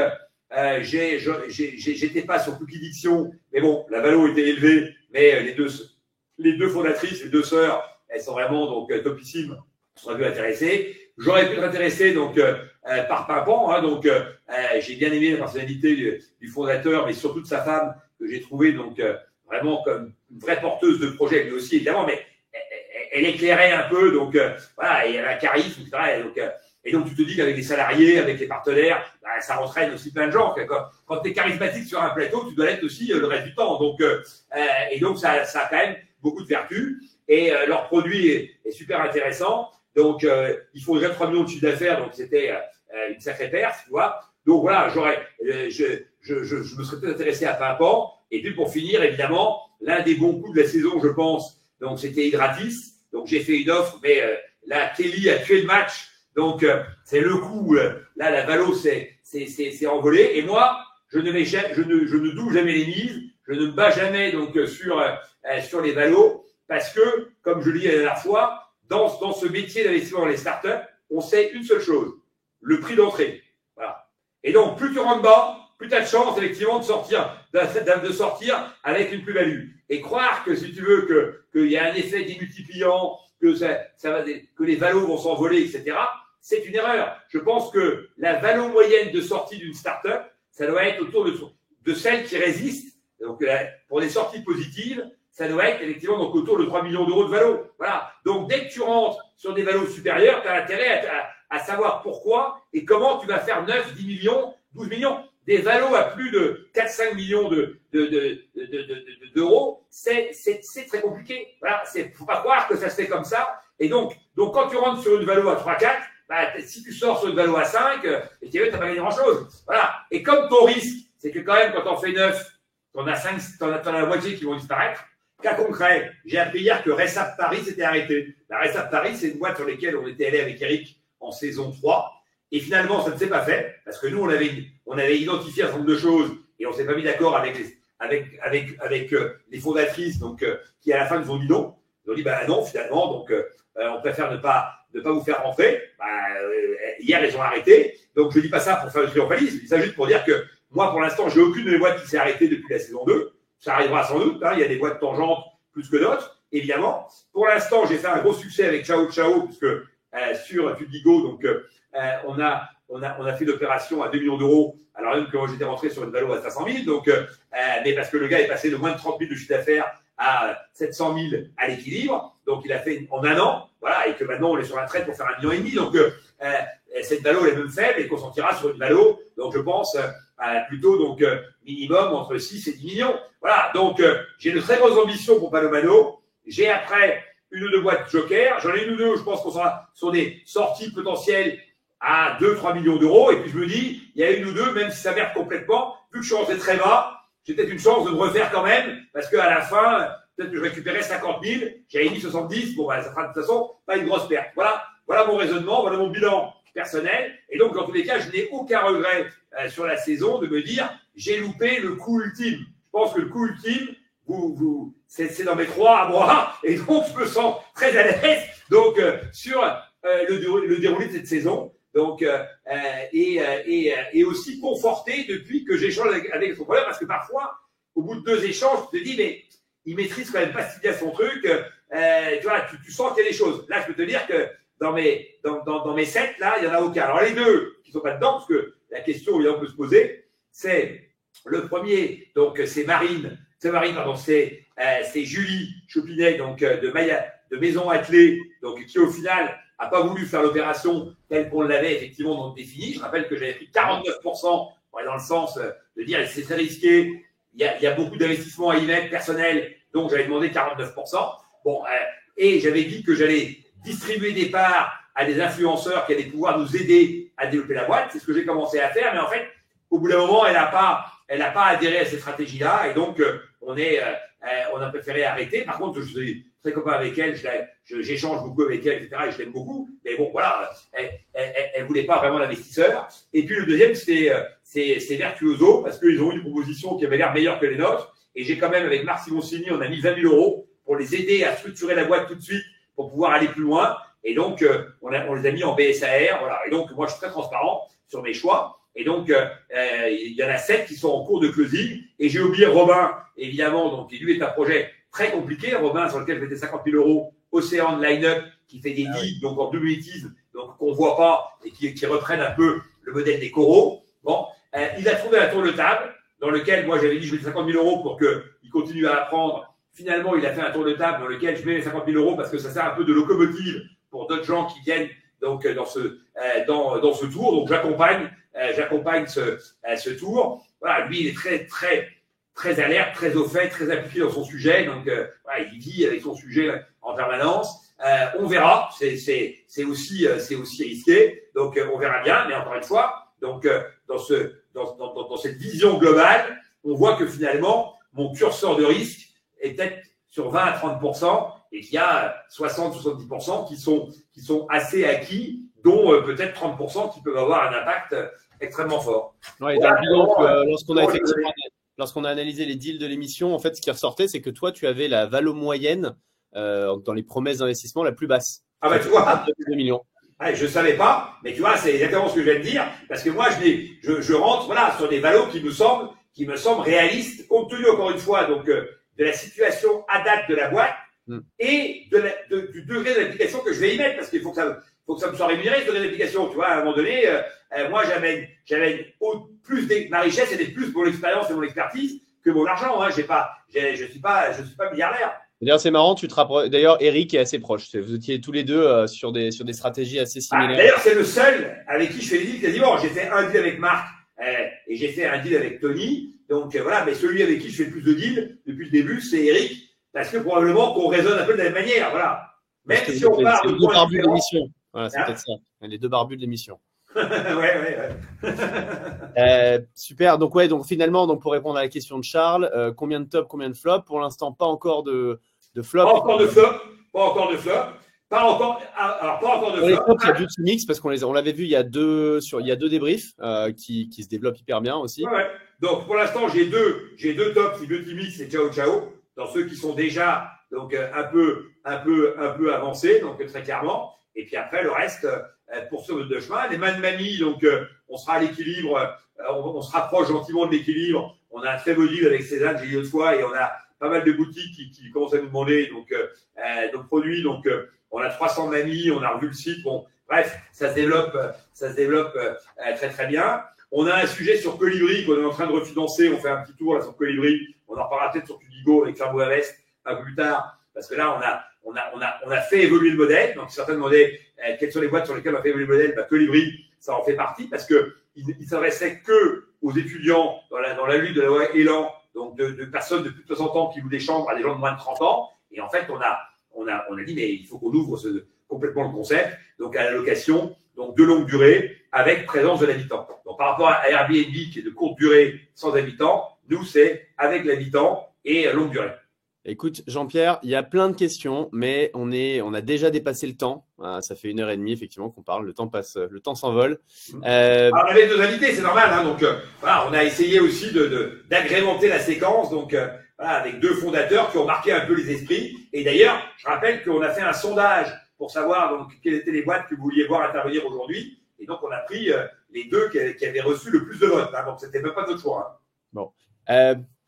pas sur Cookie Diction, mais bon, la valo était élevée, mais les deux fondatrices, les 2 sœurs, elles sont vraiment donc topissimes, je serais plus intéressé. J'aurais pu être intéressé donc par Pimpan, hein, donc j'ai bien aimé la personnalité du fondateur, mais surtout de sa femme que j'ai trouvé donc vraiment comme une vraie porteuse de projet, lui aussi évidemment, mais elle éclairait un peu, donc voilà, et elle a un charisme, etc. Et donc, tu te dis qu'avec les salariés, avec les partenaires, ça entraîne aussi plein de gens. Quand tu es charismatique sur un plateau, tu dois l'être aussi le reste du temps. Donc, et donc, ça a quand même beaucoup de vertus. Et leur produit est super intéressant. Donc, il faut déjà 3 millions de chiffre d'affaires. Donc, c'était une sacrée perf, tu vois. Donc, voilà, je me serais peut-être intéressé à Pimpan. Et puis, pour finir, évidemment, l'un des bons coups de la saison, je pense, donc c'était Hydratis. Donc, j'ai fait une offre, mais là, Kelly a tué le match. Donc, c'est le coup, là, la valo s'est envolée. Et moi, je ne double jamais les mises. Je ne me bats jamais donc sur les valos parce que, comme je l'ai dit la dernière fois, dans ce métier d'investissement dans les startups, on sait une seule chose, le prix d'entrée. Voilà. Et donc, plus tu rentres bas, plus tu as de chance, effectivement, de sortir avec une plus-value. Et croire que, si tu veux, qu'il y a un effet démultipliant, que les valos vont s'envoler, etc., c'est une erreur. Je pense que la valo moyenne de sortie d'une startup, ça doit être autour de celle qui résiste. Donc, pour des sorties positives, ça doit être effectivement donc autour de 3 millions d'euros de valo. Voilà. Donc, dès que tu rentres sur des valos supérieurs, tu as intérêt à savoir pourquoi et comment tu vas faire 9, 10 millions, 12 millions. Des valos à plus de 4-5 millions d'euros, c'est très compliqué. Voilà. Faut pas croire que ça se fait comme ça. Et donc quand tu rentres sur une valo à 3-4, si tu sors sur une valo à 5, tu n'as pas gagné grand-chose. Voilà. Et comme ton risque, c'est que quand même, quand on fait 9, t'en as la moitié qui vont disparaître. Cas concret, j'ai appris hier que Resap Paris s'était arrêté. La Resap Paris, c'est une boîte sur laquelle on était allé avec Eric en saison 3. Et finalement, ça ne s'est pas fait, parce que nous, on avait identifié un certain nombre de choses, et on s'est pas mis d'accord avec les fondatrices, donc, qui à la fin nous ont dit non. Ils ont dit, non, finalement, donc, on préfère ne pas vous faire rentrer. Hier, ils ont arrêté. Donc, je dis pas ça pour faire le triomphalisme. Il s'agit juste pour dire que moi, pour l'instant, j'ai aucune de mes boîtes qui s'est arrêtée depuis la saison 2. Ça arrivera sans doute, hein. Il y a des boîtes tangentes plus que d'autres, évidemment. Pour l'instant, j'ai fait un gros succès avec Ciao, puisque, sur Tudigo, donc, on a fait l'opération à 2 millions d'euros, alors même que moi j'étais rentré sur une valo à 500 000, donc, mais parce que le gars est passé de moins de 30 000 de chiffre d'affaires à 700 000 à l'équilibre, donc il a fait en 1 an, voilà, et que maintenant on est sur un trade pour faire 1,5 million, donc cette valo elle est même faible et qu'on sortira sur une valo, donc je pense plutôt donc minimum entre 6 et 10 millions, voilà, donc j'ai de très grosses ambitions pour Palomano, j'ai après une ou deux boîtes joker, j'en ai une ou deux, je pense qu'on sera sur des sorties potentielles à 2-3 millions d'euros, et puis je me dis, il y a une ou deux, même si ça merde complètement, vu que je suis rentré très bas, j'ai peut-être une chance de me refaire quand même, parce qu'à la fin, peut-être que je récupérais 50 000, j'avais mis 70, bon, ça fera de toute façon pas une grosse perte. Voilà mon raisonnement, voilà mon bilan personnel, et donc dans tous les cas, je n'ai aucun regret sur la saison de me dire, j'ai loupé le coup ultime. Je pense que le coup ultime c'est dans mes croix à moi, et donc je me sens très à l'aise donc sur le déroulé de cette saison. Donc et aussi conforté depuis que j'échange avec son problème, parce que parfois au bout de 2 échanges tu te dis mais il maîtrise quand même pas si bien son truc, tu vois, tu sens qu'il y a des choses. Là je peux te dire que dans mes 7 là il y en a aucun. Alors les 2 qui sont pas dedans, parce que la question on peut se poser, c'est le premier, donc c'est Julie Chopinet, donc de Maison Attelée, donc qui au final n'a pas voulu faire l'opération telle qu'on l'avait effectivement donc définie. Je rappelle que j'avais pris 49%, dans le sens de dire c'est très risqué, il y a beaucoup d'investissements à y mettre personnel, donc j'avais demandé 49%. Bon, et j'avais dit que j'allais distribuer des parts à des influenceurs qui allaient pouvoir nous aider à développer la boîte. C'est ce que j'ai commencé à faire, mais en fait, au bout d'un moment, elle n'a pas adhéré à cette stratégie-là, et donc on a préféré arrêter. Par contre, je suis très copain avec elle, j'échange beaucoup avec elle, etc. Et je l'aime beaucoup. Mais bon, voilà, elle voulait pas vraiment d'investisseur. Et puis le deuxième, c'est Virtuoso, parce qu'ils ont eu une proposition qui avait l'air meilleure que les nôtres. Et j'ai quand même, avec Marc Simoncini, on a mis 20 000 € pour les aider à structurer la boîte tout de suite pour pouvoir aller plus loin. Et donc, on les a mis en BSAR. Voilà. Et donc, moi, je suis très transparent sur mes choix. Et donc, il y en a 7 qui sont en cours de closing. Et j'ai oublié Robin, évidemment, donc, qui lui est un projet très compliqué. Robin, sur lequel je mettais 50 000 €, Océan de Line-Up, qui fait des deals, donc en double-étisme, donc qu'on voit pas, et qui reprennent un peu le modèle des coraux. Bon, il a trouvé un tour de table, dans lequel, moi, j'avais dit, je mets 50 000 € pour qu'il continue à apprendre. Finalement, il a fait un tour de table dans lequel je mets les 50 000 € parce que ça sert un peu de locomotive pour d'autres gens qui viennent donc dans ce tour. Donc, j'accompagne ce tour. Voilà, lui, il est très, très, très alerte, très au fait, très appliqué dans son sujet. Donc, voilà, il vit avec son sujet en permanence. On verra. C'est aussi risqué. Donc, on verra bien. Mais encore une fois, donc, dans cette vision globale, on voit que finalement, mon curseur de risque est peut-être sur 20 à 30%, et qu'il y a 60-70% qui sont assez acquis, dont peut-être 30% qui peuvent avoir un impact extrêmement fort. Ouais, et lorsqu'on a analysé les deals de l'émission, en fait, ce qui ressortait, c'est que toi, tu avais la valo moyenne dans les promesses d'investissement la plus basse. Ah bah tu vois, 2 millions. Ah, je savais pas, mais tu vois, c'est exactement ce que je viens de dire, parce que moi, je rentre voilà sur des valos qui me semblent réalistes, compte tenu encore une fois donc de la situation à date de la boîte et du degré d'application que je vais y mettre, parce qu'il faut que ça me soit rémunéré, ce degré d'application. Tu vois, à un moment donné, moi, j'amène ma richesse, elle est plus mon expérience et mon expertise que mon argent. Hein. Je suis pas milliardaire. D'ailleurs, c'est marrant, tu te rapproches. D'ailleurs, Eric est assez proche. Vous étiez tous les deux sur des stratégies assez similaires. D'ailleurs, c'est le seul avec qui je fais des deals quasiment. J'ai fait un deal avec Marc et j'ai fait un deal avec Tony. Donc voilà, mais celui avec qui je fais le plus de deals depuis le début, c'est Eric, parce que probablement qu'on raisonne un peu de la même manière. Voilà. Même si on parle de deux barbus de l'émission. Voilà, c'est peut-être ça. Les 2 barbus de l'émission. ouais. Super. Donc finalement, pour répondre à la question de Charles, combien de top, combien de flop? Pour l'instant, pas encore de flop. Pas encore de flop. Pas encore de flop. Pour les flops, il y a du mix parce on l'avait vu, il y a 2 débriefs qui se développent hyper bien aussi. Ouais. Donc pour l'instant, j'ai deux tops, 2 team mix et ciao. Dans ceux qui sont déjà donc un peu avancés, donc très clairement. Et puis après le reste pour ce mode de chemin, les man mamie, donc on sera à l'équilibre, on se rapproche gentiment de l'équilibre. On a un très beau deal avec Cézanne, j'ai dit l'autre fois, et on a pas mal de boutiques qui commencent à nous demander nos produits. Donc on a 300 mamies, on a revu le site. Bon, bref, ça se développe très très bien. On a un sujet sur Colibri qu'on est en train de refinancer. On fait un petit tour là sur Colibri. On en reparlera peut-être sur Tudigo avec Fermo Invest un peu plus tard, parce que là on a fait évoluer le modèle. Donc certains demandaient quelles sont les boîtes sur lesquelles on a fait évoluer le modèle. Colibri, ça en fait partie, parce que il s'adressait que aux étudiants dans la lutte de la loi Elan, donc de personnes de plus de 60 ans qui louent des chambres à des gens de moins de 30 ans. Et en fait, on a dit mais il faut qu'on ouvre complètement le concept, donc à la location, donc de longue durée, avec présence de l'habitant. Donc par rapport à Airbnb qui est de courte durée sans habitant, nous c'est avec l'habitant et longue durée. Écoute, Jean-Pierre, il y a plein de questions, mais on a déjà dépassé le temps. Ça fait 1h30 effectivement qu'on parle. Le temps passe, le temps s'envole. Alors, on avait 2 invités, c'est normal. Hein, donc voilà, on a essayé aussi d'agrémenter la séquence. Donc voilà, avec 2 fondateurs qui ont marqué un peu les esprits. Et d'ailleurs, je rappelle qu'on a fait un sondage pour savoir donc quelles étaient les boîtes que vous vouliez voir intervenir aujourd'hui. Et donc, on a pris les 2 qui avaient reçu le plus de votes. Hein. Donc, c'était même pas notre choix. Hein. Bon.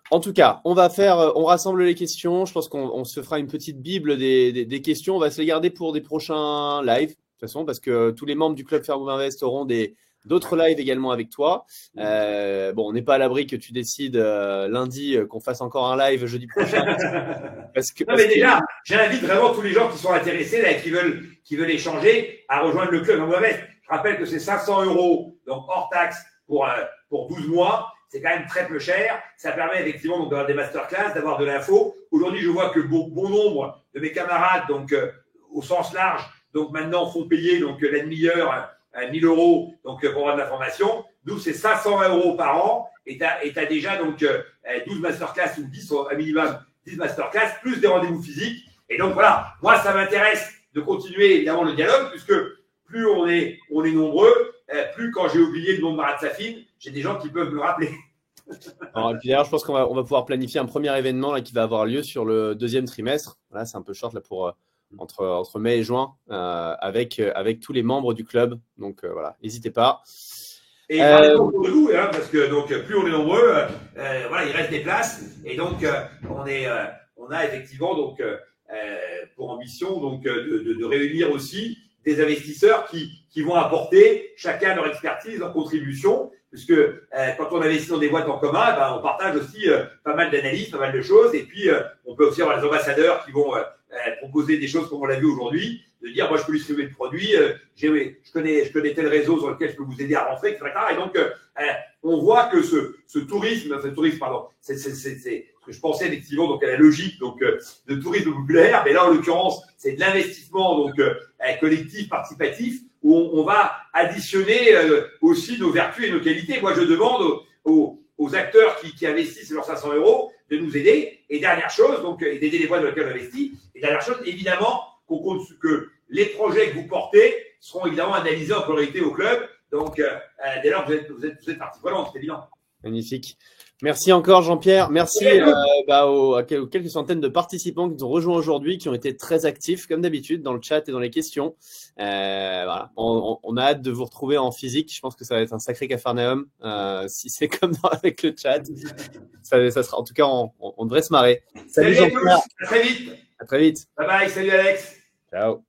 En tout cas, on rassemble les questions. Je pense qu'on se fera une petite bible des questions. On va se les garder pour des prochains lives, de toute façon, parce que tous les membres du club Fairmove Invest auront d'autres lives également avec toi. Bon, on n'est pas à l'abri que tu décides lundi qu'on fasse encore un live jeudi prochain. Non, mais déjà, j'invite vraiment tous les gens qui sont intéressés là, et qui veulent échanger à rejoindre le club Fairmove Invest. Je rappelle que c'est 500 €, donc hors taxe pour 12 mois. C'est quand même très peu cher. Ça permet effectivement donc d'avoir des masterclass, d'avoir de l'info. Aujourd'hui, je vois que bon nombre de mes camarades, donc au sens large, donc maintenant font payer donc la demi-heure 1 000 € donc pour avoir de l'information. Nous, c'est 520 € par an et t'as déjà donc 12 masterclass ou 10 un minimum 10 masterclass plus des rendez-vous physiques. Et donc voilà, moi ça m'intéresse de continuer évidemment le dialogue puisque plus on est nombreux, plus quand j'ai oublié le nom de Marat Safin, j'ai des gens qui peuvent me rappeler. Alors, et puis d'ailleurs, je pense qu'on va pouvoir planifier un premier événement là, qui va avoir lieu sur le 2e trimestre. Voilà, c'est un peu short là pour entre mai et juin avec tous les membres du club. Donc voilà, n'hésitez pas. Et parlez autour de vous, hein, parce que donc plus on est nombreux, voilà, il reste des places et donc on a effectivement donc pour ambition donc de réunir aussi des investisseurs qui vont apporter chacun leur expertise, leur contribution, puisque quand on investit dans des boîtes en commun, ben, on partage aussi pas mal d'analyses, pas mal de choses, et puis on peut aussi avoir les ambassadeurs qui vont proposer des choses comme on l'a vu aujourd'hui, de dire moi je peux distribuer le produit, je connais tel réseau sur lequel je peux vous aider à rentrer, etc. Et donc on voit que ce tourisme, c'est ce que je pensais effectivement donc à la logique donc de tourisme populaire, mais là en l'occurrence c'est de l'investissement donc collectif, participatif, où on va additionner aussi nos vertus et nos qualités. Moi je demande aux acteurs qui investissent leurs 500 € de nous aider. Et dernière chose, donc d'aider les boîtes dans lesquelles on investit. Et dernière chose, évidemment, qu'on compte que les projets que vous portez seront évidemment analysés en priorité au club. Donc dès lors vous êtes partie prenante, c'est évident. Magnifique. Merci encore Jean-Pierre. Merci aux quelques centaines de participants qui nous ont rejoints aujourd'hui, qui ont été très actifs comme d'habitude dans le chat et dans les questions. Voilà. On a hâte de vous retrouver en physique. Je pense que ça va être un sacré capharnaüm si c'est comme avec le chat. Ça sera, en tout cas, on devrait se marrer. Salut Jean-Pierre. À très vite. À très vite. Bye bye. Salut Alex. Ciao.